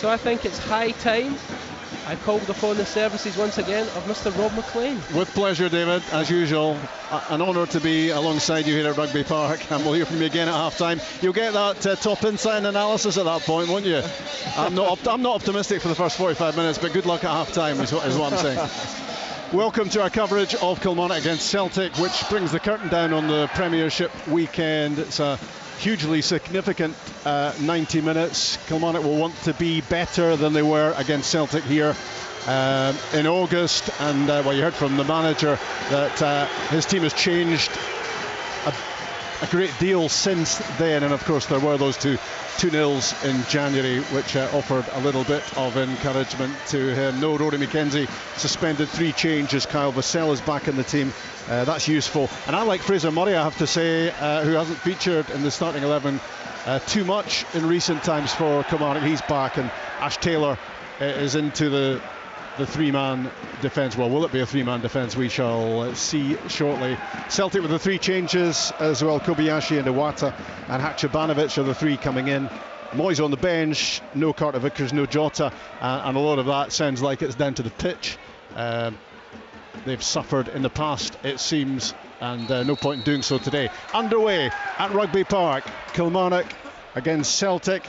So I think it's high time I called upon the services once again of Mr. Rob McLean. With pleasure, David, as usual. An honour to be alongside you here at Rugby Park, and we'll hear from you again at half-time. You'll get that top insight and analysis at that point, won't you? I'm not optimistic for the first 45 minutes, but good luck at half-time is what I'm saying. Welcome to our coverage of Kilmarnock against Celtic, which brings the curtain down on the Premiership weekend. It's a hugely significant 90 minutes. Kilmarnock will want to be better than they were against Celtic here in August, and well, you heard from the manager that his team has changed a great deal since then, and of course there were those two nils in January which offered a little bit of encouragement to him. No Rory McKenzie suspended, 3 changes. Kyle Vassell is back in the team. That's useful, and I like Fraser Murray, I have to say, who hasn't featured in the starting 11 too much in recent times for Kilmarnock. He's back, and Ash Taylor is into the 3-man defence. Well, will it be a 3-man defence? We shall see shortly. Celtic with the 3 changes as well. Kobayashi and Iwata and Hacibanovic are the 3 coming in. Moyes on the bench, no Carter Vickers, no Jota, and a lot of that sounds like it's down to the pitch. They've suffered in the past, it seems, and no point in doing so today. Underway at Rugby Park, Kilmarnock against Celtic.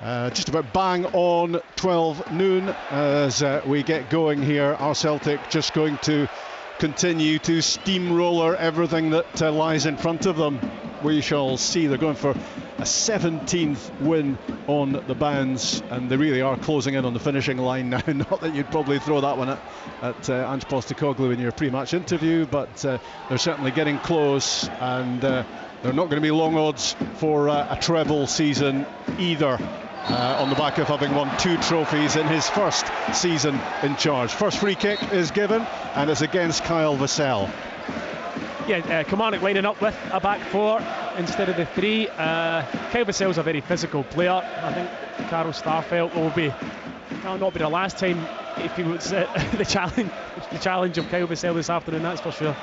Just about bang on 12 noon as we get going here. Are Celtic just going to continue to steamroller everything that lies in front of them? We shall see. They're going for a 17th win on the bounce, and they really are closing in on the finishing line now. Not that you'd probably throw that one at Ange Postecoglou in your pre-match interview, but they're certainly getting close, and they're not going to be long odds for a treble season either. On the back of having won 2 trophies in his first season in charge. First free kick is given, and it's against Kyle Vassell. Yeah, Kilmarnock lining up with a back 4 instead of the 3. Kyle Vassell's a very physical player. I think Carl Starfelt will not be the last time if he was the challenge of Kyle Vassell this afternoon, that's for sure.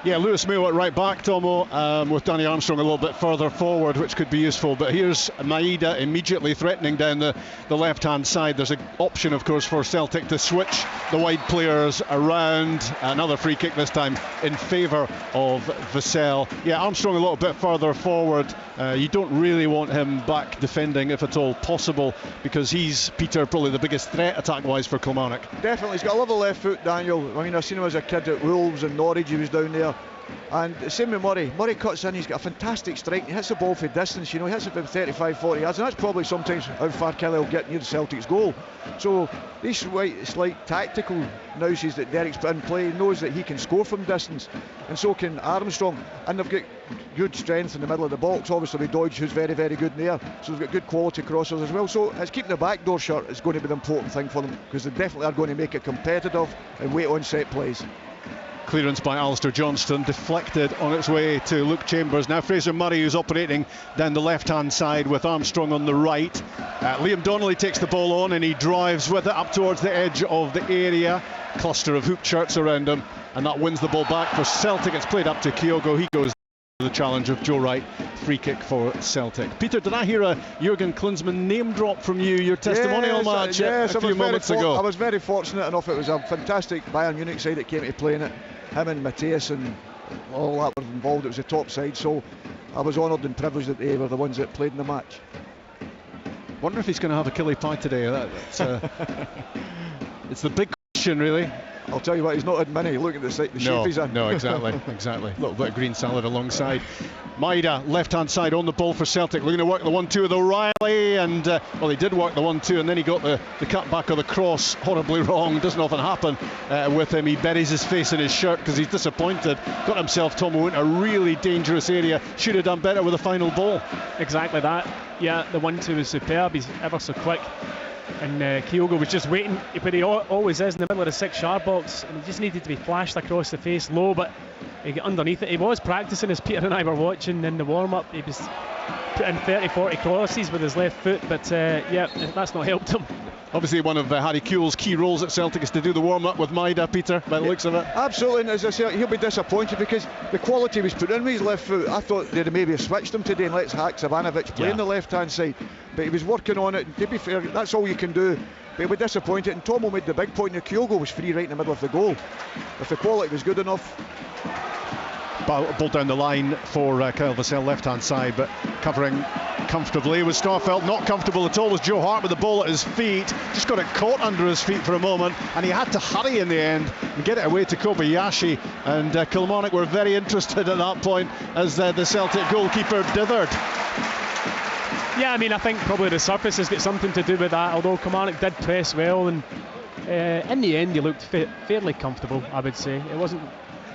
Yeah, Lewis Mayo at right back, Tomo, with Danny Armstrong a little bit further forward, which could be useful. But here's Maeda immediately threatening down the left-hand side. There's an option, of course, for Celtic to switch the wide players around. Another free kick this time in favour of Vassell. Yeah, Armstrong a little bit further forward. You don't really want him back defending, if at all possible, because he's, Peter, probably the biggest threat attack-wise for Kilmarnock. Definitely, he's got a lovely left foot, Daniel. I mean, I've seen him as a kid at Wolves and Norwich, he was down there. And same with Murray. Murray cuts in, he's got a fantastic strike, he hits the ball for distance, he hits it from 35-40 yards, and that's probably sometimes how far Kelly will get near the Celtic's goal. So these slight tactical nouses that Derek's put in play, he knows that he can score from distance, and so can Armstrong, and they've got good strength in the middle of the box, obviously with Dodge, who's very, very good in there, so they've got good quality crossers as well. So it's keeping the back door shut is going to be the important thing for them, because they definitely are going to make it competitive and wait on set plays. Clearance by Alistair Johnston, deflected on its way to Luke Chambers. Now Fraser Murray, who's operating down the left-hand side with Armstrong on the right. Liam Donnelly takes the ball on and he drives with it up towards the edge of the area. Cluster of hoop shirts around him, and that wins the ball back for Celtic. It's played up to Kyogo. He goes the challenge of Joe Wright. Free kick for Celtic. Peter, did I hear a Jurgen Klinsmann name drop from you, your testimonial match a few moments ago? I was very fortunate enough. It was a fantastic Bayern Munich side that came to play in it. Him and Matthias and all that were involved. It was a top side, so I was honoured and privileged that they were the ones that played in the match. Wonder if he's going to have a killie pie today. It's the big question, really. I'll tell you what, he's not had many. Look at the shape he's in. No, exactly. A little bit of green salad alongside. Maeda, left-hand side on the ball for Celtic, looking to work the 1-2 with O'Reilly, and well, he did work the 1-2, and then he got the cut back of the cross horribly wrong. Doesn't often happen with him. He buries his face in his shirt because he's disappointed. Got himself, Tomo, in a really dangerous area. Should have done better with the final ball. Exactly that. Yeah, the 1-2 was superb. He's ever so quick. And Kyogo was just waiting, but he always is in the middle of the 6-yard box, and he just needed to be flashed across the face low, but he got underneath it. He was practicing, as Peter and I were watching in the warm-up. He was putting 30-40 crosses with his left foot, but yeah, that's not helped him. Obviously one of Harry Kewell's key roles at Celtic is to do the warm-up with Maeda, Peter, by the looks of it. Absolutely, and as I say, he'll be disappointed because the quality was put in with his left foot. I thought they'd maybe have switched him today and let Hacibanovic play on the left-hand side. but he was working on it. To be fair, that's all you can do. But he was disappointed, and Tomo made the big point. Kyogo was free right in the middle of the goal. If the quality was good enough. Ball down the line for Kyle Vassell, left-hand side, but covering comfortably was Starfelt. Not comfortable at all was Joe Hart with the ball at his feet. Just got it caught under his feet for a moment, and he had to hurry in the end and get it away to Kobayashi. And Kilmarnock were very interested at that point as the Celtic goalkeeper dithered. Yeah, I mean, I think probably the surface has got something to do with that, although Kilmarnock did press well, and in the end he looked fairly comfortable, I would say. It wasn't.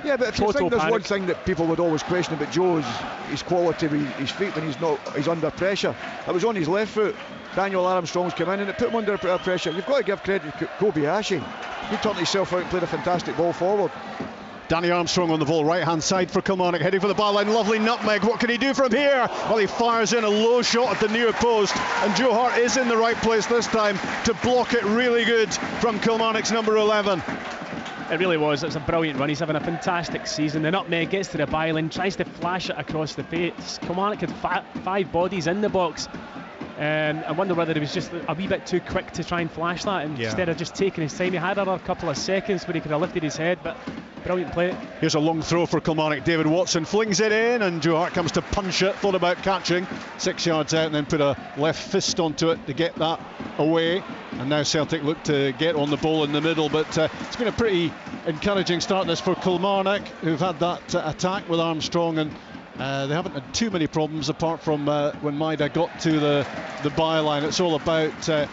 Yeah, but if you think there's panic. one thing that people would always question about Joe is his quality with his feet when he's under pressure. It was on his left foot. Daniel Armstrong's come in and it put him under pressure. You've got to give credit to Kobayashi. He turned himself out and played a fantastic ball forward. Danny Armstrong on the ball, right-hand side for Kilmarnock, heading for the byline. Lovely nutmeg. What can he do from here? Well, he fires in a low shot at the near post, and Joe Hart is in the right place this time to block it really good from Kilmarnock's number 11. It really was. It's a brilliant run. He's having a fantastic season. The nutmeg gets to the byline, tries to flash it across the face. Kilmarnock had five bodies in the box. I wonder whether he was just a wee bit too quick to try and flash that instead of just taking his time. He had another couple of seconds where he could have lifted his head, but brilliant play. Here's a long throw for Kilmarnock. David Watson flings it in, and Joe Hart comes to punch it. Thought about catching 6 yards out and then put a left fist onto it to get that away. And now Celtic look to get on the ball in the middle, but it's been a pretty encouraging start this for Kilmarnock, who've had that attack with Armstrong, and they haven't had too many problems apart from when Maida got to the byline. It's all about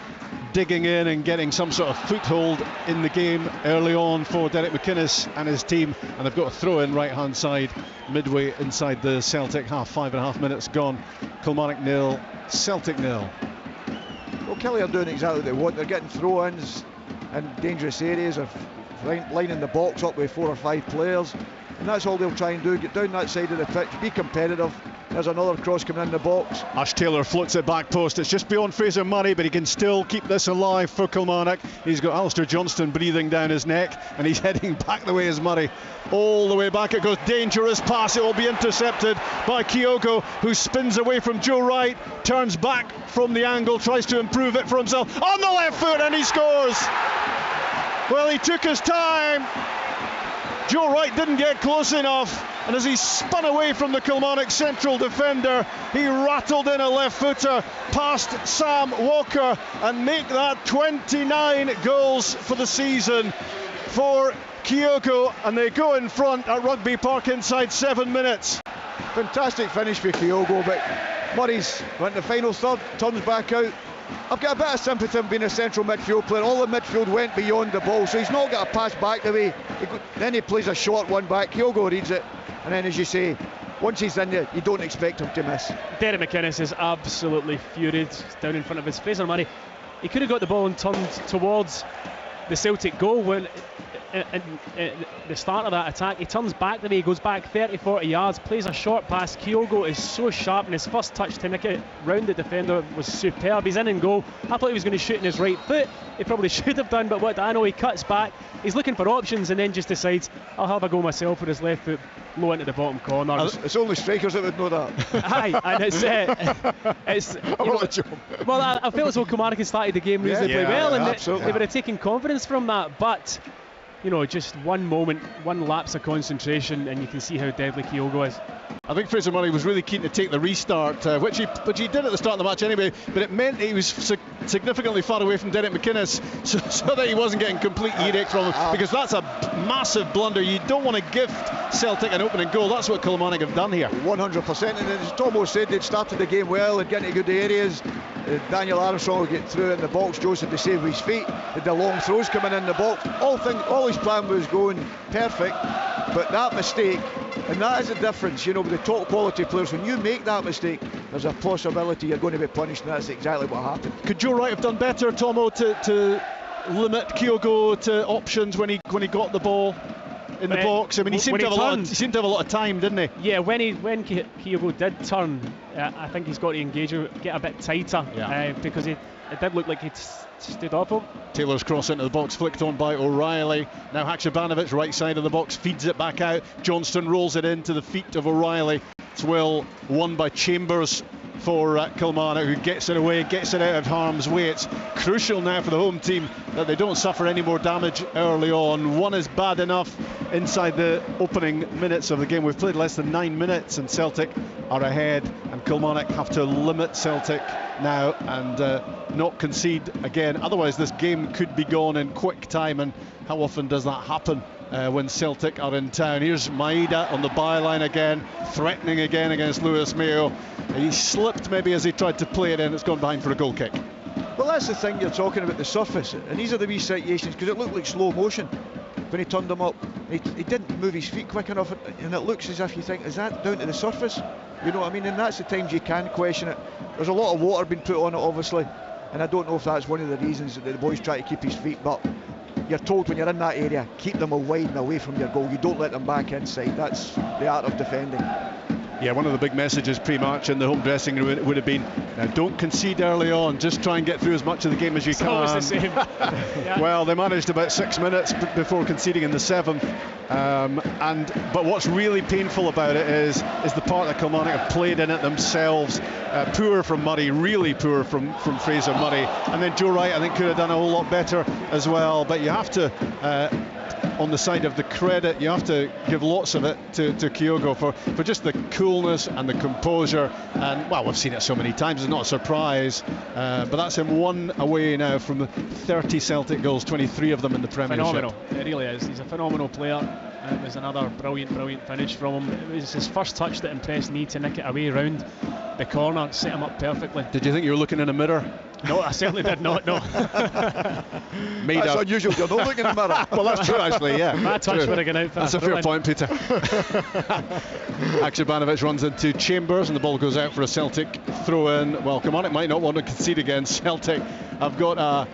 digging in and getting some sort of foothold in the game early on for Derek McInnes and his team, and they've got a throw in right hand side midway inside the Celtic half. 5.5 minutes gone. Kilmarnock 0, Celtic 0. Well, Kelly are doing exactly what they want. They're getting throw-ins in dangerous areas, or lining the box up with 4 or 5 players, and that's all they'll try and do. Get down that side of the pitch, be competitive. There's another cross coming in the box. Ash Taylor floats it back post. It's just beyond Fraser Murray, but he can still keep this alive for Kilmarnock. He's got Alistair Johnston breathing down his neck, and he's heading back the way as Murray. All the way back it goes. Dangerous pass. It will be intercepted by Kyogo, who spins away from Joe Wright, turns back from the angle, tries to improve it for himself on the left foot, and he scores. Well, he took his time. Joe Wright didn't get close enough, and as he spun away from the Kilmarnock central defender, he rattled in a left footer past Sam Walker and make that 29 goals for the season for Kyogo, and they go in front at Rugby Park inside 7 minutes. Fantastic finish for Kyogo, but Murray's went to the final third, turns back out. I've got a bit of sympathy for being a central midfield player. All the midfield went beyond the ball, so he's not got a pass back the way. Then he plays a short one back. Kyogo reads it, and then, as you say, once he's in there, you don't expect him to miss. Derek McInnes is absolutely furious down in front of his Fraser Murray. He could have got the ball and turned towards the Celtic goal when the start of that attack. He turns back the way, he goes back 30-40 yards, plays a short pass. Kyogo is so sharp, and his first touch to nick it round the defender was superb. He's in and goal. I thought he was going to shoot in his right foot. He probably should have done, but what do I know? He cuts back, he's looking for options, and then just decides, I'll have a go myself with his left foot low into the bottom corner. It's only strikers that would know that. Aye, and it's well, I felt as though Kilmarnock had started the game reasonably well, and they were taking confidence from that, but you know, just one moment, one lapse of concentration, and you can see how deadly Kyogo is. I think Fraser Murray was really keen to take the restart, which he did at the start of the match anyway, but it meant he was significantly far away from Derek McInnes, so that he wasn't getting complete edict from him, because that's a massive blunder. You don't want to gift Celtic an opening goal. That's what Kilmarnock have done here. 100%, and as Tomo said, they'd started the game well and getting to good areas. Daniel Armstrong would get through in the box, Joseph to save his feet, the long throws coming in the box, all his plan was going perfect, but that mistake, and that is the difference, you know, with the top quality players. When you make that mistake, there's a possibility you're going to be punished, and that's exactly what happened. Could Joe Wright have done better, Tomo, to limit Kyogo to options when he got the ball in the box? I mean, he seemed to have a lot of time, didn't he? Yeah, when Kyogo did turn, I think he's got to engage, get a bit tighter, because it did look like he'd stood off him. Taylor's cross into the box, flicked on by O'Reilly. Now Haksabanovic, right side of the box, feeds it back out. Johnston rolls it into the feet of O'Reilly. It's well won by Chambers for Kilmarnock, who gets it away, gets it out of harm's way. It's crucial now for the home team that they don't suffer any more damage early on. One is bad enough inside the opening minutes of the game. We've played less than 9 minutes and Celtic are ahead, and Kilmarnock have to limit Celtic now and not concede again. Otherwise this game could be gone in quick time, and how often does that happen when Celtic are in town? Here's Maeda on the byline again, threatening again against Lewis Mayo. He slipped maybe as he tried to play it in. It's gone behind for a goal kick. Well, that's the thing, you're talking about the surface, and these are the wee situations, because it looked like slow motion when he turned them up. He didn't move his feet quick enough, and it looks as if you think, is that down to the surface? You know what I mean? And that's the times you can question it. There's a lot of water being put on it, obviously, and I don't know if that's one of the reasons that the boys try to keep his feet, but you're told when you're in that area, keep them wide and away from your goal. You don't let them back inside. That's the art of defending. Yeah, one of the big messages pre-match in the home dressing room would have been, don't concede early on, just try and get through as much of the game as you can. It's always the same. Yeah. Well, they managed about 6 minutes before conceding in the 7th, but what's really painful about it is the part that Kilmarnock have played in it themselves. Poor from Murray, really poor from Fraser Murray, and then Joe Wright I think could have done a whole lot better as well, but you have to on the side of the credit, you have to give lots of it to Kyogo for just the coolness and the composure. And well, we've seen it so many times, it's not a surprise, but that's him one away now from the 30 Celtic goals, 23 of them in the Premiership. Phenomenal, it really is. He's a phenomenal player. It was another brilliant finish from him. It was his first touch that impressed me, to nick it away round the corner, set him up perfectly. Did you think you were looking in a mirror? No, I certainly did not, no. That's unusual, you're not looking in the mirror. Well, that's true actually, yeah. My touch would have gone out for That's a fair point, Peter. Akshibanovic runs into Chambers and the ball goes out for a Celtic throw-in. Well, Kilmarnock might not want to concede against Celtic. I've got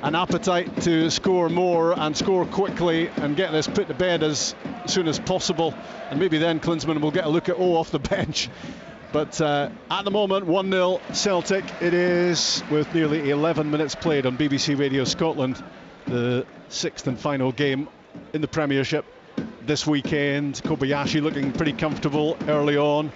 an appetite to score more and score quickly and get this put to bed as soon as possible, and maybe then Klinsmann will get a look at off the bench. But at the moment, 1-0 Celtic it is, with nearly 11 minutes played on BBC Radio Scotland, the 6th and final game in the Premiership this weekend. Kobayashi looking pretty comfortable early on.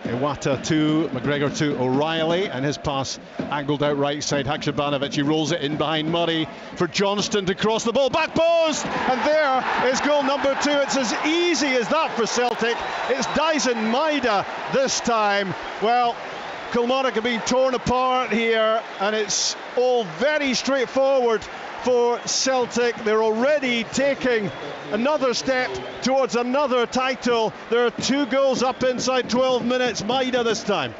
Iwata to McGregor to O'Reilly, and his pass angled out right side. Haksabanovic, he rolls it in behind Murray for Johnston to cross the ball, back post, and there is goal number 2. It's as easy as that for Celtic. It's Dyson Maeda this time. Well, Kilmarnock have been torn apart here, and it's all very straightforward for Celtic. They're already taking another step towards another title. There are 2 goals up inside 12 minutes. Maeda this time.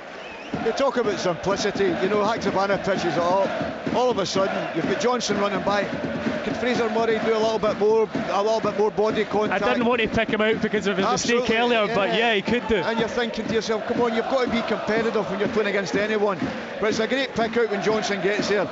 You talk about simplicity, you know, Haksabanovic pitches it all of a sudden you've got Johnson running by. Could Fraser Murray do a little bit more body contact? I didn't want to pick him out because of his mistake earlier, but yeah, he could do. And you're thinking to yourself, come on, you've got to be competitive when you're playing against anyone. But it's a great pick out when Johnson gets there,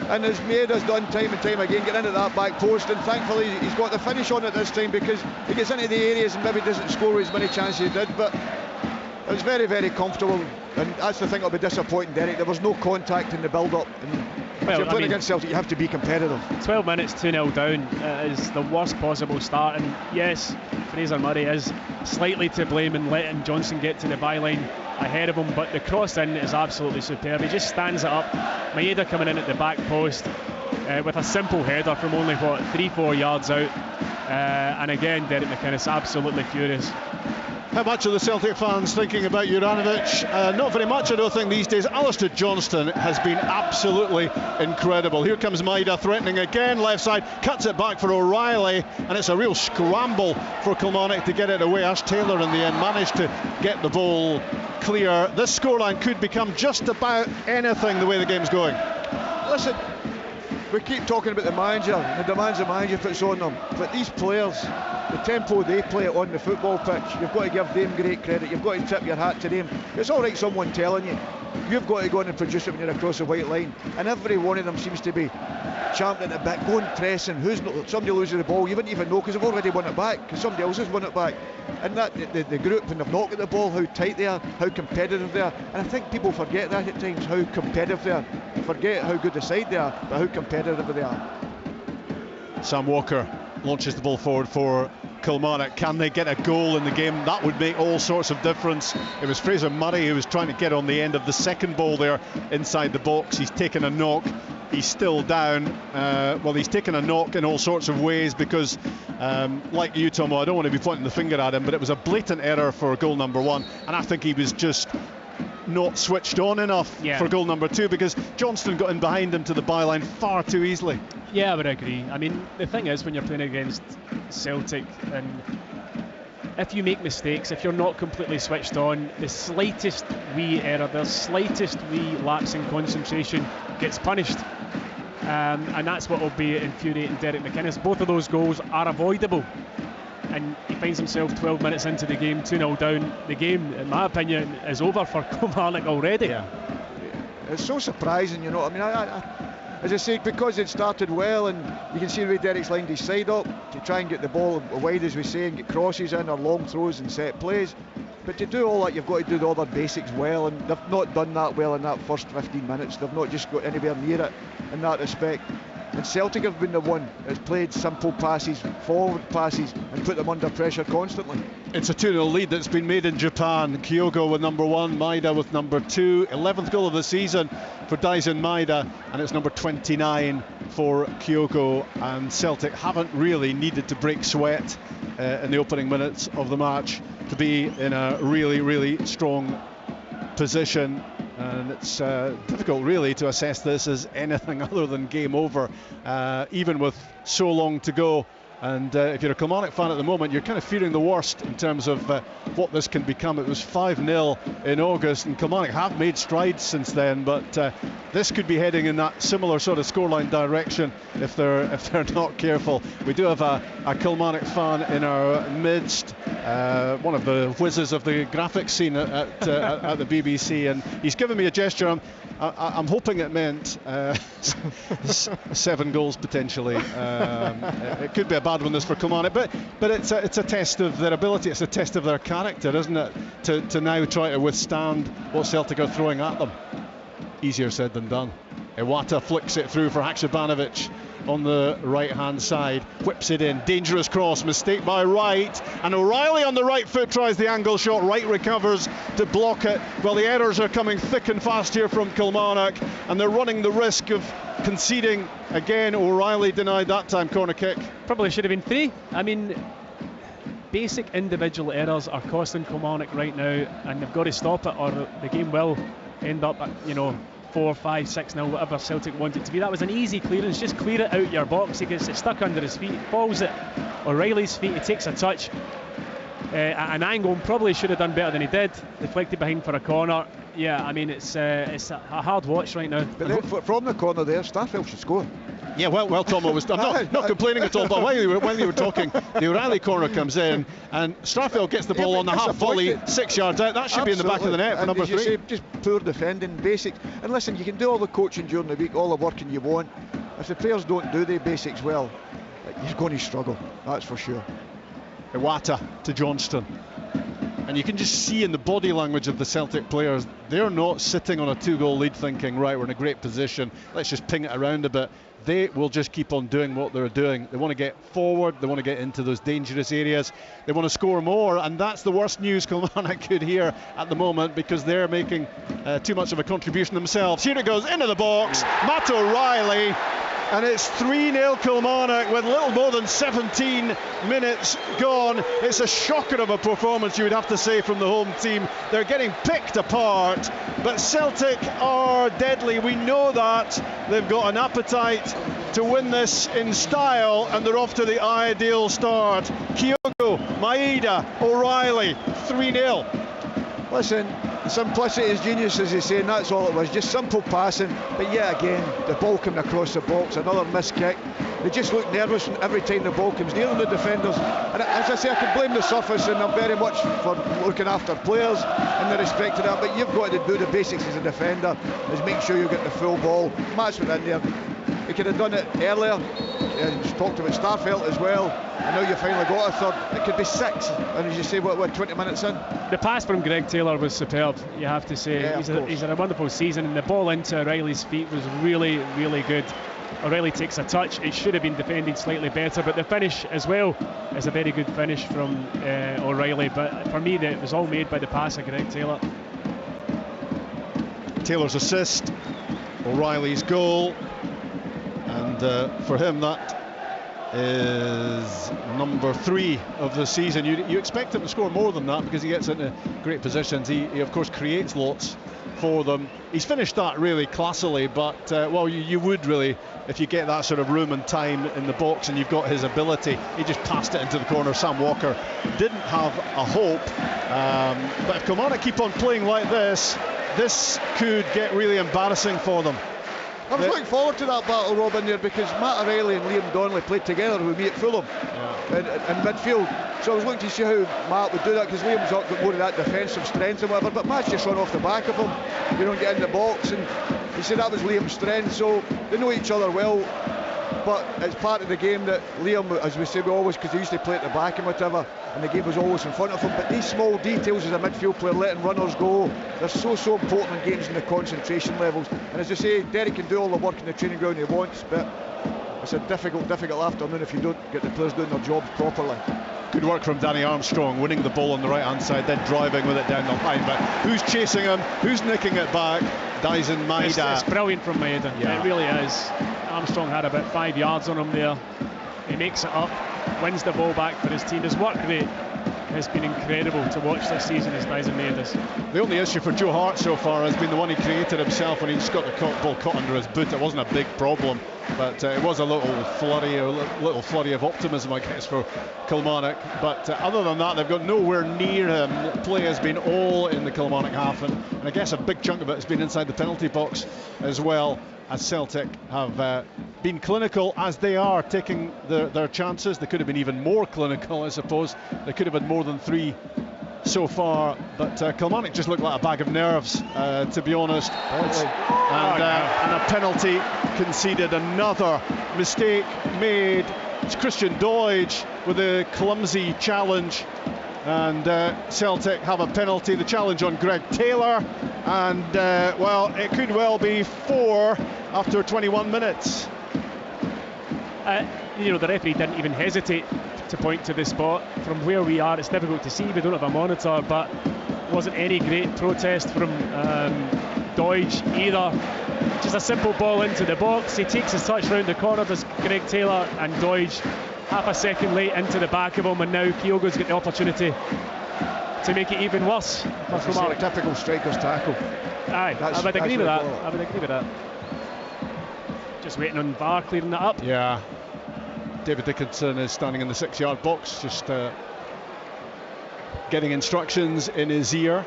and as Maeda's done time and time again, getting into that back post, and thankfully he's got the finish on it this time, because he gets into the areas and maybe doesn't score as many chances he did, but it was very, very comfortable. And that's the thing that'll be disappointing, Derek. There was no contact in the build-up, and if you're playing against Celtic, you have to be competitive. 12 minutes, 2-0 down is the worst possible start, and yes, Fraser Murray is slightly to blame in letting Johnson get to the byline ahead of him, but the cross in is absolutely superb. He just stands it up. Maeda coming in at the back post with a simple header from only 3-4 yards out, and again Derek McInnes absolutely furious. How much are the Celtic fans thinking about Juranovic? Not very much, I don't think, these days. Alistair Johnston has been absolutely incredible. Here comes Maeda threatening again, left side, cuts it back for O'Reilly, and it's a real scramble for Kilmarnock to get it away. Ash Taylor in the end managed to get the ball clear. This scoreline could become just about anything the way the game's going. Listen, we keep talking about the manager and the demands the manager puts on them, but these players, the tempo they play on the football pitch, you've got to give them great credit. You've got to tip your hat to them. It's all right someone telling you, you've got to go in and produce it when you're across the white line, and every one of them seems to be champing at the bit, going pressing. Somebody loses the ball, you wouldn't even know because they've already won it back, because somebody else has won it back. And that the group, when they've not got the ball, how tight they are, how competitive they are. And I think people forget that at times, how competitive they are. They forget how good the side they are, but how competitive they are. Sam Walker launches the ball forward for Kilmarnock. Can they get a goal in the game? That would make all sorts of difference. It was Fraser Murray who was trying to get on the end of the second ball there inside the box. He's taken a knock. He's still down. Well, he's taken a knock in all sorts of ways because, like you, Tomo, I don't want to be pointing the finger at him, but it was a blatant error for goal number 1, and I think he was just not switched on enough for goal number 2, because Johnston got in behind him to the byline far too easily. Yeah, I would agree. I mean, the thing is, when you're playing against Celtic, and if you make mistakes, if you're not completely switched on, the slightest wee error, the slightest wee lapse in concentration gets punished. And that's what will be infuriating Derek McInnes. Both of those goals are avoidable. And he finds himself 12 minutes into the game, 2-0 down. The game, in my opinion, is over for Kilmarnock already. Yeah. It's so surprising, you know. I mean, as I say, because it started well, and you can see the way Derek's lined his side up to try and get the ball wide, as we say, and get crosses in or long throws and set plays. But to do all that, you've got to do the other basics well, and they've not done that well in that first 15 minutes. They've not just got anywhere near it in that respect. And Celtic have been the one that's played simple passes, forward passes, and put them under pressure constantly. It's a 2-0 lead that's been made in Japan. Kyogo with number 1, Maeda with number 2. 11th goal of the season for Daisen Maeda, and it's number 29 for Kyogo. And Celtic haven't really needed to break sweat in the opening minutes of the match to be in a really, really strong position. And it's difficult really to assess this as anything other than game over, even with so long to go. And if you're a Kilmarnock fan at the moment, you're kind of fearing the worst in terms of what this can become. It was 5-0 in August, and Kilmarnock have made strides since then, but this could be heading in that similar sort of scoreline direction if they're not careful. We do have a Kilmarnock fan in our midst, one of the whizzes of the graphics scene at the BBC, and he's given me a gesture. I'm hoping it meant 7 goals potentially. It could be a bad one this for Kilmarnock, but it's a test of their ability. It's a test of their character, isn't it? To now try to withstand what Celtic are throwing at them. Easier said than done. Iwata flicks it through for Haksabanovic on the right hand side, whips it in, dangerous cross, mistake by Wright, and O'Reilly on the right foot tries the angle shot. Wright recovers to block it. Well, the errors are coming thick and fast here from Kilmarnock, and they're running the risk of conceding again. O'Reilly denied that time, corner kick. Probably should have been 3. I mean, basic individual errors are costing Kilmarnock right now, and they've got to stop it, or the game will end up at, 4, 5, 6-0, whatever Celtic want it to be. That was an easy clearance. Just clear it out your box. He gets it stuck under his feet, falls at O'Reilly's feet. He takes a touch at an angle, and probably should have done better than he did. Deflected behind for a corner. Yeah, I mean, it's a hard watch right now. But then from the corner there, Starfelt should score. Yeah, well, Tom, I'm not complaining at all, but while you were talking, the O'Reilly corner comes in, and Starfelt gets the ball on the half volley, 6 yards out. That should be in the back of the net for number 3. Say, just poor defending, basics. And listen, you can do all the coaching during the week, all the working you want. If the players don't do the basics well, you're going to struggle, that's for sure. Iwata to Johnston. And you can just see in the body language of the Celtic players, they're not sitting on a 2-goal lead thinking, right, we're in a great position, let's just ping it around a bit. They will just keep on doing what they're doing. They want to get forward, they want to get into those dangerous areas, they want to score more, and that's the worst news Kilmarnock could hear at the moment, because they're making too much of a contribution themselves. Here it goes, into the box, Matt O'Reilly, and it's 3-0 Kilmarnock with little more than 17 minutes gone. It's a shocker of a performance, you would have to say, from the home team. They're getting picked apart, but Celtic are deadly. We know that. They've got an appetite to win this in style, and they're off to the ideal start. Kyogo, Maeda, O'Reilly, 3-0. Listen, simplicity is genius, as they say, and that's all it was, just simple passing. But yet again, the ball coming across the box, another missed kick. They just look nervous every time the ball comes near the defenders. And as I say, I can blame the surface, and I'm very much for looking after players in the respect to that. But you've got to do the basics as a defender, is make sure you get the full ball. Matt's within there. He could have done it earlier. Just talked about Starfelt as well, and now you finally got a third. It could be 6, and as you say, what 20 minutes in. The pass from Greg Taylor was superb, you have to say. Yeah, he's had a wonderful season, and the ball into O'Reilly's feet was really, really good. O'Reilly takes a touch. It should have been defended slightly better, but the finish as well is a very good finish from O'Reilly. But for me, it was all made by the pass of Greg Taylor. Taylor's assist, O'Reilly's goal, and for him that is number 3 of the season. You expect him to score more than that because he gets into great positions. He of course creates lots for them. He's finished that really classily, but well, you would really, if you get that sort of room and time in the box and you've got his ability. He just passed it into the corner. Sam Walker didn't have a hope, but if Kilmarnock keep on playing like this could get really embarrassing for them. I was looking forward to that battle, Rob, in there, because Matt O'Reilly and Liam Donnelly played together with me at Fulham in midfield. So I was looking to see how Matt would do that, because Liam's got more of that defensive strength and whatever, but Matt's just run off the back of him, you know, and get in the box, and he said that was Liam's strength. So they know each other well, but it's part of the game that Liam, as we say, we always, because he used to play at the back and whatever, and the game was always in front of him, but these small details as a midfield player, letting runners go, they're so important in games and the concentration levels. And as I say, Derek can do all the work in the training ground he wants, but it's a difficult afternoon if you don't get the players doing their jobs properly. Good work from Danny Armstrong, winning the ball on the right hand side, then driving with it down the line. But who's chasing him? Who's nicking it back? Dyson Maeda. It's brilliant from Maeda. Yeah. It really is. Armstrong had about 5 yards on him there. He makes it up, wins the ball back for his team. His work rate has been incredible to watch this season as Dyson Maeda's. The only issue for Joe Hart so far has been the one he created himself when he's got the ball caught under his boot. It wasn't a big problem, but it was a little flurry of optimism, I guess, for Kilmarnock. But other than that, they've got nowhere near him. The play has been all in the Kilmarnock half, and I guess a big chunk of it has been inside the penalty box as well, as Celtic have been clinical as they are taking their chances. They could have been even more clinical, I suppose. They could have had more than 3 so far, but Kilmarnock just looked like a bag of nerves, to be honest. And a penalty conceded. Another mistake made. It's Christian Doidge with a clumsy challenge, and Celtic have a penalty. The challenge on Greg Taylor, and well, it could well be 4 after 21 minutes. You know, the referee didn't even hesitate to point to the spot. From where we are, it's difficult to see. We don't have a monitor, but wasn't any great protest from Doidge either. Just a simple ball into the box. He takes his touch round the corner, does Greg Taylor, and Doidge half a second late into the back of him, and now Kyogo's got the opportunity to make it even worse. That's a typical striker's tackle. Aye, I would agree with that. I would agree with that. Just waiting on VAR clearing that up. Yeah. David Dickinson is standing in the 6-yard box, just getting instructions in his ear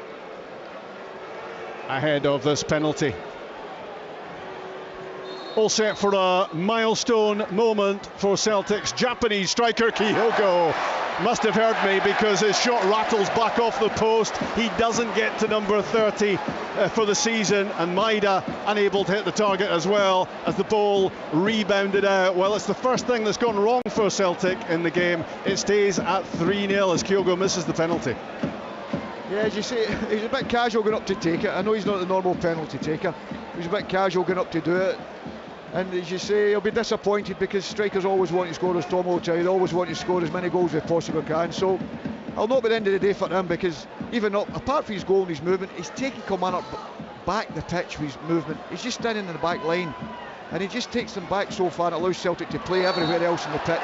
ahead of this penalty. All set for a milestone moment for Celtic's Japanese striker Kyogo. Must have heard me, because his shot rattles back off the post. He doesn't get to number 30 for the season, and Maeda unable to hit the target as well as the ball rebounded out. Well, it's the first thing that's gone wrong for Celtic in the game. It stays at 3-0 as Kyogo misses the penalty. Yeah, as you say, he's a bit casual going up to take it. I know he's not the normal penalty taker. He's a bit casual going up to do it. And as you say, he'll be disappointed, because strikers always want to score, as Tom will tell you. They always want to score as many goals as they possibly can. So I'll not be the end of the day for him, because even up, apart from his goal and his movement, he's taking Kilmarnock back the pitch with his movement. He's just standing in the back line, and he just takes them back so far and allows Celtic to play everywhere else in the pitch.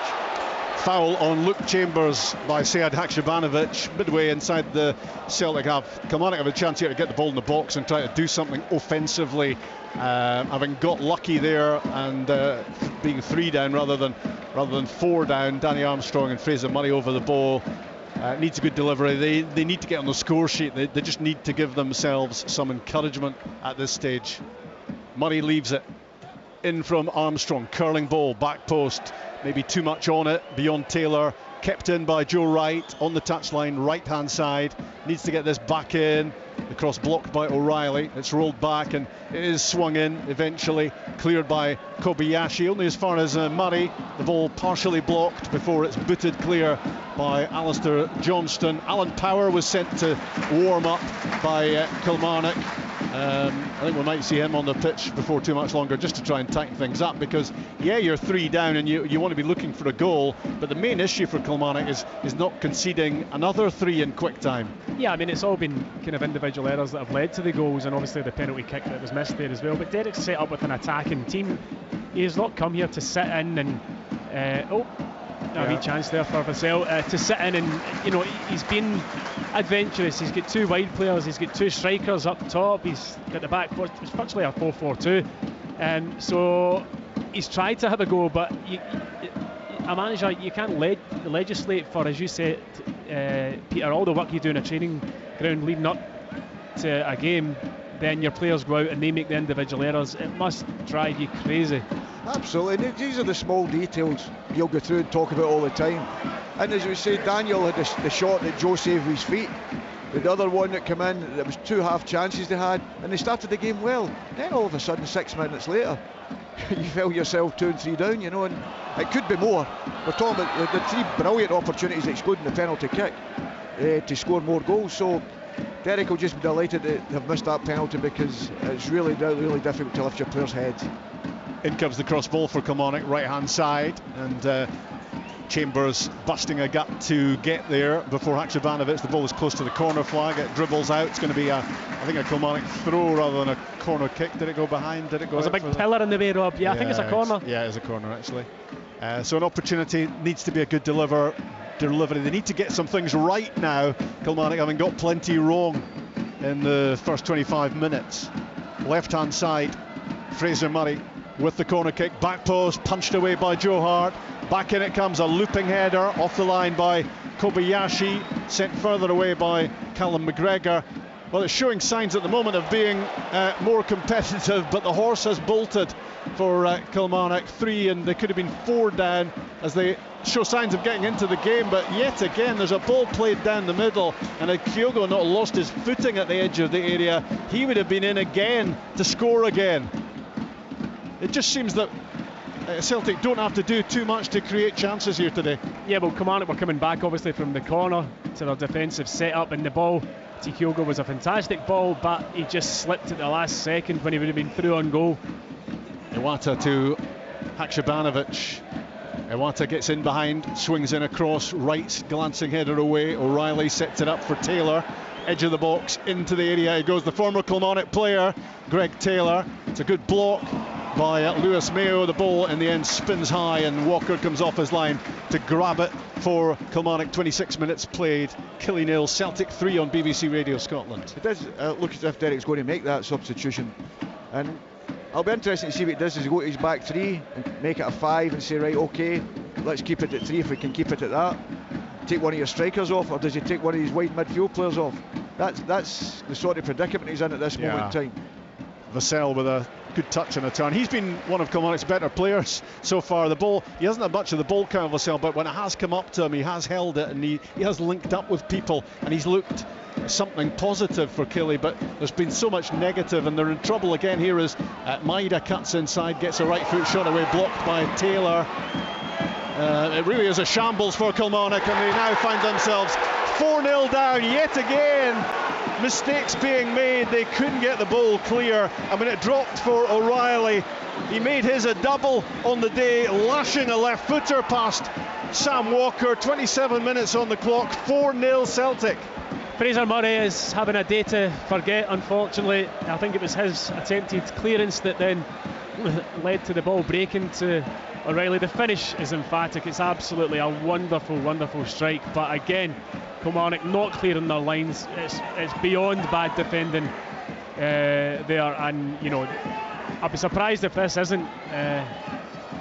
Foul on Luke Chambers by Sead Haksabanovic midway inside the Celtic half. Kilmarnock have a chance here to get the ball in the box and try to do something offensively, having got lucky there and being 3 down rather than 4 down. Danny Armstrong and Fraser Murray over the ball. Needs a good delivery. They need to get on the score sheet. They just need to give themselves some encouragement at this stage. Murray leaves it in from Armstrong, curling ball, back post, maybe too much on it, beyond Taylor, kept in by Joe Wright on the touchline, right hand side, needs to get this back in. The cross blocked by O'Reilly, it's rolled back and it is swung in eventually, cleared by Kobayashi, only as far as Murray. The ball partially blocked before it's booted clear by Alistair Johnston. Alan Power was sent to warm up by Kilmarnock. I think we might see him on the pitch before too much longer, just to try and tighten things up, because you're 3 down and you want to be looking for a goal, but the main issue for Kilmarnock is not conceding another 3 in quick time. Yeah, I mean, it's all been kind of individual errors that have led to the goals, and obviously the penalty kick that was missed there as well. But Derek's set up with an attacking team. He has not come here to sit in and a wee chance there for Vassell to sit in, and he's been adventurous. He's got 2 wide players, he's got 2 strikers up top, he's got the back four. It's virtually a 4-4-2, so he's tried to have a go, but a manager, you can't legislate for, as you said, Peter, all the work you do in a training ground leading up to a game. Then your players go out and they make the individual errors. It must drive you crazy. Absolutely. These are the small details you'll go through and talk about all the time. And as we say, Daniel had the shot that Joe saved with his feet. The other one that came in, there was 2 half chances they had, and they started the game well. Then all of a sudden, 6 minutes later, you felt yourself 2 and 3 down, and it could be more. We're talking about the 3 brilliant opportunities, excluding the penalty kick, to score more goals. So Derek will just be delighted to have missed that penalty, because it's really difficult to lift your players' heads. In comes the cross ball for Kilmarnock, right hand side, and Chambers busting a gut to get there before Haksabanovic. The ball is close to the corner flag, it dribbles out. It's going to be I think a Kilmarnock throw rather than a corner kick. Did it go behind? Did it go? There's a big pillar in the way, Rob. Yeah, I think it's a corner. It's a corner actually. So an opportunity, needs to be a good delivery. They need to get some things right now, Kilmarnock, having got plenty wrong in the first 25 minutes. Left hand side, Fraser Murray with the corner kick, back post, punched away by Joe Hart. Back in it comes, a looping header off the line by Kobayashi, sent further away by Callum McGregor. Well, it's showing signs at the moment of being more competitive, but the horse has bolted for Kilmarnock. 3, and they could have been 4 down as they show signs of getting into the game. But yet again, there's a ball played down the middle, and had Kyogo not lost his footing at the edge of the area, he would have been in again to score again. It just seems that Celtic don't have to do too much to create chances here today. Yeah, well, Kilmarnock were coming back obviously from the corner to their defensive setup, and the ball to Kyogo was a fantastic ball, but he just slipped at the last second when he would have been through on goal. Iwata to Haksabanovic. Iwata gets in behind, swings in across, right, glancing header away. O'Reilly sets it up for Taylor. Edge of the box, into the area he goes, the former Kilmarnock player, Greg Taylor. It's a good block by Lewis Mayo. The ball in the end spins high, and Walker comes off his line to grab it for Kilmarnock. 26 minutes played, Killie 0, Celtic 3 on BBC Radio Scotland. It does look as if Derek's going to make that substitution, and I'll be interested to see what he does. Does he go to his back 3 and make it a 5 and say, right, okay, let's keep it at 3 if we can keep it at that? Take one of your strikers off, or does he take one of his wide midfield players off? That's the sort of predicament he's in at this moment in time. Vassell with a good touch and a turn. He's been one of Kilmarnock's better players so far. The ball, he hasn't had much of the ball count, Vassell, but when it has come up to him, he has held it, and he has linked up with people, and he's looked something positive for Killie. But there's been so much negative, and they're in trouble again here as Maida cuts inside, gets a right foot shot away, blocked by Taylor. It really is a shambles for Kilmarnock, and they now find themselves 4-0 down yet again. Mistakes being made, they couldn't get the ball clear. I mean, it dropped for O'Reilly. He made his a double on the day, lashing a left footer past Sam Walker. 27 minutes on the clock, 4-0 Celtic. Fraser Murray is having a day to forget, unfortunately. I think it was his attempted clearance that then led to the ball breaking to O'Reilly. The finish is emphatic. It's absolutely a wonderful strike, but again, Kilmarnock not clearing their lines. It's beyond bad defending there, and I'd be surprised if this isn't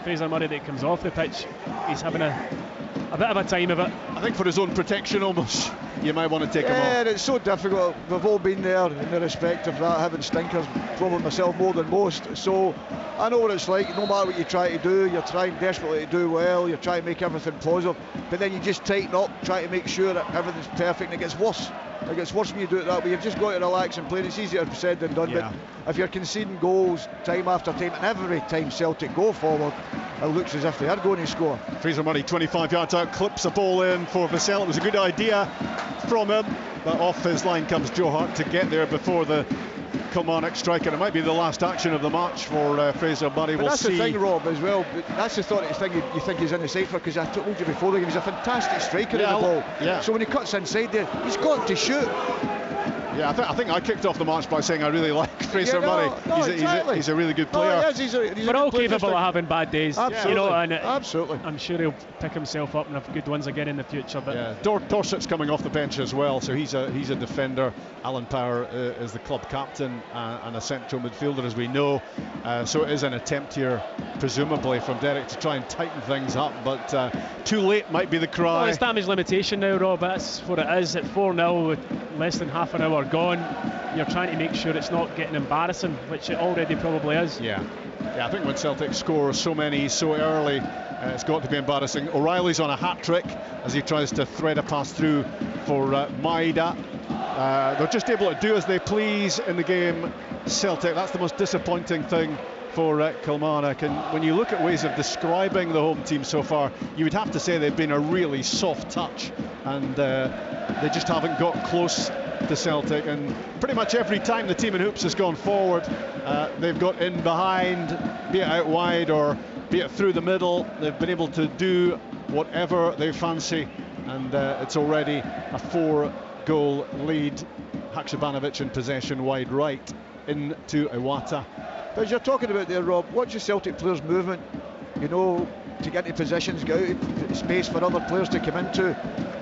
Fraser Murray that comes off the pitch. He's having a bit of a time of it. I think for his own protection almost, you might want to take him off. Yeah, it's so difficult. We've all been there in the respect of that, having stinkers, probably myself more than most. So I know what it's like. No matter what you try to do, you're trying desperately to do well, you're trying to make everything positive, but then you just tighten up, try to make sure that everything's perfect, and it gets worse. It gets worse when you do it that way. You've just got to relax and play. It's easier said than done, but if you're conceding goals time after time, and every time Celtic go forward, it looks as if they are going to score. Fraser Murray 25 yards out, clips a ball in for Vassell. It was a good idea from him, but off his line comes Joe Hart to get there before the Kilmarnock striker. It might be the last action of the match for Fraser Murray. But we'll that's see. the thing, Rob, as well. That's the thing you think he's in the side for, because I told you before the game, he's a fantastic striker of the ball. Yeah. So when he cuts inside there, he's got to shoot. Yeah, I think I kicked off the match by saying I really like Fraser Murray. He's a really good player. No, he's We're all capable of having bad days. Absolutely. You know, and absolutely. I'm sure he'll pick himself up and have good ones again in the future. But yeah, Dorset's coming off the bench as well, so he's a defender. Alan Power is the club captain and a central midfielder, as we know. So it is an attempt here, presumably from Derek, to try and tighten things up, but too late might be the cry. Well, it's damage limitation now, Rob. That's what it is. At 4-0 with less than half an hour gone, you're trying to make sure it's not getting embarrassing, which it already probably is. Yeah, I think when Celtic score so many so early, it's got to be embarrassing. O'Reilly's on a hat-trick as he tries to thread a pass through for Maida. They're just able to do as they please in the game, Celtic. That's the most disappointing thing for Kilmarnock. And when you look at ways of describing the home team so far, you would have to say they've been a really soft touch, and they just haven't got close to Celtic. And pretty much every time the team in hoops has gone forward, they've got in behind, be it out wide or be it through the middle. They've been able to do whatever they fancy, and it's already a 4-goal lead. Haksabanovic in possession wide right into Iwata. But as you're talking about there, Rob, watch the Celtic players' movement, you know, to get into positions, get out of space for other players to come into.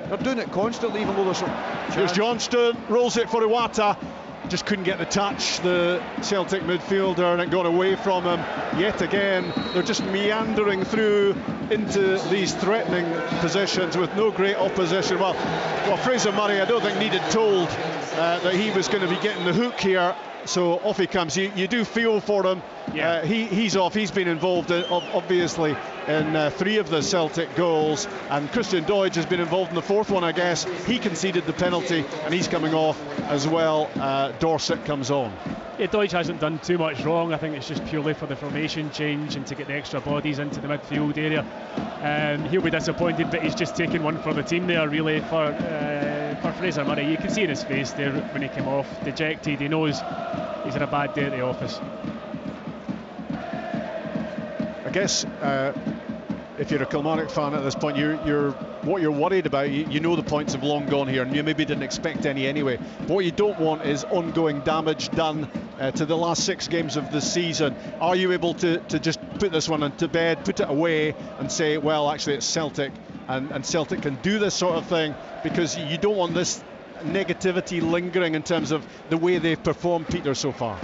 They're doing it constantly, even though there's Here's Johnston, rolls it for Iwata. Just couldn't get the touch, the Celtic midfielder, and it got away from him yet again. They're just meandering through into these threatening positions with no great opposition. Well, Fraser Murray, I don't think needed told that he was going to be getting the hook here. So off he comes. You do feel for him. Yeah. He's off. He's been involved obviously in 3 of the Celtic goals, and Christian Doidge has been involved in the 4th one, I guess. He conceded the penalty and he's coming off as well. Dorset comes on. Yeah, Doidge hasn't done too much wrong. I think it's just purely for the formation change and to get the extra bodies into the midfield area. He'll be disappointed, but he's just taken one for the team there, really, for Fraser Murray. You can see in his face there when he came off, dejected. He knows he's had a bad day at the office. I guess if you're a Kilmarnock fan at this point, what you're worried about, you know the points have long gone here, and you maybe didn't expect any anyway. But what you don't want is ongoing damage done to the last 6 games of the season. Are you able to just put this one into bed, put it away, and say, well, actually it's Celtic, and Celtic can do this sort of thing, because you don't want this negativity lingering in terms of the way they've performed, Peter, so far?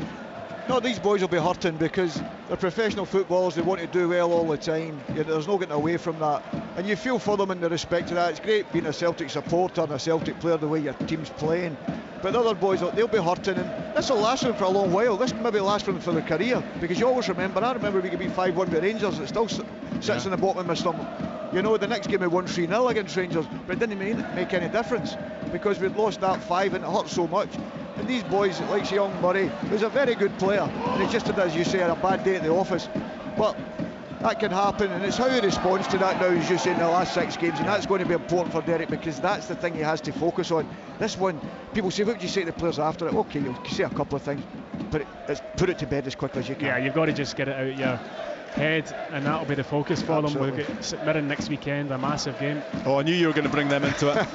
No, these boys will be hurting because they're professional footballers. They want to do well all the time. There's no getting away from that, and you feel for them in the respect to that. It's great being a Celtic supporter and a Celtic player, the way your team's playing, but the other boys, they'll be hurting, and this will last them for a long while. This maybe last them for their career, because you always remember, I remember we could beat 5-1 with Rangers. It still sits in the bottom of my stomach. You know, the next game we won 3-0 against Rangers, but it didn't make any difference because we'd lost that 5 and it hurt so much. And these boys, like young Murray, who's a very good player, and he just did, as you say, had a bad day at the office. But that can happen, and it's how he responds to that now, as you say, in the last 6 games, and that's going to be important for Derek, because that's the thing he has to focus on. This one, people say, what do you say to the players after it? Okay, you'll say a couple of things, but put it to bed as quickly as you can. Yeah, you've got to just get it out your head, and that'll be the focus for them. We'll get St Mirren next weekend, a massive game. Oh, I knew you were going to bring them into it.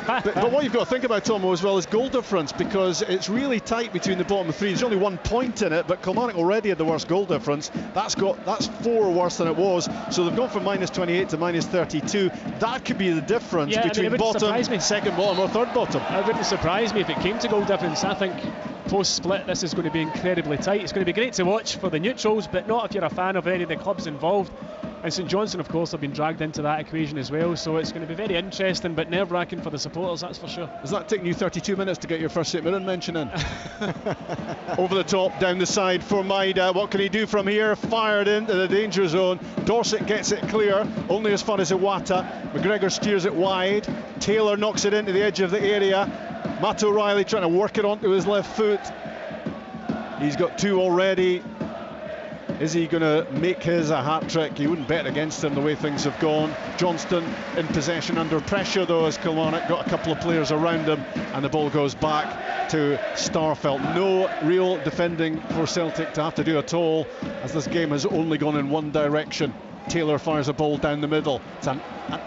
but what you've got to think about, Tomo, as well, is goal difference, because it's really tight between the bottom 3. There's only 1 point in it, but Kilmarnock already had the worst goal difference. That's 4 worse than it was, so they've gone from -28 to -32. That could be the difference between bottom, second bottom or third bottom. It wouldn't surprise me if it came to goal difference. I think post-split this is going to be incredibly tight. It's going to be great to watch for the neutrals, but not if you're a fan of any of the clubs involved. And St Johnstone, of course, have been dragged into that equation as well, so it's going to be very interesting, but nerve-wracking for the supporters, that's for sure. Has that taken you 32 minutes to get your first St Mirren mention in? Over the top, down the side for Maida. What can he do from here? Fired into the danger zone. Dorset gets it clear, only as far as Iwata. McGregor steers it wide. Taylor knocks it into the edge of the area. Matt O'Reilly trying to work it onto his left foot. He's got 2 already. Is he going to make his a hat-trick? You wouldn't bet against him the way things have gone. Johnston in possession under pressure though, as Kilmarnock got a couple of players around him, and the ball goes back to Starfelt. No real defending for Celtic to have to do at all, as this game has only gone in one direction. Taylor fires a ball down the middle. It's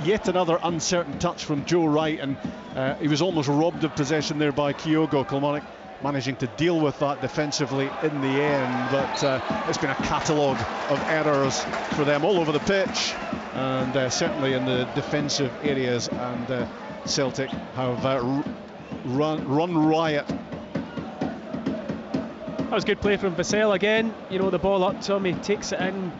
yet another uncertain touch from Joe Wright, and he was almost robbed of possession there by Kyogo. Kilmarnock managing to deal with that defensively in the end, but it's been a catalogue of errors for them all over the pitch, and certainly in the defensive areas, and Celtic have run riot. That was good play from Vassell again. You know, the ball up to him, he takes it in,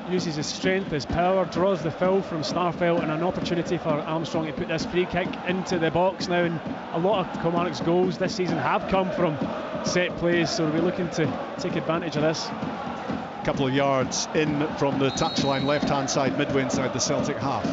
uses his strength, his power, draws the foul from Starfelt, and an opportunity for Armstrong to put this free kick into the box now. And a lot of Kilmarnock's goals this season have come from set plays, so we're looking to take advantage of this. A couple of yards in from the touchline, left hand side, midway inside the Celtic half.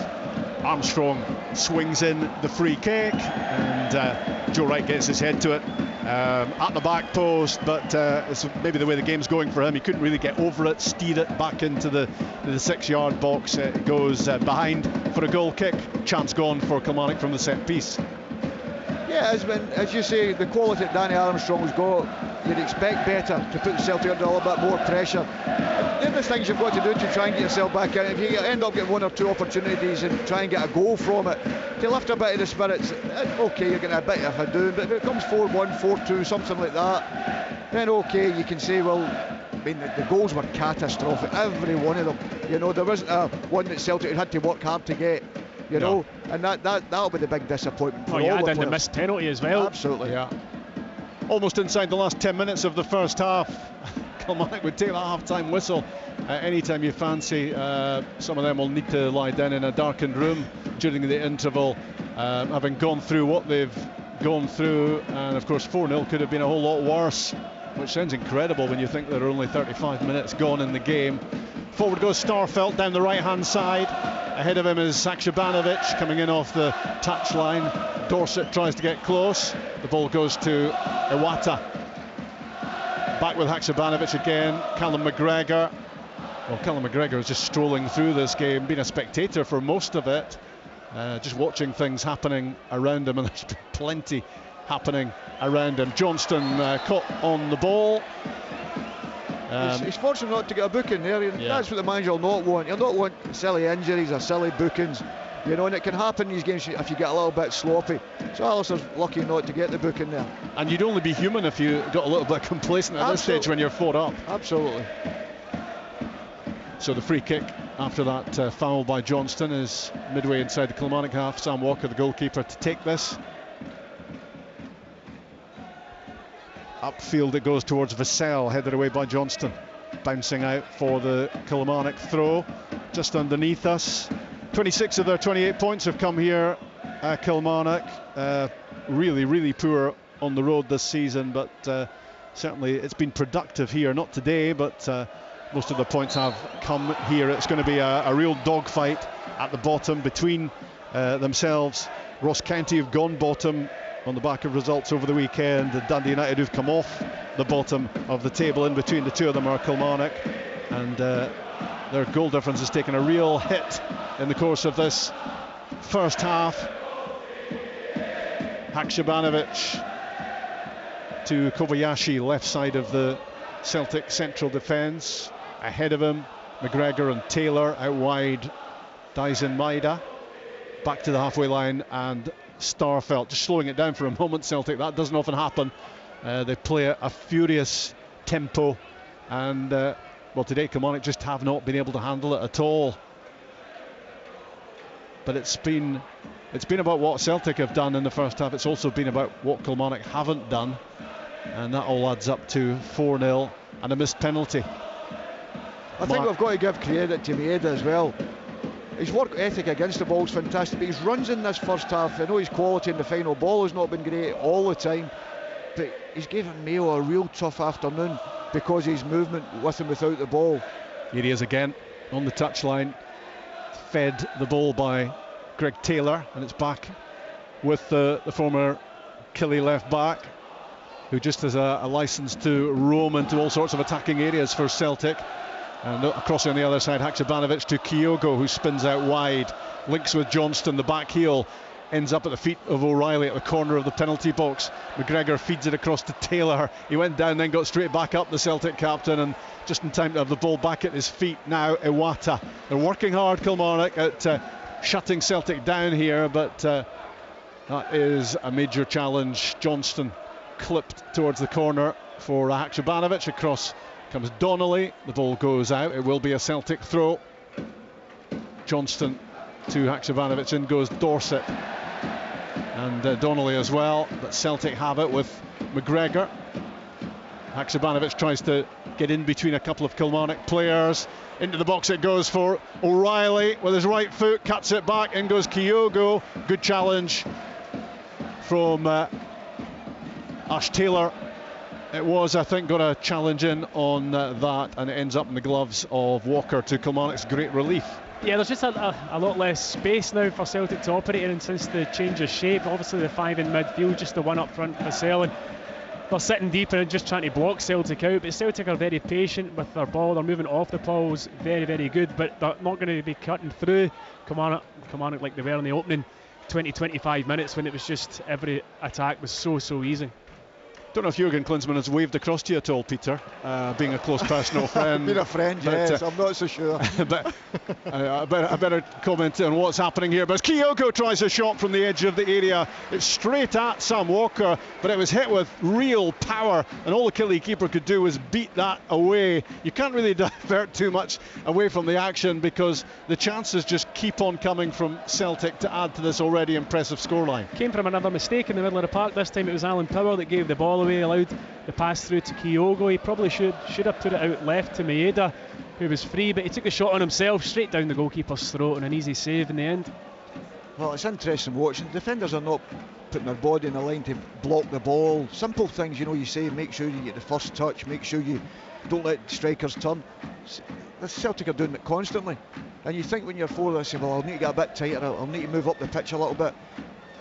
Armstrong swings in the free kick, and Joe Wright gets his head to it at the back post, but it's maybe the way the game's going for him. He couldn't really get over it, steer it back into the 6-yard box. It goes behind for a goal kick. Chance gone for Kilmarnock from the set piece. Yeah, as you say, the quality that Danny Armstrong's got, you'd expect better to put Celtic under a little bit more pressure. They're the things you've got to do to try and get yourself back in. If you end up getting one or two opportunities and try and get a goal from it, to lift a bit of the spirits, okay, you're getting a bit of a doing, but if it comes 4-1, 4-2, something like that, then okay, you can say, well, I mean, the goals were catastrophic, every one of them. You know, there wasn't one that Celtic had to work hard to get. You know, and that'll be the big disappointment for all the players. And the missed penalty as well. Absolutely. Yeah. Almost inside the last 10 minutes of the first half. Kilmarnock would take that half-time whistle. Anytime you fancy, some of them will need to lie down in a darkened room during the interval, having gone through what they've gone through, and of course 4-0 could have been a whole lot worse, which sounds incredible when you think there are only 35 minutes gone in the game. Forward goes Starfelt down the right-hand side. Ahead of him is Haksabanovic coming in off the touchline. Dorset tries to get close. The ball goes to Iwata. Back with Haksabanovic again. Callum McGregor. Well, Callum McGregor is just strolling through this game, being a spectator for most of it, just watching things happening around him, and there's been plenty happening around him. Johnston caught on the ball. He's fortunate not to get a booking there. That's what the manager will not want. You'll not want silly injuries or silly bookings, you know, and it can happen in these games if you get a little bit sloppy. So Alistair's lucky not to get the booking there. And you'd only be human if you got a little bit complacent at this stage when you're 4 up. Absolutely. So the free kick after that foul by Johnston is midway inside the Kilmarnock half. Sam Walker, the goalkeeper, to take this. Upfield it goes towards Vassell, headed away by Johnston. Bouncing out for the Kilmarnock throw, just underneath us. 26 of their 28 points have come here. Kilmarnock really, really poor on the road this season, but certainly it's been productive here. Not today, but most of the points have come here. It's going to be a real dogfight at the bottom between themselves. Ross County have gone bottom on the back of results over the weekend, and Dundee United, who've come off the bottom of the table. In between the two of them are Kilmarnock, and their goal difference has taken a real hit in the course of this first half. Haksabanovic to Kobayashi, left side of the Celtic central defence. Ahead of him, McGregor and Taylor. Out wide, Dyson Maeda. Back to the halfway line, and Starfelt just slowing it down for a moment. Celtic, that doesn't often happen. They play a furious tempo, and well, today Kilmarnock just have not been able to handle it at all. But it's been about what Celtic have done in the first half. It's also been about what Kilmarnock haven't done, and that all adds up to 4-0 and a missed penalty. I think we've got to give credit to Maeda as well. His work ethic against the ball is fantastic, but his runs in this first half, I know his quality in the final ball has not been great all the time, but he's given Mayo a real tough afternoon because of his movement with and without the ball. Here he is again on the touchline, fed the ball by Greg Taylor, and it's back with the former Killie left back. who just has a licence to roam into all sorts of attacking areas for Celtic. And across on the other side, Haksabanovic to Kyogo, who spins out wide, links with Johnston, the back heel ends up at the feet of O'Reilly at the corner of the penalty box. McGregor feeds it across to Taylor. He went down, then got straight back up, the Celtic captain, and just in time to have the ball back at his feet. Now Iwata. They're working hard, Kilmarnock, at shutting Celtic down here, but that is a major challenge. Johnston clipped towards the corner for Haksabanovic. Across comes Donnelly. The ball goes out. It will be a Celtic throw. Johnston to Haksabanovic. In goes Dorset and Donnelly as well, but Celtic have it with McGregor. Haksabanovic tries to get in between a couple of Kilmarnock players. Into the box it goes for O'Reilly with his right foot, cuts it back. In goes Kyogo. Good challenge from Ash Taylor. It was, I think, got a challenge in on that, and it ends up in the gloves of Walker, to Kilmarnock's great relief. Yeah, there's just a lot less space now for Celtic to operate in since the change of shape. Obviously the 5 in midfield, just the one up front for Vassell, and they're sitting deeper and just trying to block Celtic out. But Celtic are very patient with their ball. They're moving off the balls very, very good, but they're not going to be cutting through Kilmarnock like they were in the opening 20-25 minutes, when it was just every attack was so easy. Don't know if Jurgen Klinsmann has waved across to you at all, Peter, being a close personal friend. Being a friend, yes, I'm not so sure. But I better comment on what's happening here. But as Kyogo tries a shot from the edge of the area, it's straight at Sam Walker, but it was hit with real power, and all the Killie keeper could do was beat that away. You can't really divert too much away from the action, because the chances just keep on coming from Celtic to add to this already impressive scoreline. Came from another mistake in the middle of the park. This time it was Alan Power that gave the ball away, allowed the pass through to Kyogo. He probably should have put it out left to Maeda, who was free, but he took the shot on himself straight down the goalkeeper's throat, and an easy save in the end. Well, it's interesting watching. Defenders are not putting their body in the line to block the ball. Simple things, you say, make sure you get the first touch, make sure you don't let strikers turn. The Celtic are doing it constantly, and you think when you're forward, I say, well, I'll need to get a bit tighter, I'll need to move up the pitch a little bit.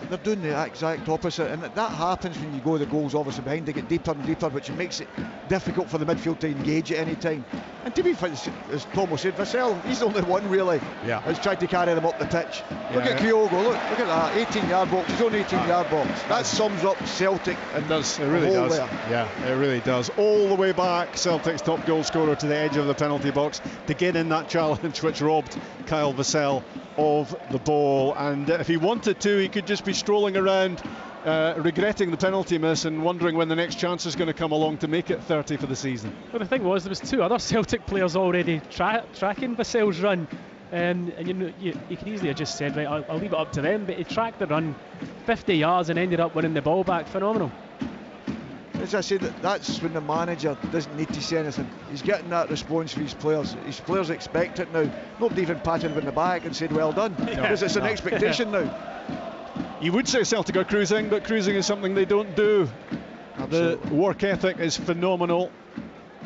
They're doing the exact opposite, and that happens when you go the goals obviously behind. They get deeper and deeper, which makes it difficult for the midfield to engage at any time. And to be fair, as Tomo said, Vassell, he's the only one really who's tried to carry them up the pitch. Look at Kyogo, look at that, 18-yard box, his own 18-yard box. That sums up Celtic. It does, it really does. There. Yeah, it really does. All the way back, Celtic's top goal scorer to the edge of the penalty box to get in that challenge, which robbed Kyle Vassell of the ball. And if he wanted to, he could just be strolling around regretting the penalty miss and wondering when the next chance is going to come along to make it 30 for the season. Well, the thing was, there was 2 other Celtic players already tracking Vassell's run, and you could easily have just said, right, I'll leave it up to them, but he tracked the run 50 yards and ended up winning the ball back. Phenomenal. As I said, that's when the manager doesn't need to say anything. He's getting that response for his players. His players expect it now. Nobody even patted him in the back and said well done, because it's an expectation now. You would say Celtic are cruising, but cruising is something they don't do. Absolutely. The work ethic is phenomenal,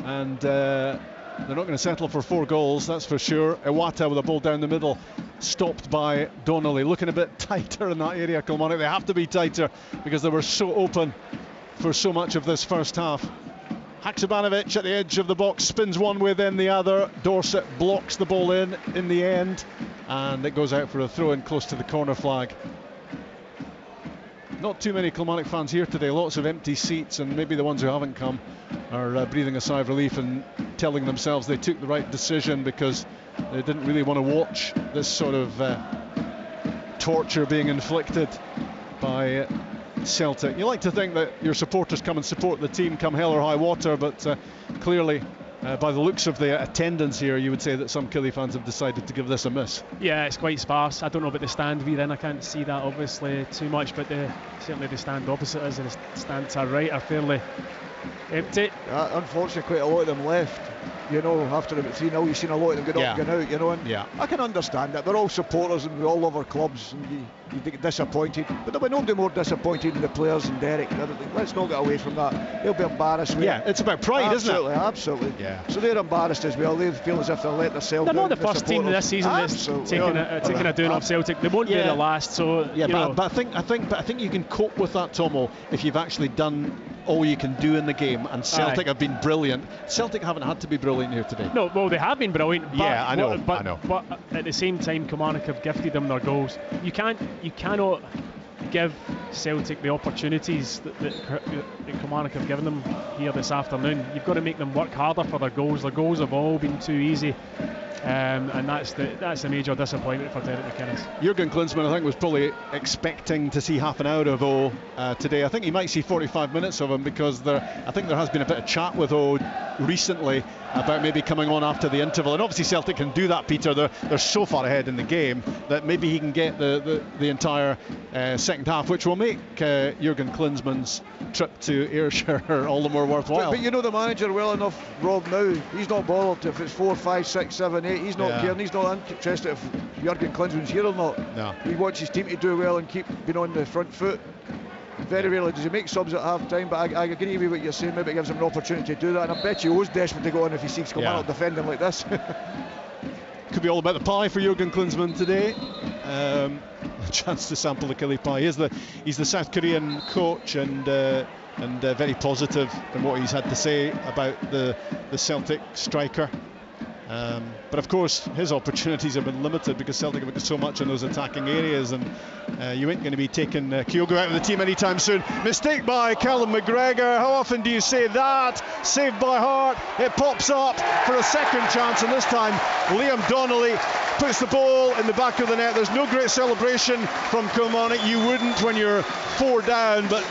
and they're not going to settle for 4 goals, that's for sure. Iwata with a ball down the middle, stopped by Donnelly. Looking a bit tighter in that area, Kilmarnock. They have to be tighter because they were so open for so much of this first half. Haksabanovic at the edge of the box, spins one way then the other. Dorset blocks the ball in the end, and it goes out for a throw in close to the corner flag. Not too many Kilmarnock fans here today, lots of empty seats, and maybe the ones who haven't come are breathing a sigh of relief and telling themselves they took the right decision, because they didn't really want to watch this sort of torture being inflicted by Celtic. You like to think that your supporters come and support the team come hell or high water, but clearly by the looks of the attendance here, you would say that some Killie fans have decided to give this a miss. Yeah, it's quite sparse. I don't know about the stand we're in, I can't see that obviously too much, but certainly the stand opposite us and the stand to our right are fairly empty. Unfortunately, quite a lot of them left. After about 3-0, you've seen a lot of them get up and get out, and I can understand that. They're all supporters and we all love our clubs, and you get disappointed, but there'll be nobody more disappointed than the players and Derek. Let's not get away from that. They'll be embarrassed. Yeah, it's about pride, isn't it? Absolutely. Yeah. So they're embarrassed as well. They feel as if they're letting themselves down. They're not the first team this season that's taking a doing off Celtic. They won't be the last. So but I think you can cope with that, Tomo, if you've actually done all you can do in the game, and Celtic have been brilliant. Celtic haven't had to be brilliant here today. No, well, they have been brilliant. But Yeah, I know. But at the same time, Kilmarnock have gifted them their goals. You cannot give Celtic the opportunities that Kilmarnock have given them here this afternoon. You've got to make them work harder for their goals. Their goals have all been too easy. And that's the major disappointment for Derek McInnes. Jurgen Klinsmann, I think, was probably expecting to see half an hour of O today. I think he might see 45 minutes of him, because I think there has been a bit of chat with O recently about maybe coming on after the interval. And obviously Celtic can do that, Peter. They're so far ahead in the game that maybe he can get the entire second half, which will make Jurgen Klinsmann's trip to Ayrshire all the more worthwhile. But you know the manager well enough, Rob, now. He's not bothered if it's 4, 5, 6, 7, 8. He's not caring. He's not interested if Jurgen Klinsmann's here or not. No. He wants his team to do well and keep being on the front foot. Very rarely does he make subs at half time, but I agree with what you're saying. Maybe it gives him an opportunity to do that, and I bet he was desperate to go on if he sees Kilmarnock defending like this. Could be all about the pie for Jurgen Klinsmann today. A chance to sample the Killie pie. He's the South Korean coach, and very positive in what he's had to say about the Celtic striker. But of course his opportunities have been limited because Celtic have got so much in those attacking areas, and you ain't going to be taking Kyogo out of the team anytime soon. Mistake by Callum McGregor. How often do you say that? Saved by Hart. It pops up for a second chance, and this time Liam Donnelly puts the ball in the back of the net. There's no great celebration from Kilmarnock. You wouldn't when you're 4 down, but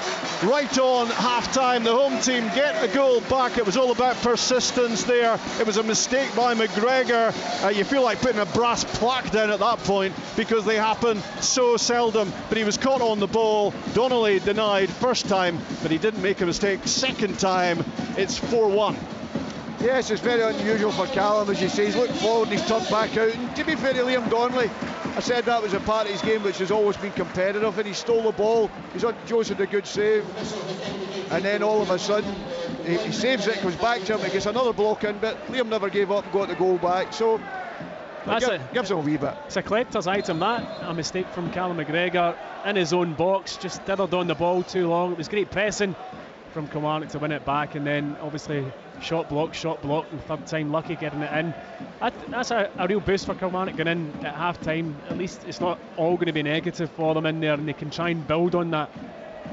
right on half-time the home team get the goal back. It was all about persistence there. It was a mistake by McGregor. You feel like putting a brass plaque down at that point because they happen so seldom, but he was caught on the ball. Donnelly denied first time, but he didn't make a mistake second time. It's 4-1. Yes, it's very unusual for Callum, as you say. He's looked forward and he's turned back out. And to be fair to Liam Donnelly, I said that was a part of his game which has always been competitive, and he stole the ball. Joseph did a good save, and then all of a sudden he saves it, goes back to him, and gets another block in, but Liam never gave up and got the goal back, so gives him a wee bit. It's a collector's item, that. A mistake from Callum McGregor in his own box, just dithered on the ball too long. It was great pressing from Kilmarnock to win it back, and then obviously shot block, and third time lucky getting it in. That's a real boost for Kilmarnock going in at half time. At least it's not all going to be negative for them in there, and they can try and build on that.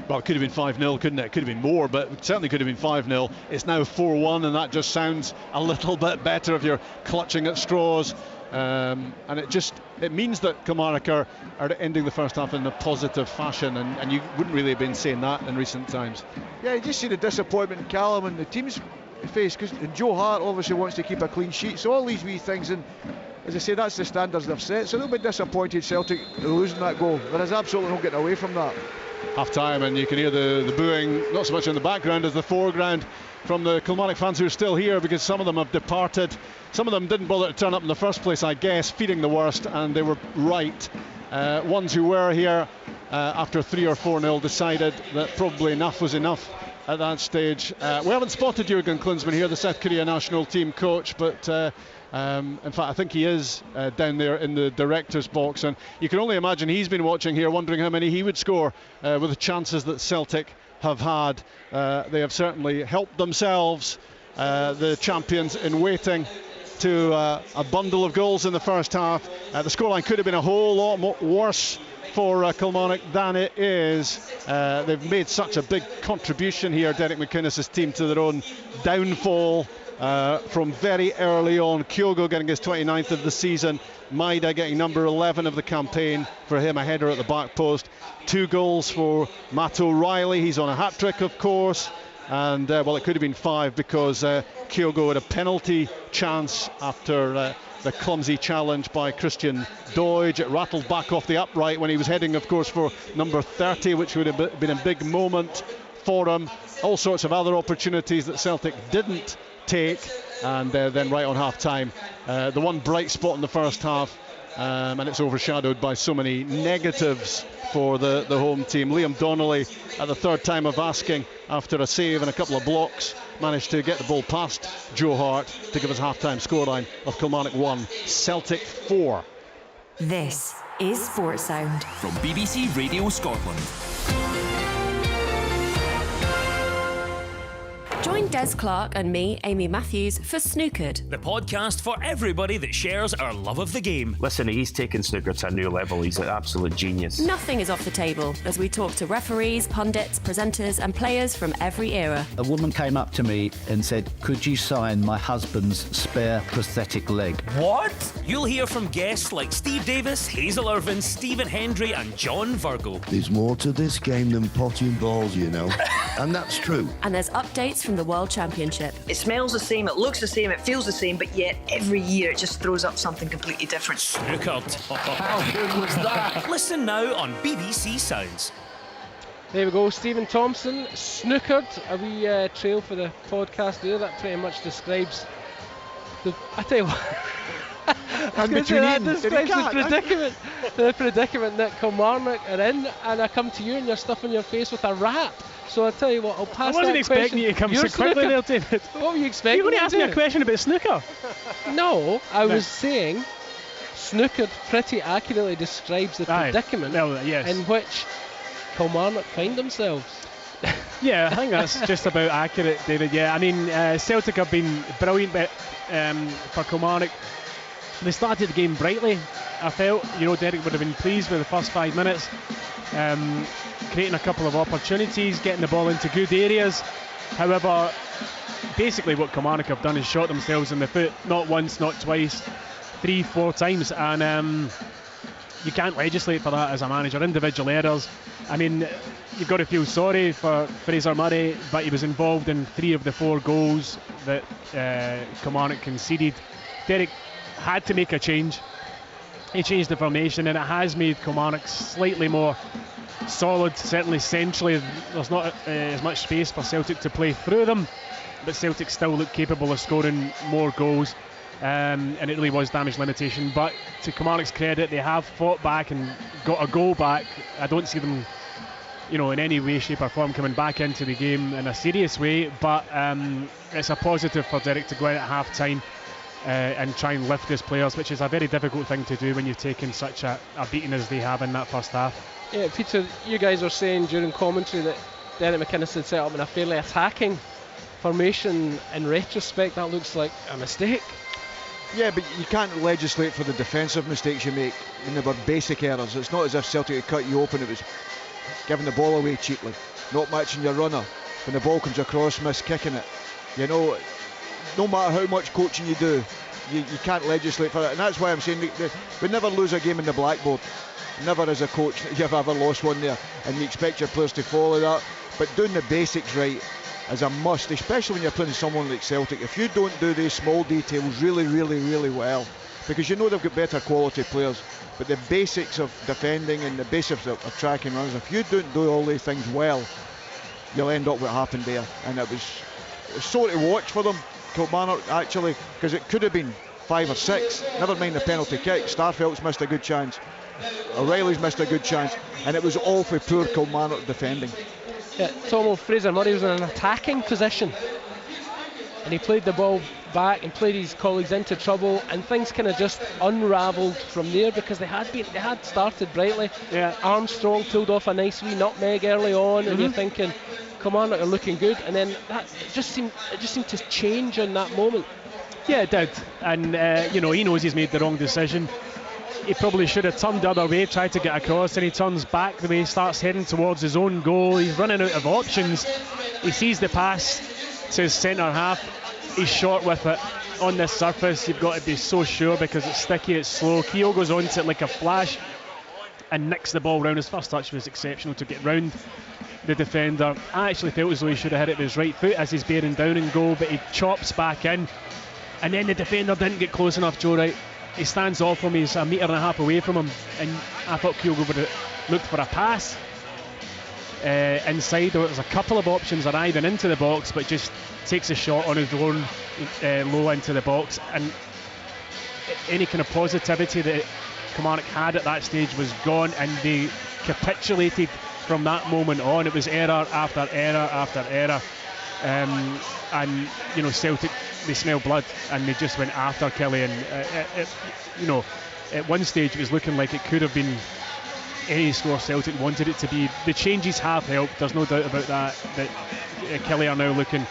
Well, it could have been 5-0, couldn't it? It could have been more, but it certainly could have been 5-0. It's now 4-1, and that just sounds a little bit better if you're clutching at straws. And it means that Kilmarnock are ending the first half in a positive fashion, and you wouldn't really have been saying that in recent times. Yeah, you just see the disappointment in Callum and the team's face, because Joe Hart obviously wants to keep a clean sheet, so all these wee things, and as I say, that's the standards they've set, so they'll be disappointed Celtic losing that goal. There is absolutely no getting away from that. Half time, and you can hear the booing not so much in the background as the foreground from the Kilmarnock fans who are still here, because some of them have departed. Some of them didn't bother to turn up in the first place, I guess, feeding the worst, and they were right. Ones who were here after 3 or 4-0 decided that probably enough was enough at that stage. We haven't spotted Jurgen Klinsmann here, the South Korea national team coach, but in fact I think he is down there in the director's box, and you can only imagine he's been watching here wondering how many he would score with the chances that Celtic have had. They have certainly helped themselves, the champions in waiting, to a bundle of goals in the first half. The scoreline could have been a whole lot worse for Kilmarnock than it is. They've made such a big contribution here, Derek McInnes' team, to their own downfall from very early on. Kyogo getting his 29th of the season, Maida getting number 11 of the campaign, for him a header at the back post. 2 goals for Matt O'Reilly, he's on a hat-trick of course, and well, it could have been 5 because Kyogo had a penalty chance after the clumsy challenge by Christian Doidge. It rattled back off the upright when he was heading of course for number 30, which would have been a big moment for him. All sorts of other opportunities that Celtic didn't take, and then right on half time, the one bright spot in the first half, and it's overshadowed by so many negatives for the home team. Liam Donnelly, at the third time of asking after a save and a couple of blocks, managed to get the ball past Joe Hart to give us half-time scoreline of Kilmarnock 1, Celtic 4. This is Sports Sound from BBC Radio Scotland. Join Des Clark and me, Amy Matthews, for Snookered. The podcast for everybody that shares our love of the game. Listen, he's taken snooker to a new level. He's an absolute genius. Nothing is off the table as we talk to referees, pundits, presenters and players from every era. A woman came up to me and said, "Could you sign my husband's spare prosthetic leg?" What? You'll hear from guests like Steve Davis, Hazel Irvine, Stephen Hendry and John Virgo. There's more to this game than potting balls, you know. And that's true. And there's updates from the World Championship. It smells the same, it looks the same, it feels the same, but yet every year it just throws up something completely different. Snookered. How good was that? Listen now on BBC Sounds. There we go, Stephen Thompson, Snookered, a wee trail for the podcast there. That pretty much describes the. I tell you what. And between that Eden, describes the predicament that Kilmarnock are in, and I come to you and you're stuffing your face with a wrap. So I'll tell you what, I'll pass that I wasn't expecting you to come so quickly there, David. What were you expecting? You were going to ask me a question about snooker? No, I was saying Snookered pretty accurately describes the predicament in which Kilmarnock find themselves. Yeah, I think that's just about accurate, David. Yeah, I mean, Celtic have been brilliant for Kilmarnock. They started the game brightly. I felt, Derek would have been pleased with the first 5 minutes, creating a couple of opportunities, getting the ball into good areas. However, basically what Kilmarnock have done is shot themselves in the foot, not once, not twice, 3-4 times, and you can't legislate for that as a manager. Individual errors. I mean, you've got to feel sorry for Fraser Murray, but he was involved in 3 of the 4 goals that Kilmarnock conceded. Derek had to make a change. He changed the formation, and it has made Kilmarnock slightly more solid. Certainly centrally there's not as much space for Celtic to play through them, but Celtic still look capable of scoring more goals, and it really was damage limitation. But to Kilmarnock's credit, they have fought back and got a goal back. I don't see them in any way, shape or form coming back into the game in a serious way, but it's a positive for Derek to go in at half time and try and lift his players, which is a very difficult thing to do when you've taken such a beating as they have in that first half. Yeah, Peter, you guys were saying during commentary that Derek McInnes had set up in a fairly attacking formation. In retrospect, that looks like a mistake. Yeah, but you can't legislate for the defensive mistakes you make when they were basic errors. It's not as if Celtic had cut you open. It was giving the ball away cheaply, not matching your runner. When the ball comes across, miss kicking it. No matter how much coaching you do, you can't legislate for it. And that's why I'm saying we never lose a game in the blackboard. Never as a coach you've ever lost one there, and you expect your players to follow that. But doing the basics right is a must, especially when you're playing someone like Celtic. If you don't do these small details really, really, really well, because they've got better quality players, but the basics of defending and the basics of tracking runs, if you don't do all these things well, you'll end up what happened there. And it was sore to watch for them, Kilmarnock, actually, because it could have been 5 or 6, never mind the penalty kick. Starfelt's missed a good chance, O'Reilly's missed a good chance, and it was all for poor Kilmarnock defending. Yeah, Tomo, Fraser Murray was in an attacking position, and he played the ball back and played his colleagues into trouble, and things kind of just unravelled from there, because they had started brightly. Yeah. Armstrong pulled off a nice wee nutmeg early on, and you're thinking Kilmarnock are looking good, and then it just seemed to change in that moment. Yeah, it did, and he knows he's made the wrong decision. He probably should have turned the other way, tried to get across, and he turns back the way, starts heading towards his own goal. He's running out of options. He sees the pass to his centre half. He's short with it. On this surface, you've got to be so sure because it's sticky, it's slow. Keogh goes onto it like a flash and nicks the ball round. His first touch was exceptional to get round the defender. I actually felt as though he should have hit it with his right foot as he's bearing down in goal, but he chops back in, and then the defender didn't get close enough, Joe Wright. He stands off him, he's 1.5 meters away from him, and I thought Keogh would have looked for a pass inside. There was a couple of options arriving into the box, but just takes a shot on his own low into the box, and any kind of positivity that Kilmarnock had at that stage was gone, and they capitulated from that moment on. It was error after error after error, and Celtic, they smell blood and they just went after Killie, and at one stage it was looking like it could have been any score Celtic wanted it to be. The changes have helped, there's no doubt about that, but Kelly are now looking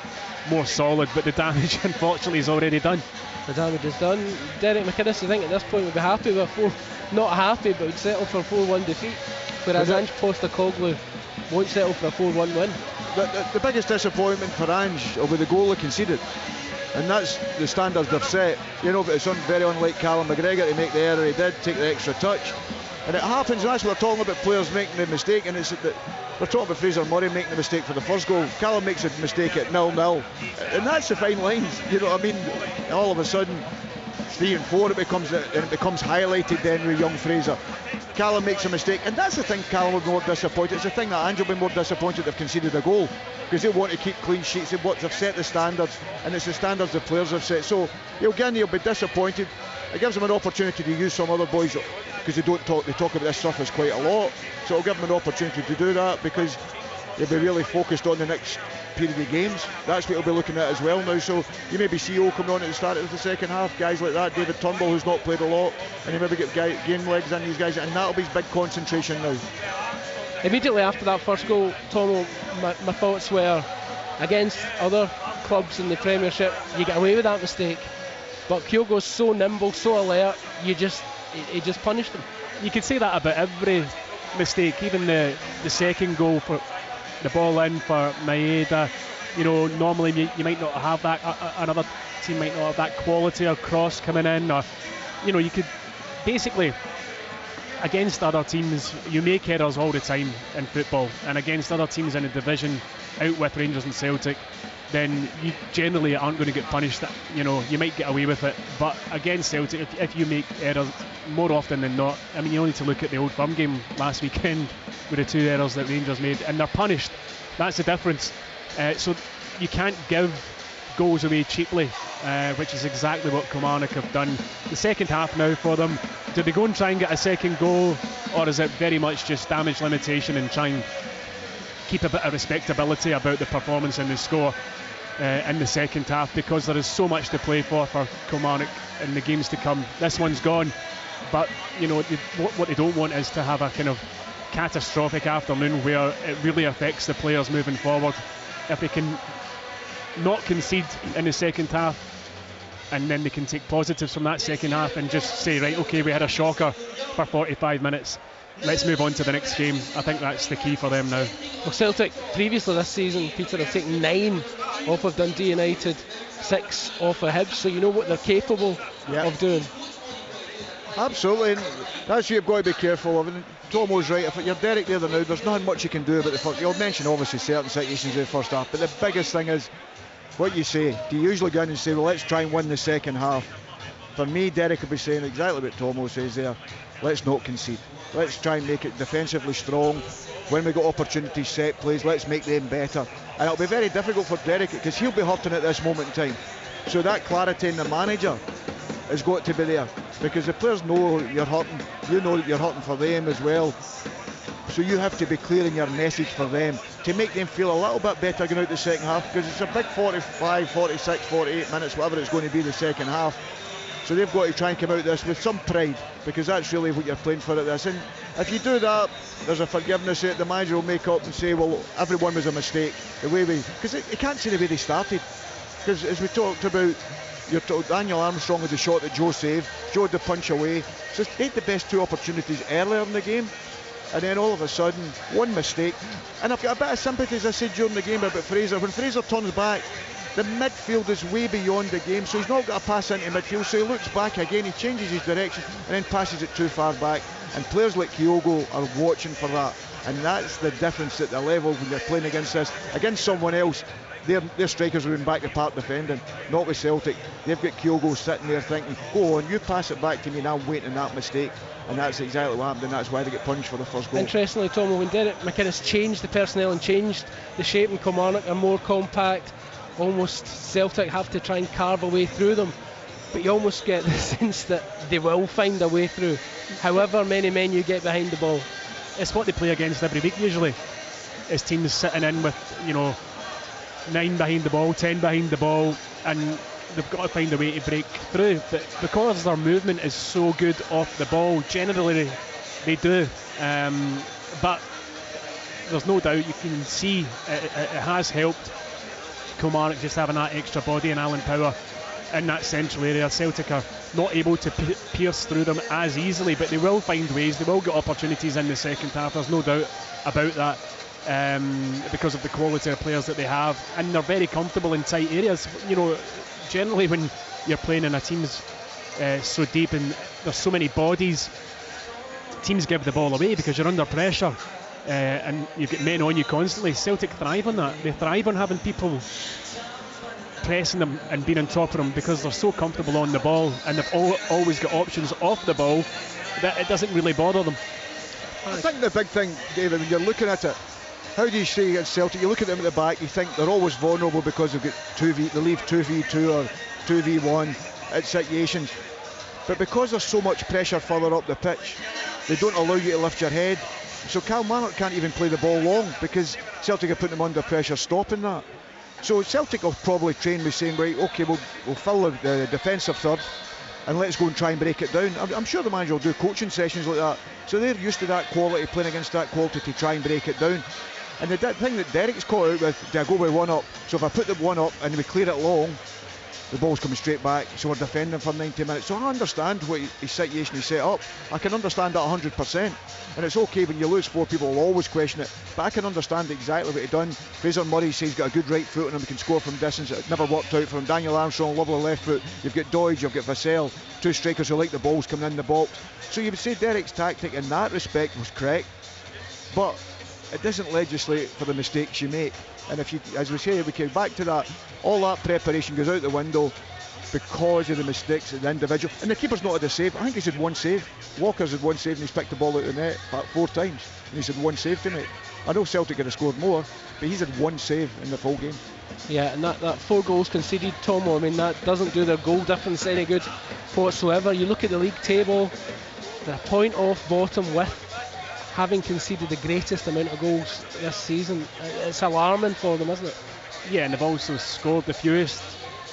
more solid, but the damage unfortunately is already done. The damage is done. Derek McInnes, I think at this point would be happy with not happy, but would settle for a 4-1 defeat, whereas Ange Postecoglou won't settle for a 4-1 win. The biggest disappointment for Ange will be the goal they conceded, and that's the standards they've set. You know, but it's very unlike Callum McGregor to make the error he did, take the extra touch. And it happens, and that's what we're talking about, players making the mistake, and it's that we're talking about Fraser Murray making the mistake for the first goal. Callum makes a mistake at 0-0, and that's the fine lines, you know what I mean? All of a sudden 3 and 4 it becomes highlighted then with young Fraser. Callum makes a mistake, and that's the thing Callum will be more disappointed. It's the thing that Ange will be more disappointed they've conceded a goal, because they want to keep clean sheets. They've set the standards, and it's the standards the players have set. So he'll be disappointed. It gives him an opportunity to use some other boys, because they talk about this surface quite a lot. So it'll give him an opportunity to do that, because he'll be really focused on the next period of games. That's what he'll be looking at as well now. So you maybe see O coming on at the start of the second half, guys like that, David Turnbull, who's not played a lot, and he maybe gain legs in these guys, and that'll be his big concentration now. Immediately after that first goal, Tomo, my thoughts were, against other clubs in the Premiership, you get away with that mistake, but Kyogo's so nimble, so alert, he just punished him. You could say that about every mistake, even the second goal, for the ball in for Maeda. You know, normally you might not have that, another team might not have that quality or cross coming in, or, you know, you could basically, against other teams, you make errors all the time in football, and against other teams in a division out with Rangers and Celtic, then you generally aren't going to get punished. You know, you might get away with it, but against Celtic, if you make errors more often than not, I mean, you only need to look at the Old Firm game last weekend with the 2 errors that Rangers made, and they're punished. That's the difference. So you can't give goals away cheaply, which is exactly what Kilmarnock have done. The second half now for them, do they go and try and get a second goal, or is it very much just damage limitation and try and keep a bit of respectability about the performance and the score in the second half, because there is so much to play for Kilmarnock in the games to come. This one's gone, but you know what they don't want is to have a kind of catastrophic afternoon where it really affects the players moving forward. If they can not concede in the second half, and then they can take positives from that second half and just say, right, okay, we had a shocker for 45 minutes, let's move on to the next game. I think that's the key for them now. Well, Celtic previously this season, Peter, have taken 9 off of Dundee United, 6 off of Hibs, so you know what they're capable of doing. Absolutely, and that's what you've got to be careful of. And Tomo's right, if you're Derek there now, there's not much you can do about the first. You'll mention obviously certain situations in the first half, but the biggest thing is what you say. Do you usually go in and say, well, let's try and win the second half? For me, Derek will be saying exactly what Tomo says there. Let's not concede. Let's try and make it defensively strong. When we got opportunities, set plays, let's make them better. And it'll be very difficult for Derek, because he'll be hurting at this moment in time. So that clarity in the manager has got to be there, because the players know you're hurting. You know that you're hurting for them as well. So you have to be clear in your message for them to make them feel a little bit better going out the second half, because it's a big 45, 46, 48 minutes, whatever it's going to be the second half. So they've got to try and come out of this with some pride, because that's really what you're playing for at this. And if you do that, there's a forgiveness that the manager will make up and say, well, everyone was a mistake. The way because he can't see the way they started. Because as we talked about, Daniel Armstrong had the shot that Joe saved. Joe had the punch away. So they had the best 2 opportunities earlier in the game. And then all of a sudden, one mistake. And I've got a bit of sympathy, as I said during the game, about Fraser. When Fraser turns back, the midfield is way beyond the game, so he's not got a pass into midfield, so he looks back again, he changes his direction and then passes it too far back, and players like Kyogo are watching for that, and that's the difference at the level when you're playing against someone else. Their strikers are in back to part defending, not with Celtic. They've got Kyogo sitting there thinking, go on, you pass it back to me, now I'm waiting that mistake. And that's exactly what happened, and that's why they get punished for the first goal. Interestingly, Tomo, when Derek McInnes changed the personnel and changed the shape, and Kilmarnock are more compact, almost Celtic have to try and carve a way through them, but you almost get the sense that they will find a way through, however many men you get behind the ball. It's what they play against every week usually. It's teams sitting in with, you know, 9 behind the ball, 10 behind the ball, and they've got to find a way to break through. But because their movement is so good off the ball, generally they do. But there's no doubt, you can see it has helped Kilmarnock just having that extra body and Alan Power in that central area. Celtic are not able to pierce through them as easily, but they will find ways, they will get opportunities in the second half, there's no doubt about that, because of the quality of players that they have, and they're very comfortable in tight areas. You know, generally when you're playing in a team's so deep and there's so many bodies, teams give the ball away because you're under pressure, and you get men on you constantly. Celtic thrive on that. They thrive on having people pressing them and being on top of them because they're so comfortable on the ball, and they've always got options off the ball that it doesn't really bother them. I think the big thing, David, when you're looking at it, how do you say against Celtic? You look at them at the back, you think they're always vulnerable because they've got they leave 2v2 or 2v1 at situations, but because there's so much pressure further up the pitch, they don't allow you to lift your head. So Kilmarnock can't even play the ball long because Celtic are putting them under pressure, stopping that. So Celtic will probably train with saying, right, okay, we'll fill the defensive third and let's go and try and break it down. I'm sure the manager will do coaching sessions like that. So they're used to that quality, playing against that quality to try and break it down. And the thing that Derek's caught out with, do I go with one up? So if I put the one up and we clear it long, the ball's coming straight back, so we're defending for 90 minutes. So I understand what his situation he set up. I can understand that 100%. And it's okay when you lose 4 people will always question it. But I can understand exactly what he done. Fraser Murray says he's got a good right foot on him, he can score from distance. It never worked out for him. Daniel Armstrong, lovely left foot. You've got Doidge, you've got Vassell, 2 strikers who like the balls coming in the box. So you would say Derek's tactic in that respect was correct. But it doesn't legislate for the mistakes you make. And if you, as we say, we came back to that, all that preparation goes out the window because of the mistakes of the individual. And the keeper's not had a save. I think he's had 1 save. Walker's had 1 save and he's picked the ball out of the net about 4 times. And he's had 1 save tonight. I know Celtic could have scored more, but he's had 1 save in the full game. Yeah, and that 4 goals conceded, Tomo, I mean, that doesn't do their goal difference any good whatsoever. You look at the league table, they're a point off bottom with having conceded the greatest amount of goals this season. It's alarming for them, isn't it? Yeah, and they've also scored the fewest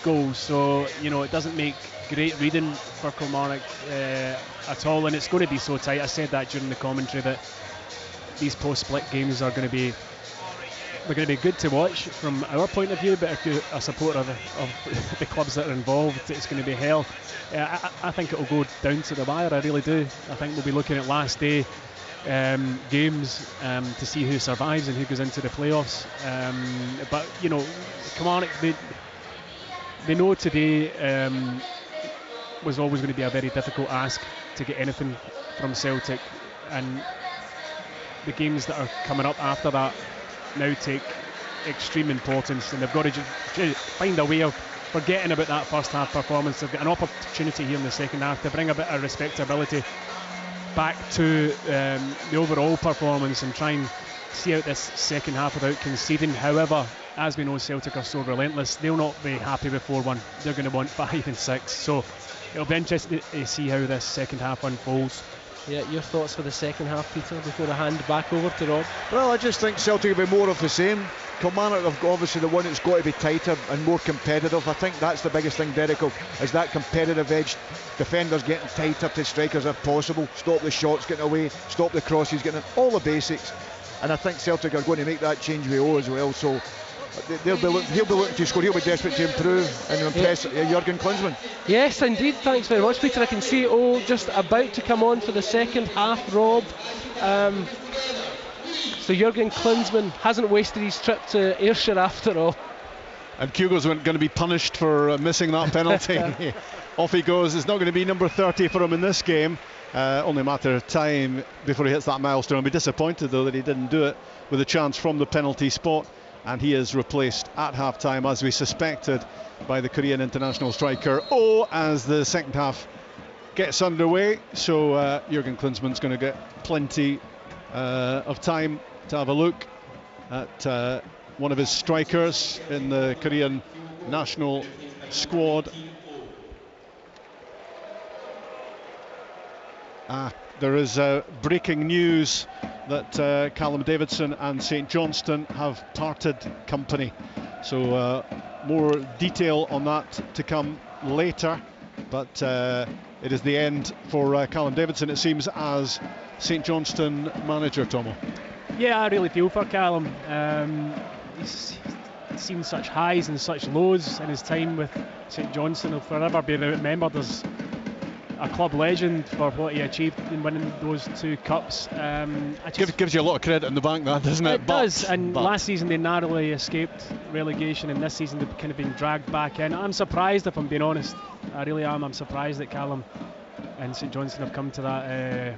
goals, so you know it doesn't make great reading for Kilmarnock at all, and it's going to be so tight. I said that during the commentary that these post-split games are going to be good to watch from our point of view, but if you're a supporter of the clubs that are involved, it's going to be hell. I think it'll go down to the wire, I really do. I think we'll be looking at last day games to see who survives and who goes into the playoffs, but you know, Kilmarnock, they know today was always going to be a very difficult ask to get anything from Celtic, and the games that are coming up after that now take extreme importance, and they've got to find a way of forgetting about that first half performance. They've got an opportunity here in the second half to bring a bit of respectability back to the overall performance and try and see out this second half without conceding. However, as we know, Celtic are so relentless, they'll not be happy with 4-1. They're going to want 5 and 6, so it'll be interesting to see how this second half unfolds. Yeah, your thoughts for the second half, Peter, before I hand back over to Rob? Well, I just think Celtic will be more of the same. Kilmarnock are obviously the one that's got to be tighter and more competitive. I think that's the biggest thing, Derek, is that competitive edge. Defenders getting tighter to strikers if possible, stop the shots getting away, stop the crosses getting in, all the basics. And I think Celtic are going to make that change with O as well. So he'll be looking to score, he'll be desperate to improve and impress Jurgen Klinsmann. Yes, indeed. Thanks very much, Peter. I can see just about to come on for the second half, Rob. So Jurgen Klinsmann hasn't wasted his trip to Ayrshire after all. And Kyogo's going to be punished for missing that penalty. Off he goes. It's not going to be number 30 for him in this game. Only a matter of time before he hits that milestone. I'll be disappointed though that he didn't do it with a chance from the penalty spot. And he is replaced at half-time, as we suspected, by the Korean international striker as the second half gets underway. So Jurgen Klinsmann's going to get plenty of time to have a look at one of his strikers in the Korean national squad. There is breaking news that Callum Davidson and St Johnstone have parted company. So more detail on that to come later. But it is the end for Callum Davidson, it seems, as St Johnstone manager, Tomo. Yeah, I really feel for Callum. He's seen such highs and such lows in his time with St Johnstone. He'll forever be remembered as a club legend for what he achieved in winning those 2 cups. Gives you a lot of credit in the bank, that, doesn't it? It does, and last season they narrowly escaped relegation, and this season they've kind of been dragged back in. I'm surprised, if I'm being honest. I really am. I'm surprised that Callum and St Johnstone have come to that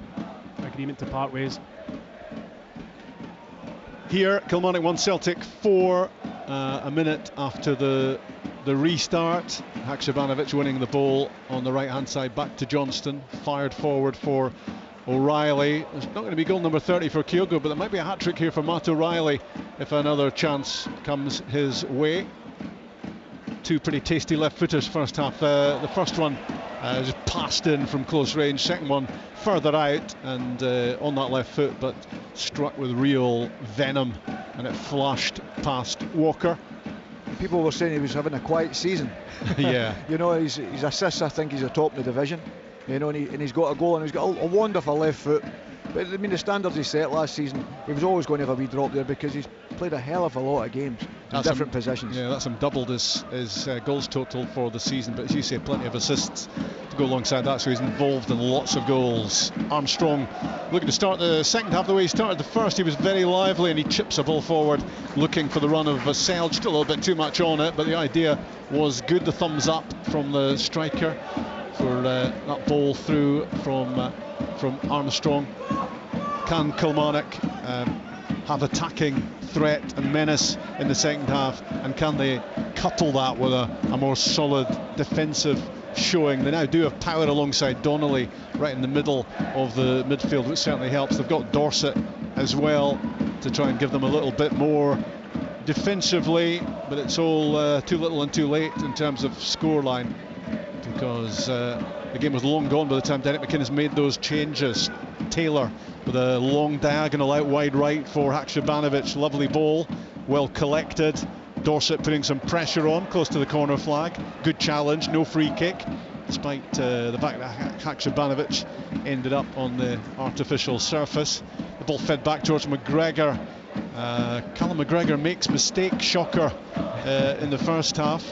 agreement to part ways. Here, Kilmarnock 1, Celtic 4, a minute after the restart. Haksabanovic winning the ball on the right hand side back to Johnston, fired forward for O'Reilly. There's not going to be goal number 30 for Kyogo, but there might be a hat-trick here for Matt O'Reilly if another chance comes his way. 2 pretty tasty left-footers first half. The first one just passed in from close range, second one further out and on that left foot, but struck with real venom, and it flashed past Walker. People were saying he was having a quiet season. Yeah. You know, his assists, I think he's a top in the division. You know, and he's got a goal, and he's got a wonderful left foot. But I mean, the standards he set last season, he was always going to have a wee drop there because he's played a hell of a lot of games in different positions. Yeah, that's him doubled his goals total for the season. But as you say, plenty of assists to go alongside that, so he's involved in lots of goals. Armstrong looking to start the second half the way he started the first. He was very lively, and he chips a ball forward, looking for the run of Vassell. Just a little bit too much on it, but the idea was good. The thumbs up from the striker for that ball through from Armstrong. Can Kilmarnock have attacking threat and menace in the second half, and can they couple that with a more solid defensive showing? They now do have power alongside Donnelly right in the middle of the midfield, which certainly helps. They've got Dorset as well to try and give them a little bit more defensively, but it's all too little and too late in terms of scoreline, because the game was long gone by the time Derek McInnes made those changes. Taylor with a long diagonal out wide right for Haksabanovic. Lovely ball, well collected. Dorset putting some pressure on, close to the corner flag. Good challenge, no free kick, despite the fact that Haksabanovic ended up on the artificial surface. The ball fed back towards McGregor. Callum McGregor makes mistake, shocker, in the first half.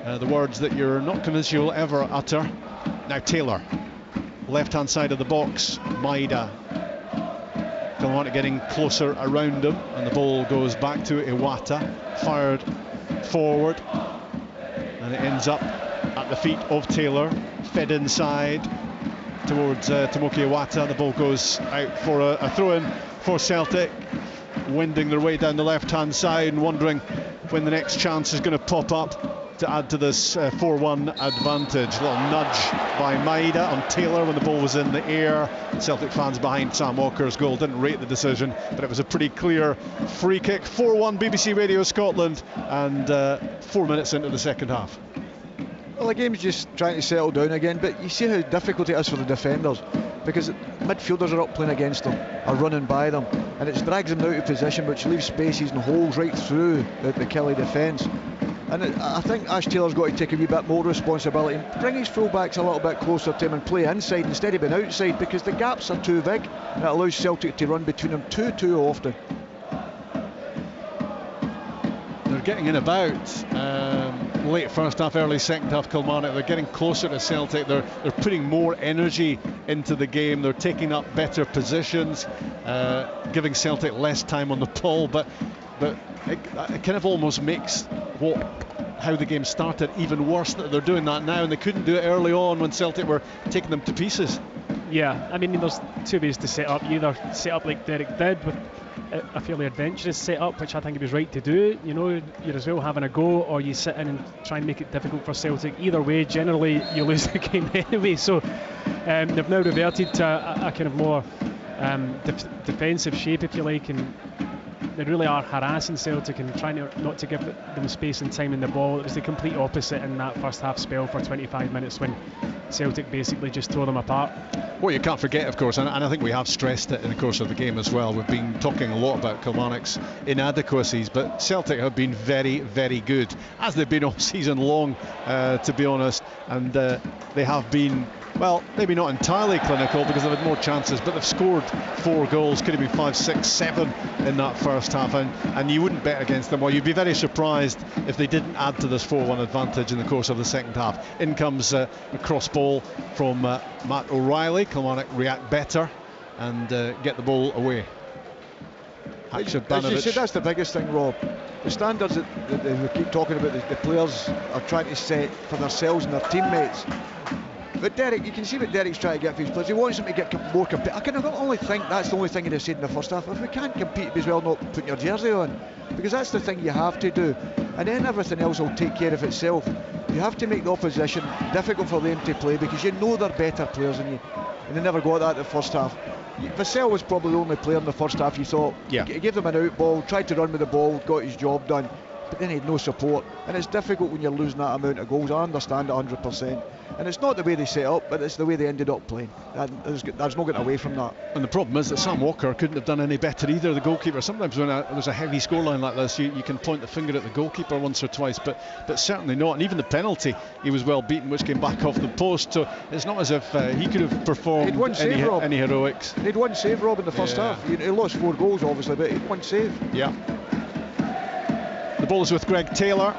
The words that you're not convinced you'll ever utter. Now Taylor, left-hand side of the box, Maida. Kilmarnock getting closer around him, and the ball goes back to Iwata, fired forward, and it ends up at the feet of Taylor, fed inside towards Tomoki Iwata. The ball goes out for a throw-in for Celtic, wending their way down the left-hand side and wondering when the next chance is going to pop up to add to this 4-1 advantage. A little nudge by Maida on Taylor when the ball was in the air. Celtic fans behind Sam Walker's goal didn't rate the decision, but it was a pretty clear free kick. 4-1 BBC Radio Scotland, and 4 minutes into the second half. Well, the game's just trying to settle down again, but you see how difficult it is for the defenders, because midfielders are up playing against them, are running by them, and it drags them out of position, which leaves spaces and holes right through the Kelly defence. And I think Ash Taylor's got to take a wee bit more responsibility and bring his fullbacks a little bit closer to him and play inside instead of being outside, because the gaps are too big and it allows Celtic to run between them too often. They're getting in about late first half, early second half. Kilmarnock, they're getting closer to Celtic. They're putting more energy into the game. They're taking up better positions, giving Celtic less time on the ball, but it kind of almost makes how the game started even worse that they're doing that now, and they couldn't do it early on when Celtic were taking them to pieces. Yeah, I mean, there's two ways to set up. You either set up like Derek did with a fairly adventurous setup, which I think he was right to do. You know, you're as well having a go, or you sit in and try and make it difficult for Celtic. Either way, generally you lose the game anyway. So they've now reverted to a kind of more defensive shape, if you like, and they really are harassing Celtic and trying not to give them space and time in the ball. It was the complete opposite in that first half spell for 25 minutes when Celtic basically just tore them apart. What you can't forget, of course, and I think we have stressed it in the course of the game as well, we've been talking a lot about Kilmarnock's inadequacies, but Celtic have been very, very good, as they've been all season long, to be honest, and they have been, well, maybe not entirely clinical because they've had more chances, but they've scored 4 goals, could have been 5, 6, 7 in that first half, and you wouldn't bet against them, or you'd be very surprised if they didn't add to this 4-1 advantage in the course of the second half. In comes a cross ball from Matt O'Reilly. Kilmarnock react better and get the ball away. As you said, that's the biggest thing, Rob. The standards that we keep talking about, the players are trying to set for themselves and their teammates. But Derek, you can see what Derek's trying to get for his players. He wants them to get more competitive. I can only think that's the only thing he'd have said in the first half. If we can't compete, it as well not putting your jersey on, because that's the thing you have to do, and then everything else will take care of itself. You have to make the opposition difficult for them to play, because you know they're better players than you, and they never got that in the first half. Vassell was probably the only player in the first half you thought, he gave them an out ball, tried to run with the ball, got his job done, but then he had no support, and it's difficult when you're losing that amount of goals. I understand it 100%, and it's not the way they set up, but it's the way they ended up playing. There's no getting away from that. And the problem is that Sam Walker couldn't have done any better either, the goalkeeper. Sometimes when there's a heavy scoreline like this, you can point the finger at the goalkeeper once or twice, but certainly not. And even the penalty, he was well beaten, which came back off the post, so it's not as if he could have performed any heroics. He'd one save, Rob, in the first half. He lost 4 goals, obviously, but he'd one save. Yeah. The ball is with Greg Taylor.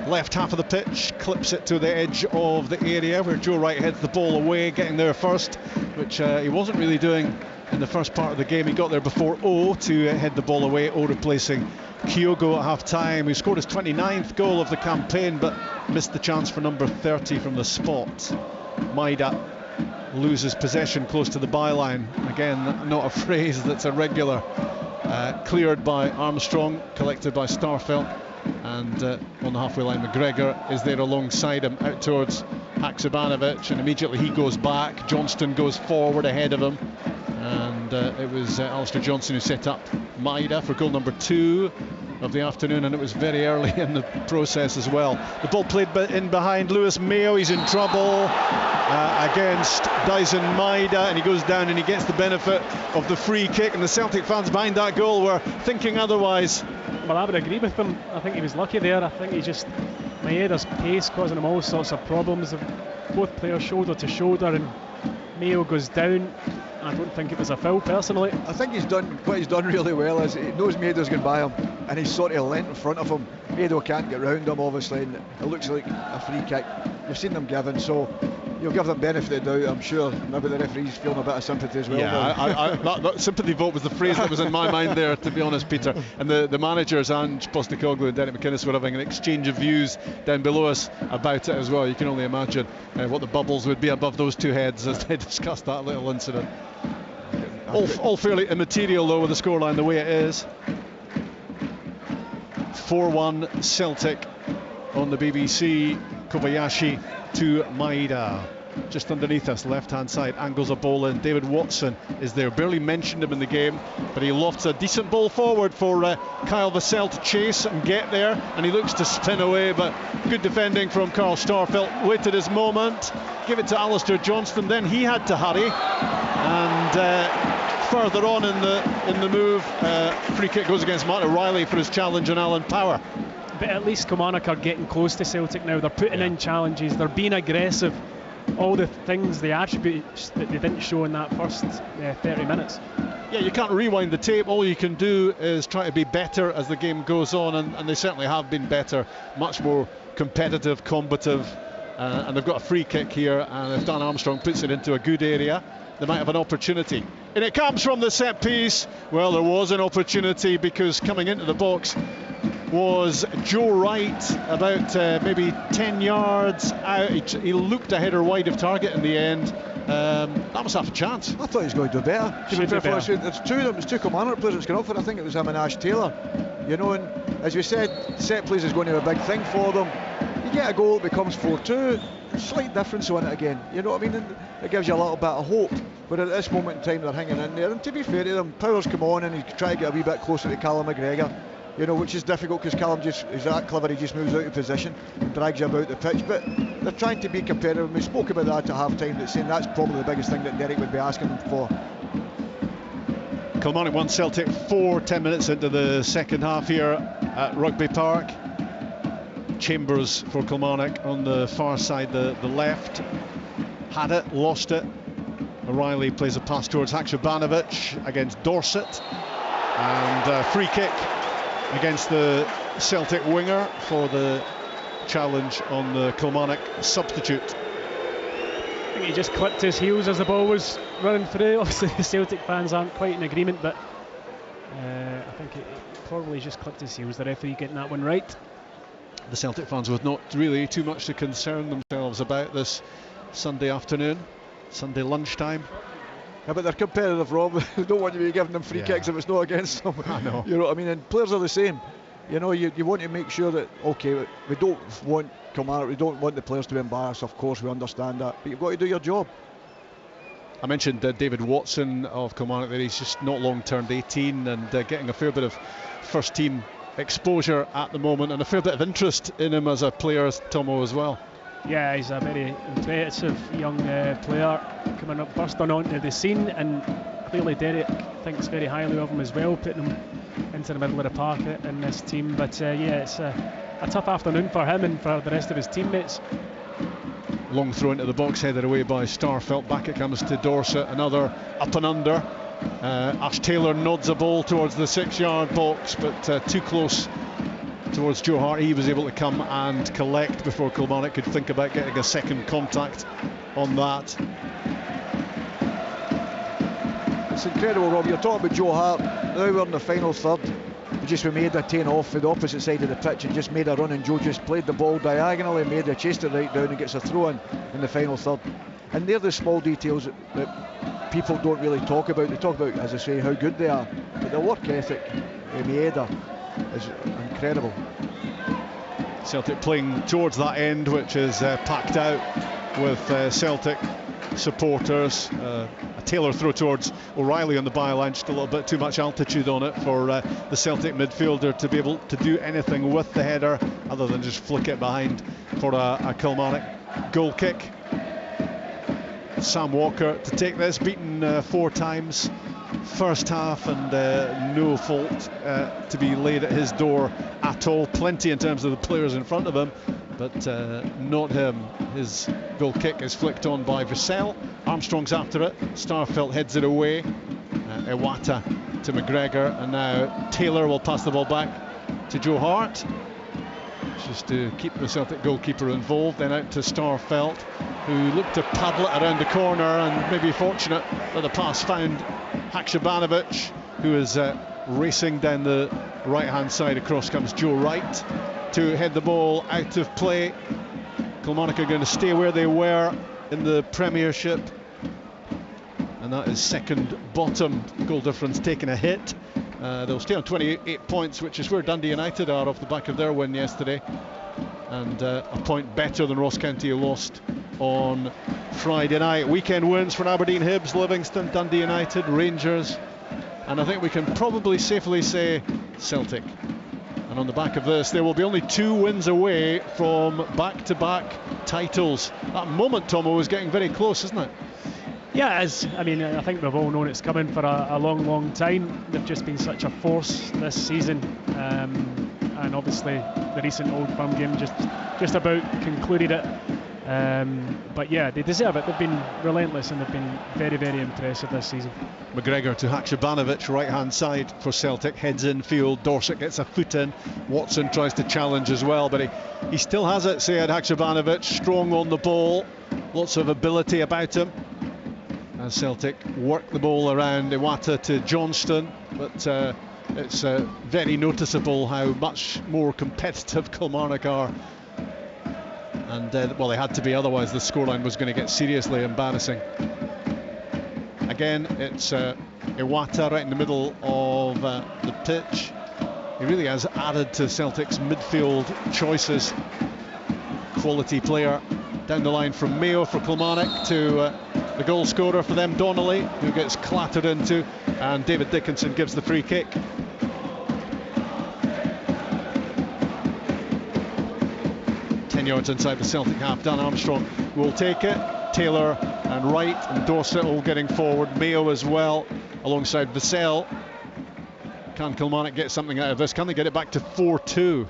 Left half of the pitch, clips it to the edge of the area where Joe Wright heads the ball away, getting there first, which he wasn't really doing in the first part of the game. He got there before O to head the ball away. O replacing Kyogo at half-time, who scored his 29th goal of the campaign but missed the chance for number 30 from the spot. Maida loses possession close to the byline. Again, not a phrase that's a regular. Cleared by Armstrong, collected by Starfelt, and on the halfway line McGregor is there alongside him, out towards Haksabanovic, and immediately he goes back. Johnston goes forward ahead of him, and it was Alistair Johnson who set up Maida for goal number 2 of the afternoon, and it was very early in the process as well. The ball played in behind Lewis Mayo. He's in trouble against Dyson Maida, and he goes down and he gets the benefit of the free kick, and the Celtic fans behind that goal were thinking otherwise. Well, I would agree with him. I think he was lucky there. I think Maeda's pace causing him all sorts of problems. Both players shoulder to shoulder, and Mayo goes down. I don't think it was a foul, personally. I think what he's done really well is he knows Maeda's going by him, and he's sort of lent in front of him. Maida can't get round him, obviously, and it looks like a free kick. You've seen them given, so you'll give them benefit of the doubt, I'm sure. Maybe the referee's feeling a bit of sympathy as well. Yeah, that sympathy vote was the phrase that was in my mind there, to be honest, Peter. And the managers, Ange Postecoglou and Derek McInnes, were having an exchange of views down below us about it as well. You can only imagine what the bubbles would be above those two heads as they discussed that little incident. All fairly immaterial, though, with the scoreline the way it is. 4-1 Celtic on the BBC. Kobayashi to Maida. Just underneath us, left-hand side, angles a ball in. David Watson is there, barely mentioned him in the game, but he lofts a decent ball forward for Kyle Vassell to chase and get there, and he looks to spin away, but good defending from Carl Starfelt. Waited his moment, give it to Alistair Johnston, then he had to hurry, and further on in the move, free kick goes against Matt O'Reilly for his challenge on Alan Power. But at least Kilmarnock are getting close to Celtic now. They're putting in challenges, they're being aggressive. All the things, the attributes that they didn't show in that first 30 minutes. Yeah, you can't rewind the tape. All you can do is try to be better as the game goes on, and they certainly have been better, much more competitive, combative, and they've got a free kick here, and if Dan Armstrong puts it into a good area, they might have an opportunity. And it comes from the set piece. Well, there was an opportunity, because coming into the box was Joe Wright, about maybe 10 yards out. He looked a header wide of target in the end. That was half a chance. I thought he was going to do better. There's two of them, there's two Kilmarnock players that's going up for it. I think it was him and Ash Taylor. You know, and as we said, set plays is going to be a big thing for them. You get a goal, it becomes 4-2. Slight difference on it again. You know what I mean? And it gives you a little bit of hope. But at this moment in time, they're hanging in there. And to be fair to them, Power's come on and he's trying to get a wee bit closer to Callum McGregor. you know, which is difficult because Callum is that clever, he just moves out of position and drags you about the pitch. But they're trying to be competitive. We spoke about that at half time, saying that's probably the biggest thing that Derek would be asking them for. Kilmarnock 1, Celtic 4, 10 minutes into the second half here at Rugby Park. Chambers for Kilmarnock on the far side, the left. Had it, lost it. O'Reilly plays a pass towards Haksabanovic against Dorset. And free kick against the Celtic winger for the challenge on the Kilmarnock substitute. I think he just clipped his heels as the ball was running through. Obviously the Celtic fans aren't quite in agreement, but I think it probably just clipped his heels. The referee getting that one right. The Celtic fans with not really too much to concern themselves about this Sunday afternoon, Sunday lunchtime. Yeah, but they're competitive, Rob. They don't want you to be giving them free kicks if it's not against them. I know. You know what I mean? And players are the same. You know, you want to make sure that, okay, we don't want Kilmarnock, we don't want the players to be embarrassed, of course, we understand that, but you've got to do your job. I mentioned David Watson of Kilmarnock there. He's just not long turned 18 and getting a fair bit of first team exposure at the moment and a fair bit of interest in him as a player, Tomo, as well. Yeah, he's a very impressive young player coming up, bursting onto the scene, and clearly Derek thinks very highly of him as well, putting him into the middle of the park in this team. But yeah, it's a tough afternoon for him and for the rest of his teammates. Long throw into the box, headed away by Starfelt. Back it comes to Dorset, another up and under. Ash Taylor nods a ball towards the 6-yard box, but too close towards Joe Hart. He was able to come and collect before Kilmarnock could think about getting a second contact on that. It's incredible, Rob. You're talking about Joe Hart. Now we're in the final third. We made a 10 off for the opposite side of the pitch and just made a run, and Joe just played the ball diagonally, chased it right down and gets a throw in the final third. And they're the small details that people don't really talk about. They talk about, as I say, how good they are, but their work ethic, Maeda, is incredible. Celtic playing towards that end, which is packed out with Celtic supporters. A Taylor throw towards O'Reilly on the byline, just a little bit too much altitude on it for the Celtic midfielder to be able to do anything with the header other than just flick it behind for a Kilmarnock goal kick. Sam Walker to take this, beaten 4 times first half, and no fault to be laid at his door at all. Plenty in terms of the players in front of him, but not him. His goal kick is flicked on by Vassell. Armstrong's after it. Starfelt heads it away. Iwata to McGregor, and now Taylor will pass the ball back to Joe Hart, just to keep the Celtic goalkeeper involved. Then out to Starfelt, who looked to paddle it around the corner, and maybe fortunate that the pass found Haksabanovic, who is racing down the right hand side. Across comes Joe Wright to head the ball out of play. Kilmarnock are going to stay where they were in the Premiership, and that is second bottom. Goal difference taking a hit. They'll stay on 28 points, which is where Dundee United are off the back of their win yesterday, and a point better than Ross County, who lost on Friday night. Weekend wins for Aberdeen, Hibs, Livingston, Dundee United, Rangers, and I think we can probably safely say Celtic. And on the back of this, there will be only 2 wins away from back-to-back titles. That moment, Tomo, is getting very close, isn't it? Yeah, it is. I mean, I think we've all known it's coming for a long, long time. They've just been such a force this season, and obviously the recent Old Firm game just about concluded it. But yeah, they deserve it. They've been relentless and they've been very, very impressive this season. McGregor to Haksabanovic, right hand side for Celtic, heads in field. Dorset gets a foot in. Watson tries to challenge as well, but he still has it. Sead Haksabanovic, strong on the ball, lots of ability about him. As Celtic work the ball around Iwata to Johnston, but it's very noticeable how much more competitive Kilmarnock are. And well, they had to be, otherwise the scoreline was going to get seriously embarrassing. Again, it's Iwata right in the middle of the pitch. He really has added to Celtic's midfield choices. Quality player down the line from Mayo for Kilmarnock to the goal scorer for them, Donnelly, who gets clattered into, and David Dickinson gives the free kick. 10 yards inside the Celtic half. Dan Armstrong will take it. Taylor and Wright and Dorset all getting forward. Mayo as well, alongside Vassell. Can Kilmarnock get something out of this? Can they get it back to 4-2?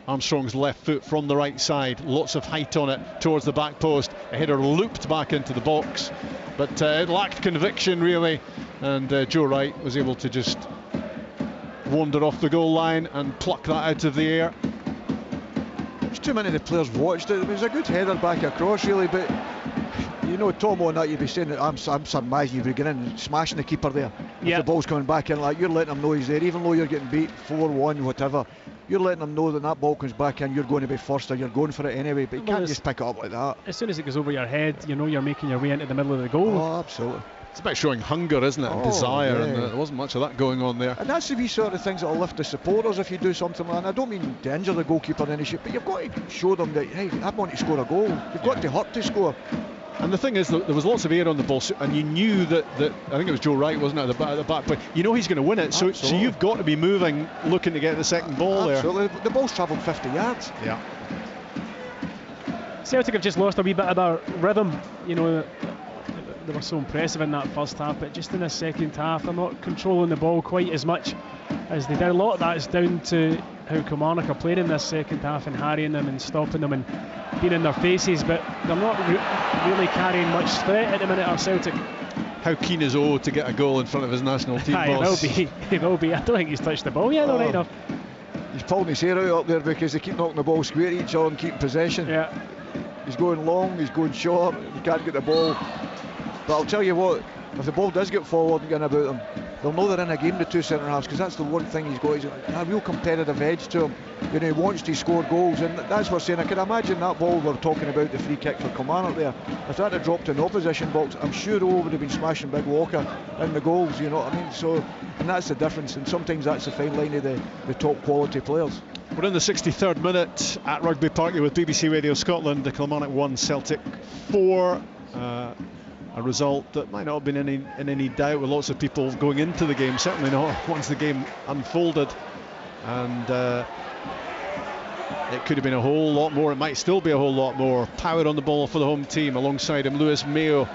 Armstrong's left foot from the right side, lots of height on it towards the back post. A header looped back into the box, but it lacked conviction really, and Joe Wright was able to just wander off the goal line and pluck that out of the air. There's too many of the players watched it. It was a good header back across really, but you know, Tom, on that you'd be saying that I'm surmising you'd be getting in and smashing the keeper there. If the ball's coming back in, like, you're letting him know he's there, even though you're getting beat 4-1, whatever. You're letting them know that that ball comes back in, you're going to be first, or you're going for it anyway, but you can't just pick it up like that. As soon as it goes over your head, you know you're making your way into the middle of the goal. Oh, absolutely. It's about showing hunger, isn't it, and desire, and there wasn't much of that going on there. And that's the wee sort of things that will lift the supporters if you do something like that. And I don't mean to injure the goalkeeper in any shape, but you've got to show them that, hey, I want to score a goal. You've got to hurt to score. And the thing is, there was lots of air on the ball, and you knew that I think it was Joe Wright, wasn't it, at the back, but you know he's going to win it, so you've got to be moving, looking to get the second ball there. Absolutely, the ball's travelled 50 yards. Yeah. Celtic have just lost a wee bit of their rhythm, you know. They were so impressive in that first half, but just in the second half they're not controlling the ball quite as much as they did. A lot of that is down to how Kilmarnock are playing in this second half and harrying them and stopping them and being in their faces, but they're not really carrying much threat at the minute, are Celtic. How keen is O to get a goal in front of his national team boss? He will be. I don't think he's touched the ball yet, right enough. He's pulling his hair out up there because they keep knocking the ball square at each other and keeping possession. Yeah. He's going long, he's going short, he can't get the ball. But I'll tell you what, if the ball does get forward and getting about them, they'll know they're in a game, the two centre halves, because that's the one thing he's got. He's got a real competitive edge to him. You know, he wants to score goals, and that's what I'm saying. I can imagine that ball we're talking about, the free kick for Kilmarnock there. If that had dropped in the opposition box, I'm sure O would have been smashing Big Walker in the goals, you know what I mean? So, and that's the difference, and sometimes that's the fine line of the top quality players. We're in the 63rd minute at Rugby Park with BBC Radio Scotland. The Kilmarnock 1, Celtic 4. A result that might not have been in any doubt with lots of people going into the game, certainly not once the game unfolded, and it could have been a whole lot more. It might still be a whole lot more. Power on the ball for the home team. Alongside him, Lewis Mayo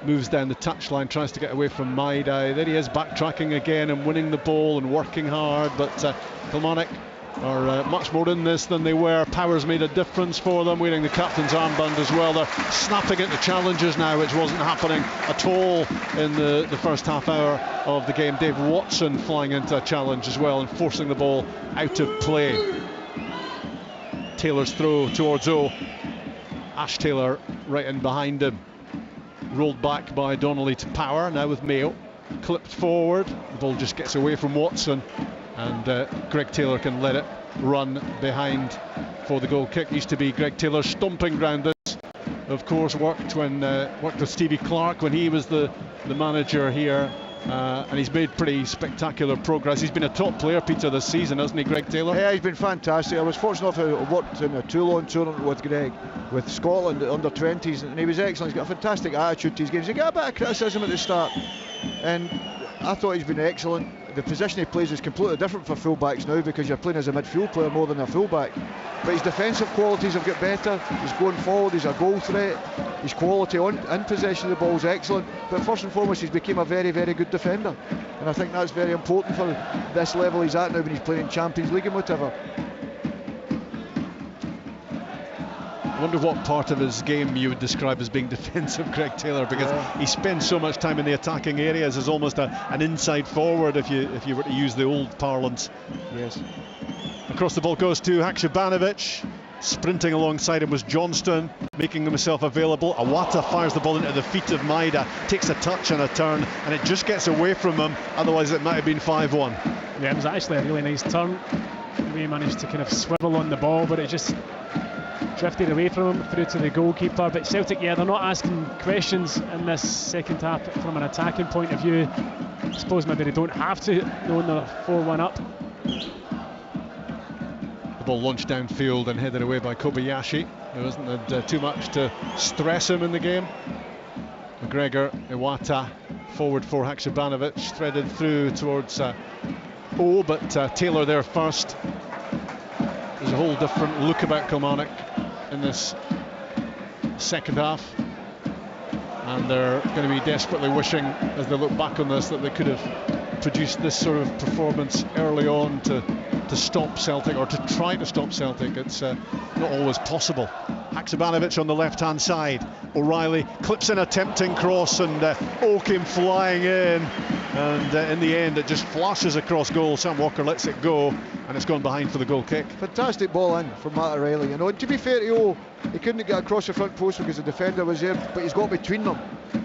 moves down the touchline, tries to get away from Maida. There he is, backtracking again and winning the ball and working hard, but Kilmarnock are much more in this than they were. Power's made a difference for them, wearing the captain's armband as well. They're snapping at the challenges now, which wasn't happening at all in the first half hour of the game. Dave Watson flying into a challenge as well and forcing the ball out of play. Taylor's throw towards O. Ash Taylor right in behind him. Rolled back by Donnelly to Power, now with Mayo. Clipped forward, the ball just gets away from Watson, and Greg Taylor can let it run behind for the goal kick. Used to be Greg Taylor's stomping ground. This, of course, worked with Stevie Clark when he was the manager here, and he's made pretty spectacular progress. He's been a top player, Peter, this season, hasn't he, Greg Taylor? Yeah, he's been fantastic. I was fortunate enough to work in a Toulon tournament with Greg, with Scotland under 20s, and he was excellent. He's got a fantastic attitude to his games. He got a bit of criticism at the start, and I thought he's been excellent. The position he plays is completely different for full-backs now, because you're playing as a midfield player more than a full-back. But his defensive qualities have got better. He's going forward, he's a goal threat. His quality in possession of the ball is excellent. But first and foremost, he's become a very, very good defender. And I think that's very important for this level he's at now when he's playing in Champions League and whatever. I wonder what part of his game you would describe as being defensive, Greg Taylor, because he spends so much time in the attacking areas as almost an inside forward, if you were to use the old parlance. Yes. Across the ball goes to Haksabanovic. Sprinting alongside him was Johnston, making himself available. Awata fires the ball into the feet of Maida, takes a touch and a turn, and it just gets away from him, otherwise it might have been 5-1. Yeah, it was actually a really nice turn. We managed to kind of swivel on the ball, but it just drifted away from him through to the goalkeeper. But Celtic, they're not asking questions in this second half from an attacking point of view. I suppose maybe they don't have to, knowing they're 4-1 up. The ball launched downfield and headed away by Kobayashi, who hasn't had too much to stress him in the game. McGregor, Iwata, forward for Haksabanovic, threaded through towards O, but Taylor there first. There's a whole different look about Kilmarnock in this second half, and they're going to be desperately wishing, as they look back on this, that they could have produced this sort of performance early on to stop Celtic, or to try to stop Celtic. It's not always possible. Haksabanovic on the left-hand side. O'Reilly clips in a tempting cross, and Oak came flying in, and in the end it just flashes across goal. Sam Walker lets it go, and it's gone behind for the goal kick. Fantastic ball in from Matt O'Reilly. You know, and to be fair to O, he couldn't get across the front post because the defender was there, but he's got between them,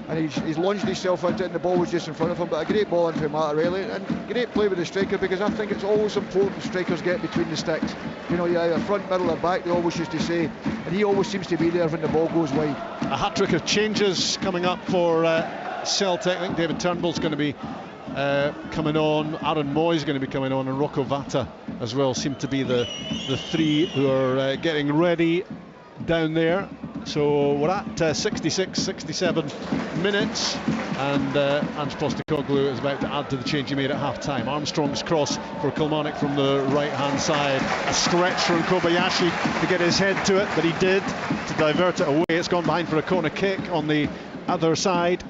and he's lunged himself into it, and the ball was just in front of him. But a great ball in from Matt O'Reilly, and great play with the striker, because I think it's always important strikers get between the sticks. You know, you either front, middle or back, they always used to say, and he always seems to be there when the ball goes wide. A hat-trick of changes coming up for Celtic. I think David Turnbull's going to be coming on, Aaron Moy's going to be coming on, and Rocco Vata as well seem to be the three who are getting ready down there. So we're at 66, 67 minutes, and Ange Postecoglou is about to add to the change he made at half-time. Armstrong's cross for Kilmarnock from the right-hand side. A stretch from Kobayashi to get his head to it, but he did, to divert it away. It's gone behind for a corner kick on the other side.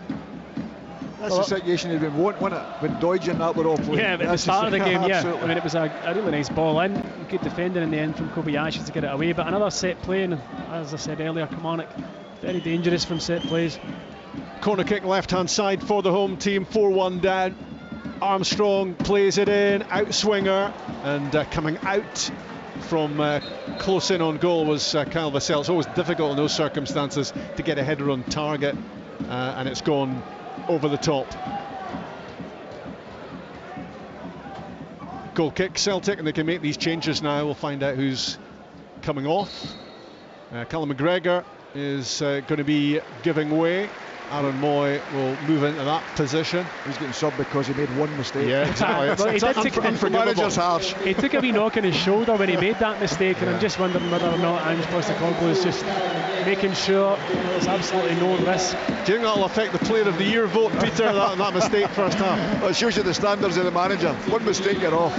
That's the situation they've been wanting, wasn't it? When Doidge and that were all playing. Yeah, at the start of the game, yeah. Absolutely. I mean, it was a really nice ball in. Good defending in the end from Kobayashi to get it away. But another set play, and as I said earlier, Kilmarnock very dangerous from set plays. Corner kick left-hand side for the home team, 4-1 down. Armstrong plays it in, outswinger, and coming out from close in on goal was Kyle Vassell. It's always difficult in those circumstances to get a header on target, and it's gone over the top. Goal kick, Celtic, and they can make these changes now. We'll find out who's coming off. Callum McGregor is going to be giving way. Aaron Moy will move into that position. He's getting subbed because he made one mistake. Yeah, exactly. Well, he did take unforgivable. He took a wee knock on his shoulder when he made that mistake, and I'm just wondering whether or not Ange Postecoglou is just making sure there's absolutely no risk. Do you think that'll affect the Player of the Year vote, Peter, that mistake first half? Well, it shows you the standards of the manager. One mistake, you're off.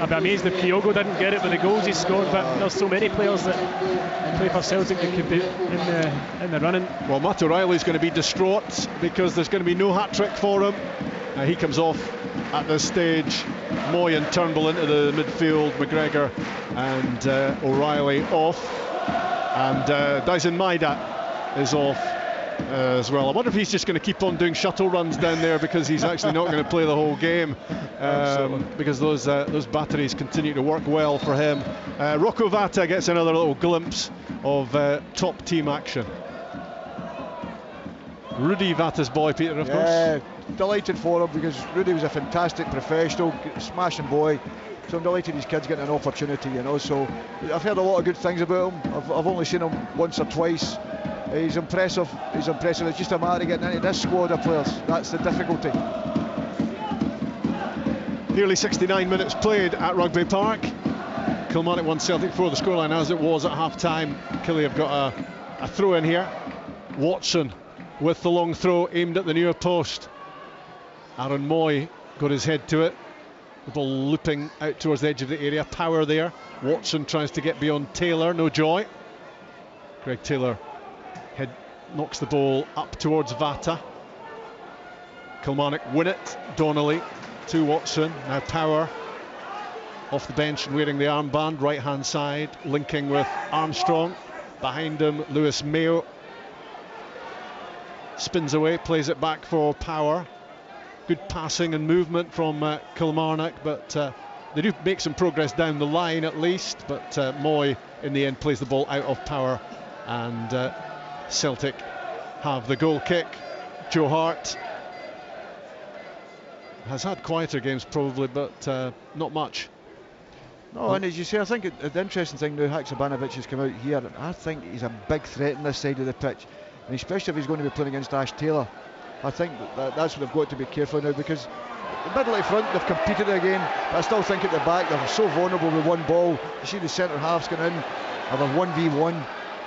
I'd be amazed if Kyogo didn't get it with the goals he scored, but there's so many players that play for Celtic that could be in the running. Well, Matt O'Reilly's going to be distraught because there's going to be no hat-trick for him. He comes off at this stage. Moy and Turnbull into the midfield, McGregor and O'Reilly off, and Dyson Maida is off as well. I wonder if he's just going to keep on doing shuttle runs down there because he's actually not going to play the whole game, because those batteries continue to work well for him. Rocco Vata gets another little glimpse of top team action. Rudy Vata's boy, Peter, of course. Delighted for him, because Rudy was a fantastic professional, smashing boy. So I'm delighted his kid's getting an opportunity, you know. So I've heard a lot of good things about him. I've only seen him once or twice. He's impressive. It's just a matter of getting into this squad of players. That's the difficulty. Nearly 69 minutes played at Rugby Park. Kilmarnock 1, Celtic 4. The scoreline as it was at half-time. Killie have got a throw in here. Watson with the long throw aimed at the near post. Aaron Moy got his head to it. The ball looping out towards the edge of the area. Power there. Watson tries to get beyond Taylor. No joy. Greg Taylor knocks the ball up towards Vata. Kilmarnock win it. Donnelly to Watson. Now Power off the bench and wearing the armband. Right hand side linking with Armstrong. Behind him Lewis Mayo. Spins away, plays it back for Power. Good passing and movement from Kilmarnock, but they do make some progress down the line at least. But Moy in the end plays the ball out of Power, and Celtic have the goal kick. Joe Hart has had quieter games probably, but not much. No, and as you say, I think the interesting thing now, Haksabanovic has come out here. I think he's a big threat on this side of the pitch. And especially if he's going to be playing against Ash Taylor, I think that's what they've got to be careful now, because the middle at front they've competed again, but I still think at the back they're so vulnerable with one ball. You see the centre halves going in, or they're 1v1.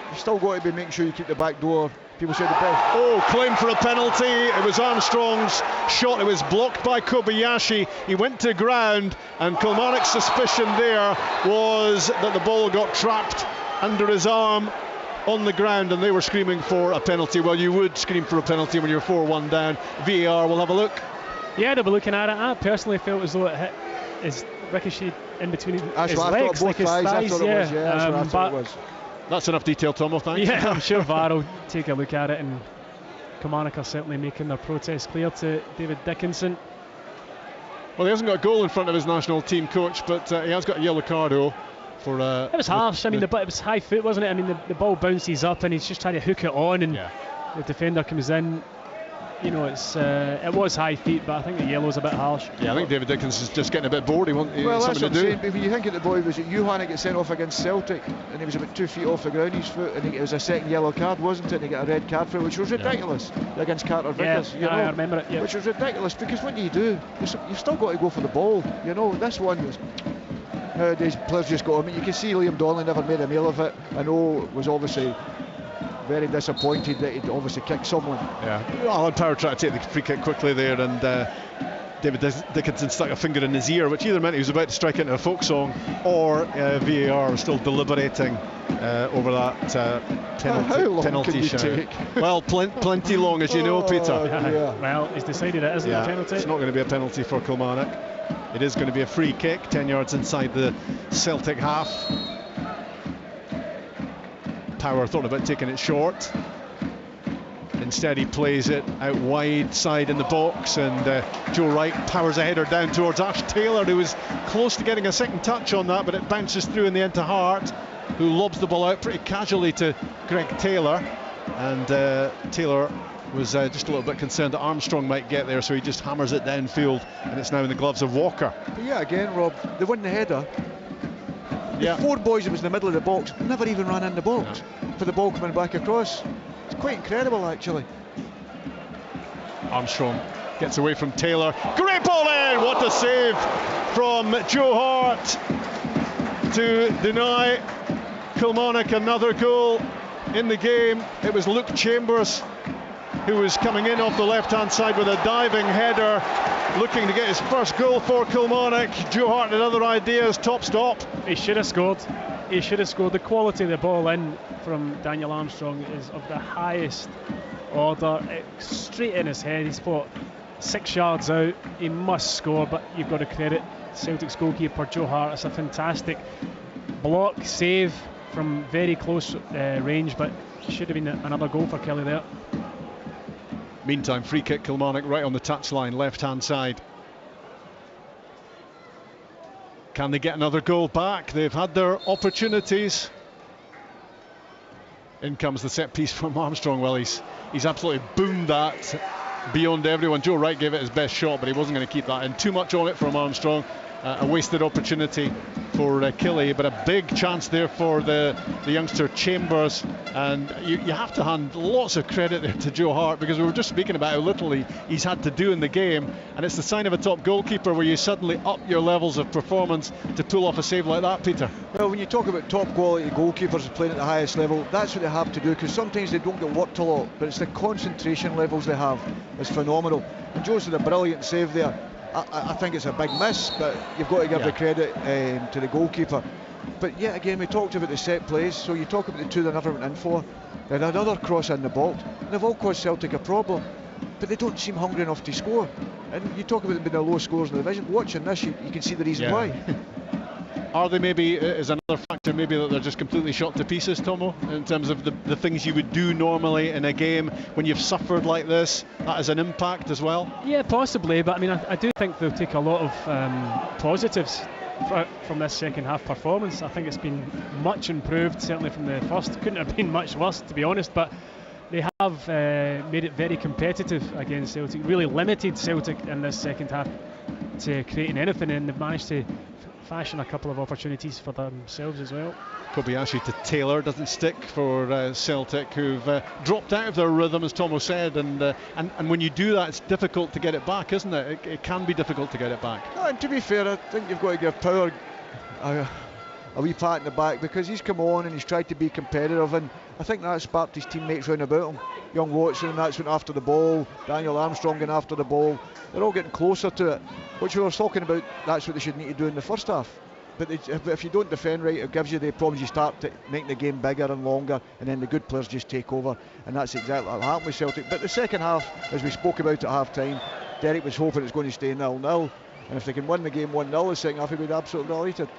You've still got to be making sure you keep the back door People say the best. Oh, claim for a penalty. It was Armstrong's shot. It was blocked by Kobayashi. He went to ground, and Kilmarnock's suspicion there was that the ball got trapped under his arm on the ground, and they were screaming for a penalty. Well, you would scream for a penalty when you're 4-1 down. VAR will have a look. Yeah, they'll be looking at it. I personally felt as though it hit his ricochet in between his legs, like his thighs. That's enough detail, Tomo, thanks. Yeah, I'm sure VAR will take a look at it, and Kilmarnock are certainly making their protest clear to David Dickinson. Well, he hasn't got a goal in front of his national team coach, but he has got a yellow card, though. For, it was harsh. I mean, it was high foot, wasn't it? I mean, the ball bounces up, and he's just trying to hook it on, and the defender comes in. You know, it was high feet, but I think the yellow's a bit harsh. Yeah, I think David Dickinson's just getting a bit bored. He wants something to do. Saying, if you think of the boy, was it Johan that got sent off against Celtic, and he was about 2 feet off the ground, his foot, and it was a second yellow card, wasn't it? And he got a red card for it, which was ridiculous against Carter Vickers. Yeah, I remember it. Yeah. Which was ridiculous, because what do you do? You've still got to go for the ball. You know, this one was. Nowadays, players just go. I mean, you can see Liam Donnelly never made a meal of it. I know was obviously very disappointed that he'd obviously kicked someone. Yeah, Alan Power tried to take the free kick quickly there, and David Dickinson stuck a finger in his ear, which either meant he was about to strike into a folk song, or VAR was still deliberating over that penalty shout. Well, plenty long, as you know, Peter. Well, he's decided it isn't a penalty. It's not going to be a penalty for Kilmarnock. It is going to be a free kick, 10 yards inside the Celtic half. Power thought about taking it short. Instead, he plays it out wide side in the box, and Joe Wright powers a header down towards Ash Taylor, who was close to getting a second touch on that, but it bounces through in the end to Hart, who lobs the ball out pretty casually to Greg Taylor, and Taylor was just a little bit concerned that Armstrong might get there, so he just hammers it downfield, and it's now in the gloves of Walker. But yeah, again, Rob, they won the header. The 4 boys that was in the middle of the box never even ran in the box for the ball coming back across. It's quite incredible, actually. Armstrong gets away from Taylor. Great ball in! What a save from Joe Hart to deny Kilmarnock another goal in the game. It was Luke Chambers who was coming in off the left-hand side with a diving header, looking to get his first goal for Kilmarnock. Joe Hart had other ideas, top stop. He should have scored. He should have scored. The quality of the ball in from Daniel Armstrong is of the highest order. Straight in his head. He's fought 6 yards out. He must score, but you've got to credit Celtic's goalkeeper Joe Hart. It's a fantastic block, save from very close range, but should have been another goal for Kelly there. Meantime, free kick Kilmarnock right on the touchline, left-hand side. Can they get another goal back? They've had their opportunities. In comes the set piece from Armstrong. Well, he's absolutely boomed that beyond everyone. Joe Wright gave it his best shot, but he wasn't going to keep that in. Too much on it from Armstrong. A wasted opportunity for Killie, but a big chance there for the youngster Chambers, and you have to hand lots of credit there to Joe Hart, because we were just speaking about how little he's had to do in the game, and it's the sign of a top goalkeeper where you suddenly up your levels of performance to pull off a save like that, Peter. Well, when you talk about top quality goalkeepers playing at the highest level, that's what they have to do, because sometimes they don't get worked a lot, but it's the concentration levels they have is phenomenal, and Joe's did a brilliant save there. I think it's a big miss, but you've got to give the credit to the goalkeeper. But yet again, we talked about the set plays, so you talk about the 2 they never went in for, and another cross in the box, and they've all caused Celtic a problem, but they don't seem hungry enough to score. And you talk about them being the low scores in the division. Watching this, you can see the reason why. Are they maybe, is another factor maybe that they're just completely shot to pieces, Tomo, in terms of the things you would do normally in a game when you've suffered like this? That has an impact as well? Yeah, possibly, but I mean, I do think they'll take a lot of positives from this second half performance. I think it's been much improved, certainly from the first. Couldn't have been much worse, to be honest, but they have made it very competitive against Celtic, really limited Celtic in this second half to creating anything, and they've managed to fashion a couple of opportunities for themselves as well. Kobayashi to Taylor doesn't stick for Celtic, who've dropped out of their rhythm, as Tomo said, and when you do that, it's difficult to get it back, isn't it? It can be difficult to get it back. And to be fair, I think you've got to give Power a wee pat in the back, because he's come on and he's tried to be competitive, and I think that sparked his teammates round about him. young Watson and that's went after the ball, Daniel Armstrong going after the ball. They're all getting closer to it, which we were talking about. That's what they should need to do in the first half. But if you don't defend right, it gives you the problems. You start to make the game bigger and longer, and then the good players just take over, and that's exactly what happened with Celtic. But the second half, as we spoke about at half time, Derek was hoping it's going to stay 0-0, and if they can win the game 1-0 the second half, he'd be absolutely delighted.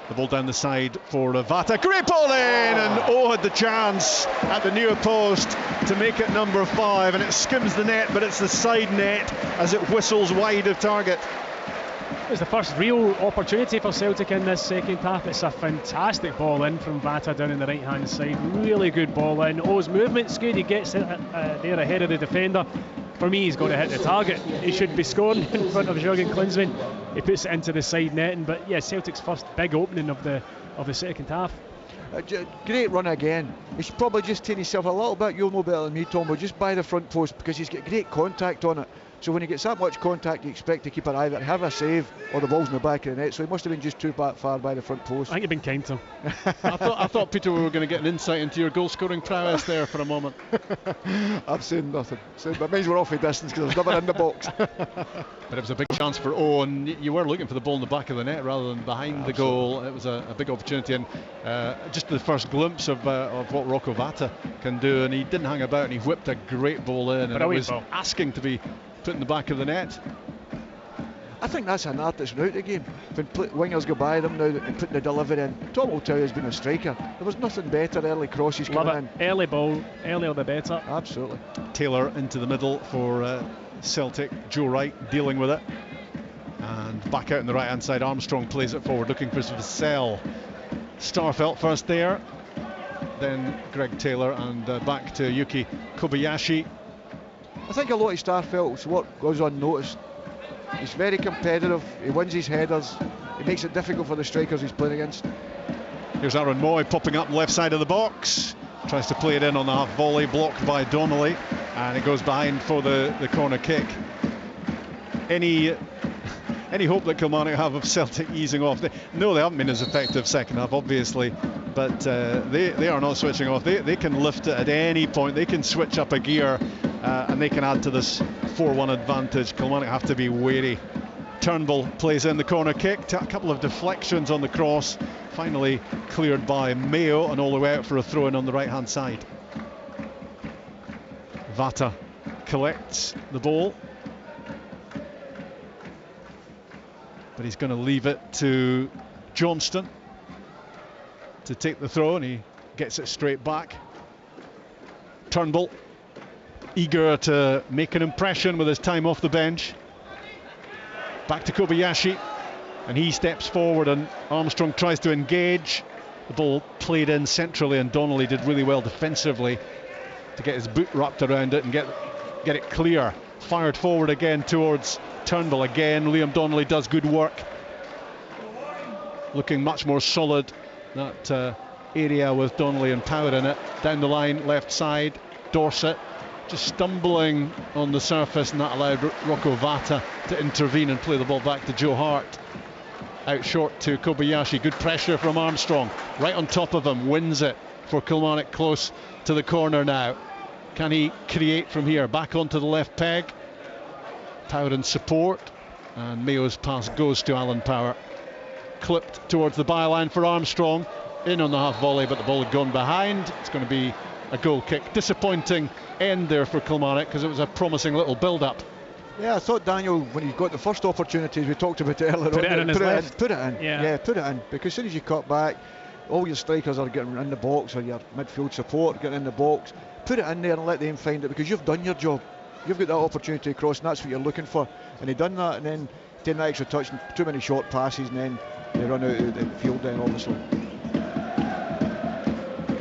The ball down the side for Vata. Great ball in, and had the chance at the near post to make it number 5, and it skims the net, but it's the side net as it whistles wide of target. It was the first real opportunity for Celtic in this second half. It's a fantastic ball in from Vata down in the right hand side. Really good ball in. His movement's good. He gets it there ahead of the defender. For me, he's going to hit the target. He should be scoring in front of Jürgen Klinsmann. He puts it into the side netting. But yeah, Celtic's first big opening of the second half. Great run again. He's probably just taken himself a little bit. You'll know better than me, Tom, but just by the front post, because he's got great contact on it. So when he gets that much contact, you expect the keeper either to have a save or the ball's in the back of the net. So he must have been just too far by the front post. I think you've been kind to him. I thought, Peter, we were going to get an insight into your goal-scoring prowess there for a moment. I've said nothing. But means we're off a distance because there's never in the box. But it was a big chance for Owen. You were looking for the ball in the back of the net rather than behind the goal. It was a big opportunity, and just the first glimpse of what Rocco Vata can do, and he didn't hang about, and he whipped a great ball in, and it was asking to be put in the back of the net. I think that's an artist's route of the game. When wingers go by them now and putting the delivery in. Tom will tell you, has been a striker. There was nothing better. Early crosses coming in. Early ball, earlier the better. Absolutely. Taylor into the middle for Celtic. Joe Wright dealing with it, and back out on the right hand side. Armstrong plays it forward, looking for Vassell. Starfelt first there, then Greg Taylor, and back to Yuki Kobayashi. I think a lot of Starfelt's work goes unnoticed. He's very competitive, he wins his headers, he makes it difficult for the strikers he's playing against. Here's Aaron Moy popping up left side of the box, tries to play it in on the half volley, blocked by Donnelly, and it goes behind for the corner kick. Any hope that Kilmarnock have of Celtic easing off? No, they haven't been as effective second half, obviously, but they are not switching off. They can lift it at any point, they can switch up a gear, and they can add to this 4-1 advantage. Kilmarnock have to be wary. Turnbull plays in the corner kick, a couple of deflections on the cross, finally cleared by Mayo, and all the way out for a throw-in on the right hand side. Vata collects the ball, but he's going to leave it to Johnston to take the throw, and he gets it straight back. Turnbull, eager to make an impression with his time off the bench. Back to Kobayashi, and he steps forward, and Armstrong tries to engage. The ball played in centrally, and Donnelly did really well defensively to get his boot wrapped around it and get it clear. Fired forward again towards Turnbull. Again, Liam Donnelly does good work, looking much more solid, that area with Donnelly and Power in it. Down the line, left side, Dorset just stumbling on the surface, and that allowed Rocco Vata to intervene and play the ball back to Joe Hart. Out short to Kobayashi. Good pressure from Armstrong, right on top of him, wins it for Kilmarnock, close to the corner now. Can he create from here? Back onto the left peg. Power in support, and Mayo's pass goes to Alan Power. Clipped towards the byline for Armstrong, in on the half volley, but the ball had gone behind. It's going to be a goal kick. Disappointing end there for Kilmarnock, because it was a promising little build-up. Yeah, I thought Daniel, when he got the first opportunities, we talked about it earlier, put it in. Yeah, put it in, because as soon as you cut back, all your strikers are getting in the box, or your midfield support getting in the box. Put it in there and let them find it, because you've done your job. You've got that opportunity to cross, and that's what you're looking for. And he done that, and then taking that extra touch, and too many short passes, and then they run out of the field then, obviously.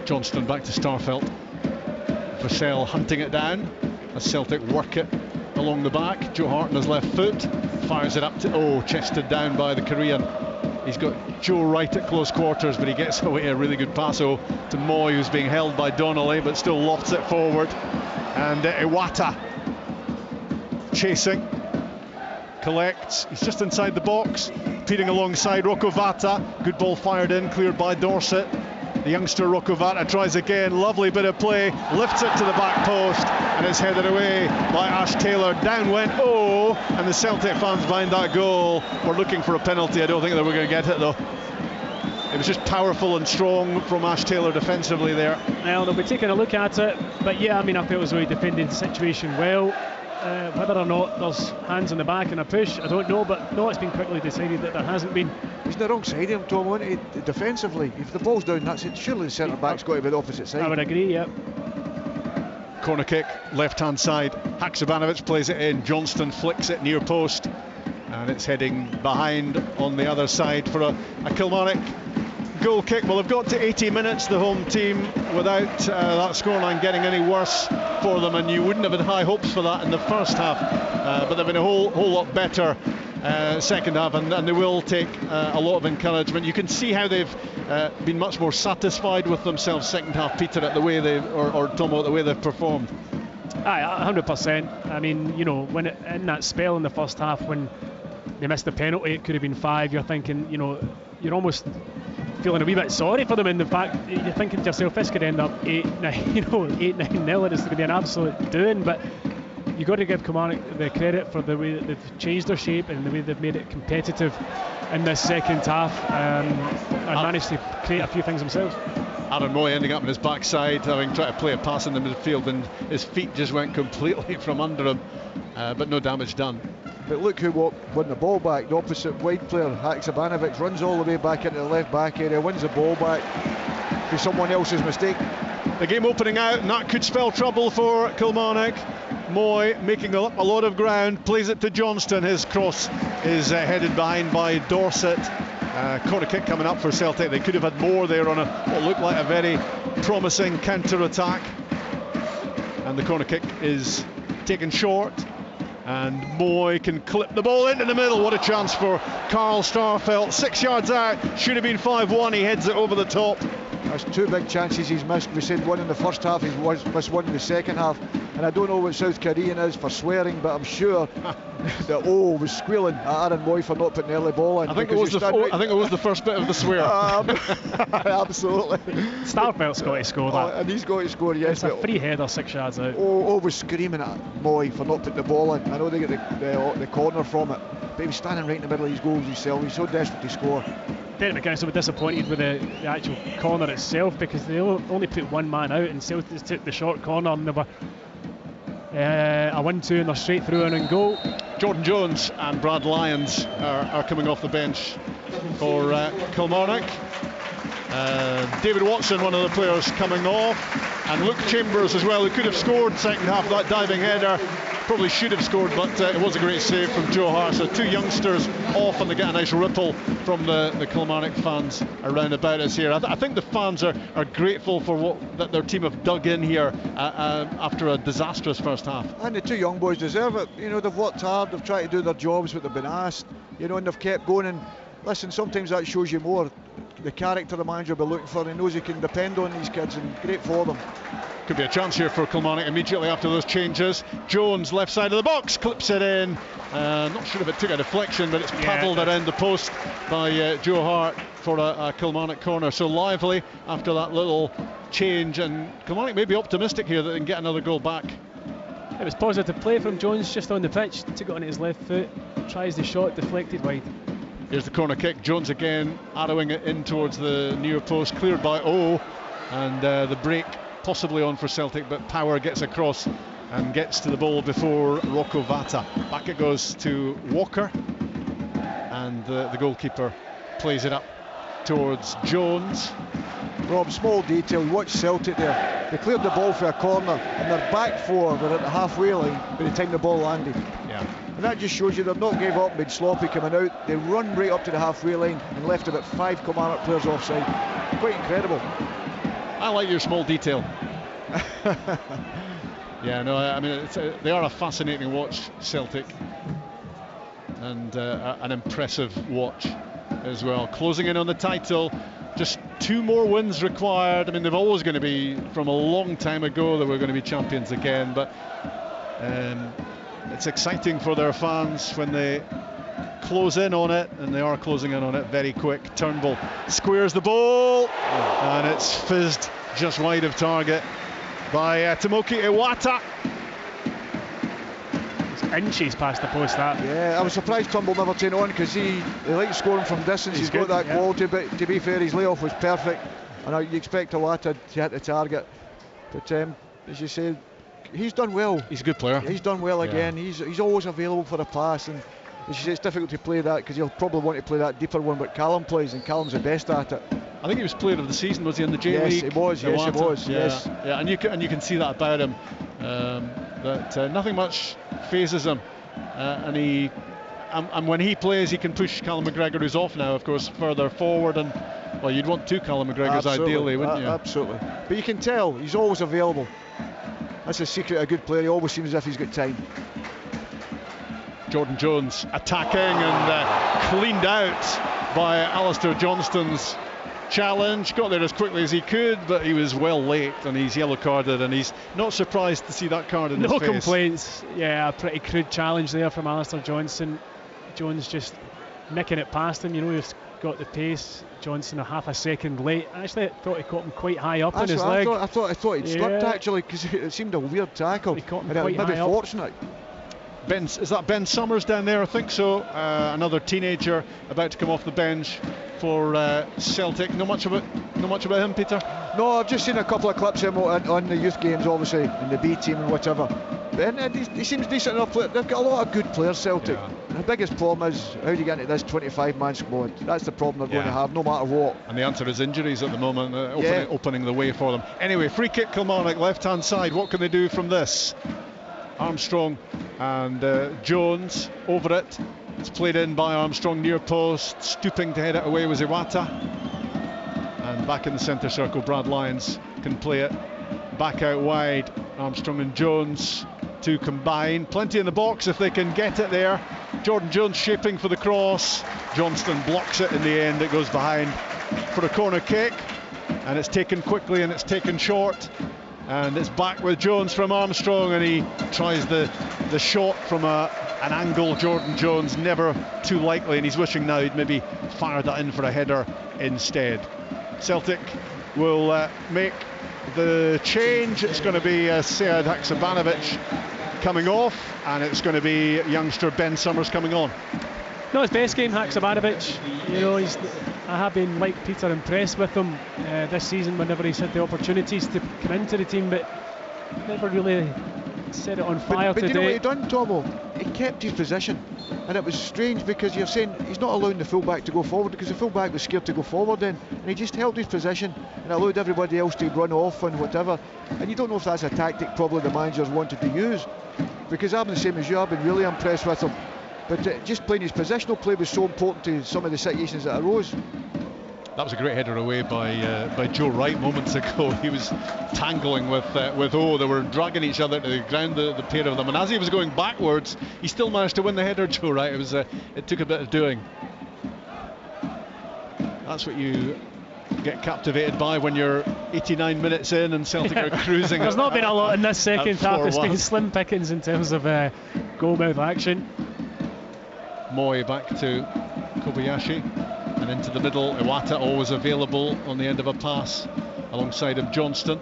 Johnston back to Starfelt. Vassell hunting it down as Celtic work it along the back. Joe Hart on his left foot fires it up to chested down by the Korean. He's got Joe Wright at close quarters, but he gets away a really good pass to Moy, who's being held by Donnelly, but still lofts it forward. And Iwata chasing, collects, he's just inside the box, competing alongside Rocco Vata. Good ball fired in, cleared by Dorset. The youngster Rocco Vata tries again, lovely bit of play, lifts it to the back post, and it's headed away by Ash Taylor. Down went and the Celtic fans behind that goal were looking for a penalty. I don't think they were going to get it though. It was just powerful and strong from Ash Taylor defensively there. Well, they'll be taking a look at it, but yeah, I mean, I felt as though he defended the situation well. Whether or not there's hands on the back and a push, I don't know, but no, it's been quickly decided that there hasn't been. He's on the wrong side of him, Tom, wasn't he? Defensively, if the ball's down, that's it. Surely the centre back's got to be the opposite side. I would agree, yeah. Corner kick, left hand side. Haksabanovic plays it in. Johnston flicks it near post, and it's heading behind on the other side for a Kilmarnock goal kick. Well, they've got to 80 minutes, the home team, without that scoreline getting any worse for them, and you wouldn't have had high hopes for that in the first half, but they've been a whole lot better second half, and they will take a lot of encouragement. You can see how they've been much more satisfied with themselves second half, Peter, at the way or Tomo, at the way they've performed. Aye, 100%. I mean, you know, when in that spell in the first half when they missed the penalty, it could have been 5. You're thinking, you know, you're almost feeling a wee bit sorry for them. In the fact, you're thinking to yourself, this could end up 8-9, you know, 8-9-0, and it's going to be an absolute doing. But you've got to give Kilmarnock the credit for the way that they've changed their shape and the way they've made it competitive in this second half, and managed to create a few things themselves. Aaron Moy ending up on his backside, having tried to play a pass in the midfield, and his feet just went completely from under him, but no damage done. But look who won the ball back. The opposite wide player, Haksabanovic, runs all the way back into the left back area, wins the ball back for someone else's mistake. The game opening out, and that could spell trouble for Kilmarnock. Moy making a lot of ground, plays it to Johnston. His cross is headed behind by Dorset. Corner kick coming up for Celtic. They could have had more there on what looked like a very promising counter-attack. And the corner kick is taken short, and Moy can clip the ball into the middle. What a chance for Carl Starfelt. 6 yards out, should have been 5-1. He heads it over the top. There's 2 big chances he's missed. We said one in the first half, he's missed one in the second half. And I don't know what South Korean is for swearing, but I'm sure that was squealing at Aaron Moy for not putting the early ball in. I think it was the first bit of the swear. Absolutely. Starfelt's got to score that. And he's got to score, yes. It's a free header 6 yards out. Was screaming at Moy for not putting the ball in. I know they get the corner from it, but he was standing right in the middle of his goals himself. He's so desperate to score. Derek McInnes will be disappointed with the actual corner itself, because they only put one man out, and Celtic took the short corner, and they were a 1-2, and they're straight through and goal. Jordan Jones and Brad Lyons are coming off the bench for Kilmarnock. David Watson, one of the players, coming off, and Luke Chambers as well, who could have scored second half. That diving header probably should have scored, but it was a great save from Joe Hart. So 2 youngsters off, and they get a nice ripple from the Kilmarnock fans around about us here. I think the fans are grateful for that their team have dug in here after a disastrous first half. And the 2 young boys deserve it. You know, they've worked hard, they've tried to do their jobs, what they've been asked, you know, and they've kept going. And listen, sometimes that shows you more the character the manager will be looking for. He knows he can depend on these kids, and great for them. Could be a chance here for Kilmarnock immediately after those changes. Jones, left side of the box, clips it in. Not sure if it took a deflection, but it's paddled around the post by Joe Hart for a Kilmarnock corner. So lively after that little change, and Kilmarnock may be optimistic here that they can get another goal back. It was positive play from Jones just on the pitch. Took it on his left foot, tries the shot, deflected wide. Here's the corner kick. Jones again arrowing it in towards the near post, cleared by and the break possibly on for Celtic, but Power gets across and gets to the ball before Rocco Vata. Back it goes to Walker, and the goalkeeper plays it up towards Jones. Rob, small detail, watch Celtic there. They cleared the ball for a corner, and their back 4 were at the halfway line by the time the ball landed. Yeah. And that just shows you they've not gave up, been sloppy coming out. They run right up to the halfway line and left about 5 Kilmarnock players offside. Quite incredible. I like your small detail. Yeah, no, I mean, they are a fascinating watch, Celtic, and an impressive watch as well. Closing in on the title, just 2 more wins required. I mean, they're always going to be, from a long time ago, they were going to be champions again, but it's exciting for their fans when they close in on it, and they are closing in on it very quick. Turnbull squares the ball, and it's fizzed just wide of target by Tomoki Iwata. It's inches past the post, that. Yeah, I was surprised Turnbull never taken on, because he likes scoring from distance. He's got that quality, but to be fair, his layoff was perfect, and you expect Iwata to hit the target. But as you say, he's done well. He's a good player. He's done well again. He's always available for a pass, and as you say, it's difficult to play that because he'll probably want to play that deeper one, but Callum plays, and Callum's the best at it. I think he was player of the season, was he, in the J League? Yes, he was. Yes, he was. Yeah. Yes. Yeah, and you can see that about him. That nothing much phases him, and when he plays, he can push Callum McGregor, who's off now, of course, further forward. And well, you'd want two Callum McGregors ideally, wouldn't you? Absolutely. But you can tell he's always available. That's the secret of a good player. He always seems as if he's got time. Jordan Jones attacking and cleaned out by Alistair Johnston's challenge. Got there as quickly as he could, but he was well late, and he's yellow carded, and he's not surprised to see that card in his face. No complaints. Yeah, a pretty crude challenge there from Alistair Johnston. Jones just nicking it past him. You know, he's got the pace. Johnson a half a second late. Actually, I thought he caught him quite high up in his leg. I thought he'd slipped actually, because it seemed a weird tackle. He caught him and quite maybe high fortunate. Is that Ben Summers down there? I think so. Another teenager about to come off the bench for Celtic. Not much about him, Peter. No, I've just seen a couple of clips of him on the youth games, obviously, in the B team and whatever. And he seems decent enough. They've got a lot of good players, Celtic. Yeah. The biggest problem is, how do you get into this 25-man squad? That's the problem they're going to have, no matter what. And the answer is injuries at the moment, opening the way for them. Anyway, free kick Kilmarnock, left-hand side. What can they do from this? Armstrong and Jones over it. It's played in by Armstrong near post. Stooping to head it away was Iwata. And back in the centre circle, Brad Lyons can play it back out wide. Armstrong and Jones to combine. Plenty in the box if they can get it there. Jordan Jones shaping for the cross. Johnston blocks it in the end. It goes behind for a corner kick. And it's taken quickly and it's taken short. And it's back with Jones from Armstrong, and he tries the shot from an angle. Jordan Jones never too likely, and he's wishing now he'd maybe fired that in for a header instead. Celtic will make the change. It's going to be Sead Haksabanovic coming off, and it's going to be youngster Ben Summers coming on. No, his best game, Haksabanovic. You know, I have been, like Peter, impressed with him this season whenever he's had the opportunities to come into the team, but never really set it on fire but today. But you know what he done, Tomo? He kept his position, and it was strange because you're saying he's not allowing the fullback to go forward, because the fullback was scared to go forward then, and he just held his position and allowed everybody else to run off and whatever. And you don't know if that's a tactic probably the managers wanted to use, because I'm the same as you. I've been really impressed with him. But just playing his positional play was so important to some of the situations that arose. That was a great header away by Joe Wright moments ago. He was tangling with O. They were dragging each other to the ground, the pair of them. And as he was going backwards, he still managed to win the header, Joe Wright. It took a bit of doing. That's what you get captivated by when you're 89 minutes in and Celtic are cruising. There's not been a lot in this second half. It's been slim pickings in terms of goal-mouth action. Moy back to Kobayashi and into the middle. Iwata always available on the end of a pass alongside of Johnston.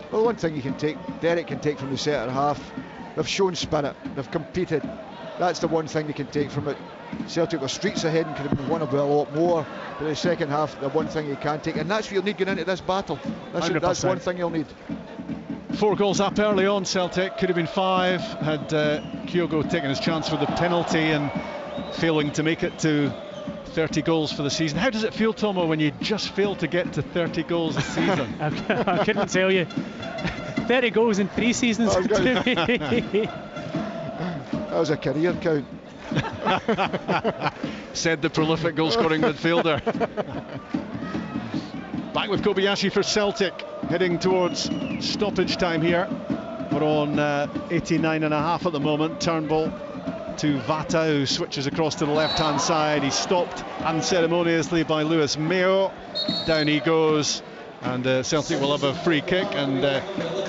Well, one thing you can take, Derek can take from the centre half, they've shown spirit, they've competed. That's the one thing you can take from it. Celtic were streets ahead and could have won a lot more, but in the second half, the one thing you can take, and that's what you'll need going into this battle. That's one thing you'll need. 4 goals up early on, Celtic. Could have been 5 had Kyogo taken his chance with the penalty and failing to make it to 30 goals for the season. How does it feel, Tomo, when you just fail to get to 30 goals a season? I couldn't tell you. 30 goals in 3 seasons. That was a career count. Said the prolific goal-scoring midfielder. Back with Kobayashi for Celtic, heading towards stoppage time here. We're on 89.5 at the moment. Turnbull to Vata, who switches across to the left-hand side. He's stopped unceremoniously by Lewis Mayo. Down he goes, and Celtic will have a free kick, and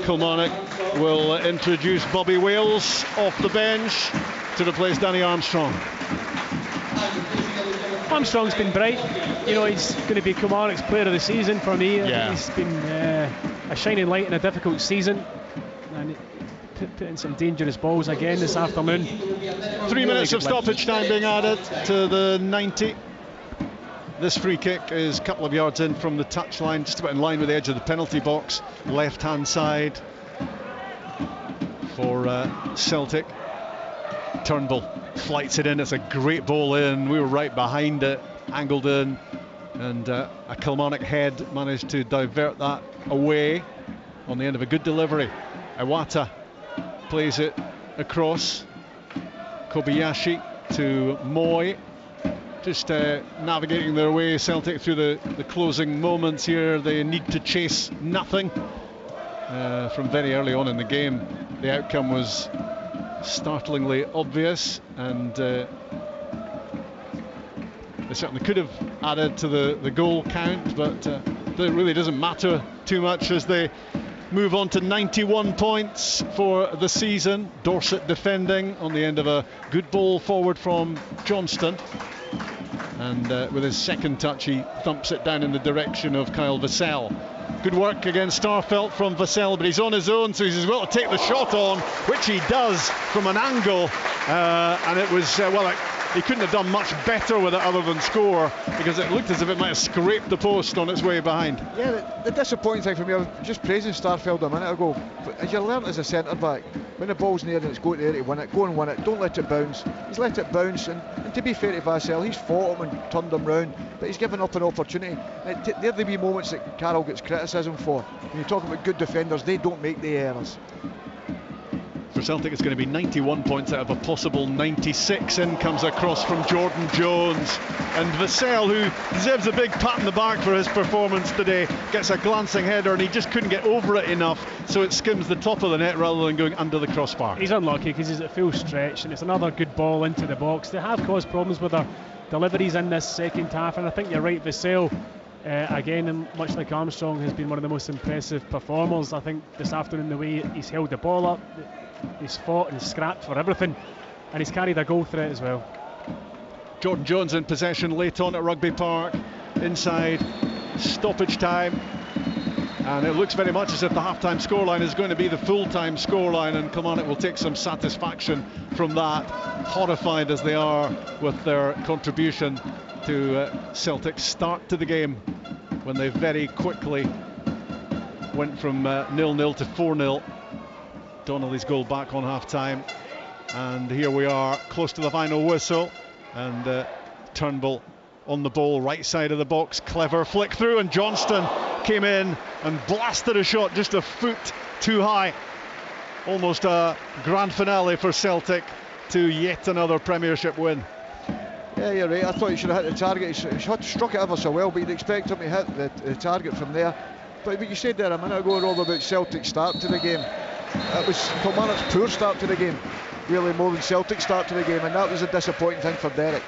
Kilmarnock will introduce Bobby Wales off the bench to replace Danny Armstrong. Armstrong's been bright. You know, he's going to be Kilmarnock's player of the season for me. Yeah. He's been a shining light in a difficult season, and put in some dangerous balls again this afternoon. 3 minutes of stoppage time being added to the 90. This free kick is a couple of yards in from the touchline, just about in line with the edge of the penalty box, left hand side for Celtic. Turnbull flights it in. It's a great ball in. We were right behind it, angled in, and a Kilmarnock head managed to divert that away on the end of a good delivery. Iwata plays it across. Kobayashi to Moy, just navigating their way, Celtic, through the closing moments here. They need to chase nothing from very early on in the game. The outcome was startlingly obvious, and they certainly could have added to the goal count, but it really doesn't matter too much as they move on to 91 points for the season. Dorset defending on the end of a good ball forward from Johnston, and with his second touch he thumps it down in the direction of Kyle Vassell. Good work against Starfelt from Vassell, but he's on his own, so he's as well to take the shot on, which he does from an angle, and it was he couldn't have done much better with it other than score, because it looked as if it might have scraped the post on its way behind. Yeah, the disappointing thing for me, I was just praising Starfelt a minute ago, but as you learn as a centre back, when the ball's near and it's go to there to win it, go and win it, don't let it bounce. He's let it bounce, and to be fair to Vassell, he's fought him and turned him round, but he's given up an opportunity. There'll be moments that Carroll gets criticism for. When you talk about good defenders, they don't make the errors. For Celtic, it's going to be 91 points out of a possible 96. In comes across from Jordan Jones, and Vassell, who deserves a big pat on the back for his performance today, gets a glancing header and he just couldn't get over it enough, so it skims the top of the net rather than going under the crossbar. He's unlucky because he's at full stretch, and it's another good ball into the box. They have caused problems with their deliveries in this second half, and I think you're right, Vassell, again, and much like Armstrong, has been one of the most impressive performers. I think this afternoon, the way he's held the ball up, he's fought and scrapped for everything, and he's carried a goal threat as well. Jordan Jones in possession late on at Rugby Park, inside stoppage time, and it looks very much as if the half-time scoreline is going to be the full-time scoreline, and Kilmarnock will take some satisfaction from that, horrified as they are with their contribution to Celtic's start to the game, when they very quickly went from 0-0 to 4-0. Donnelly's goal back on half-time, and here we are close to the final whistle, and Turnbull on the ball, right side of the box, clever flick through, and Johnston came in and blasted a shot just a foot too high. Almost a grand finale for Celtic to yet another Premiership win. Yeah, you're right. I thought he should have hit the target. He struck it ever so well, but you'd expect him to hit the target from there. But what you said there a minute ago, Rob, about Celtic's start to the game, it was Kilmarnock's poor start to the game, really, more than Celtic's start to the game, and that was a disappointing thing for Derek.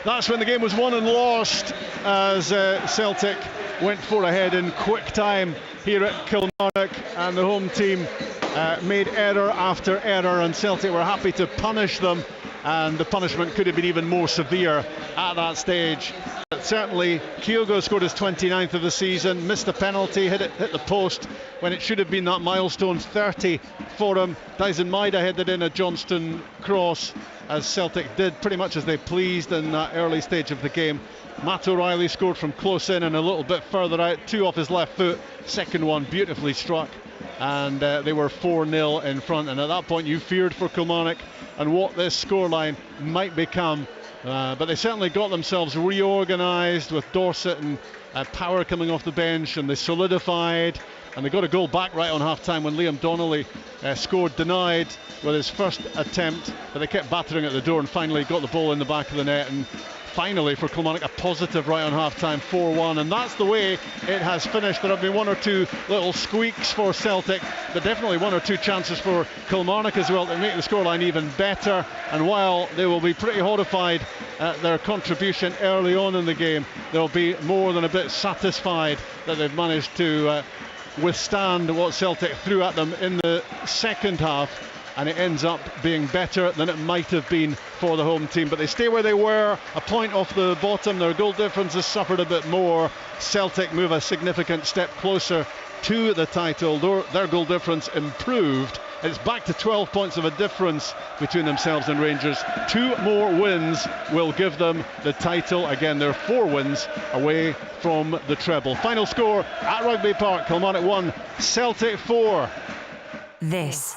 That's when the game was won and lost, as Celtic went for ahead in quick time here at Kilmarnock, and the home team made error after error, and Celtic were happy to punish them, and the punishment could have been even more severe at that stage. But certainly Kyogo scored his 29th of the season, missed a penalty, hit the post when it should have been that milestone 30 for him. Dyson Maida headed in a Johnston cross, as Celtic did pretty much as they pleased in that early stage of the game. Matt O'Reilly scored from close in and a little bit further out, two off his left foot, second one beautifully struck, and they were 4-0 in front, and at that point you feared for Kilmarnock and what this scoreline might become, but they certainly got themselves reorganised with Dorset and Power coming off the bench, and they solidified, and they got a goal back right on half-time when Liam Donnelly scored, denied with his first attempt, but they kept battering at the door and finally got the ball in the back of the net, and finally for Kilmarnock a positive right on half-time, 4-1, and that's the way it has finished. There have been one or two little squeaks for Celtic, but definitely one or two chances for Kilmarnock as well to make the scoreline even better, and while they will be pretty horrified at their contribution early on in the game, they'll be more than a bit satisfied that they've managed to withstand what Celtic threw at them in the second half. and it ends up being better than it might have been for the home team. But they stay where they were, a point off the bottom. Their goal difference has suffered a bit more. Celtic move a significant step closer to the title. Their goal difference improved. It's back to 12 points of a difference between themselves and Rangers. 2 more wins will give them the title. Again, they're 4 wins away from the treble. Final score at Rugby Park: Kilmarnock 1, Celtic 4. This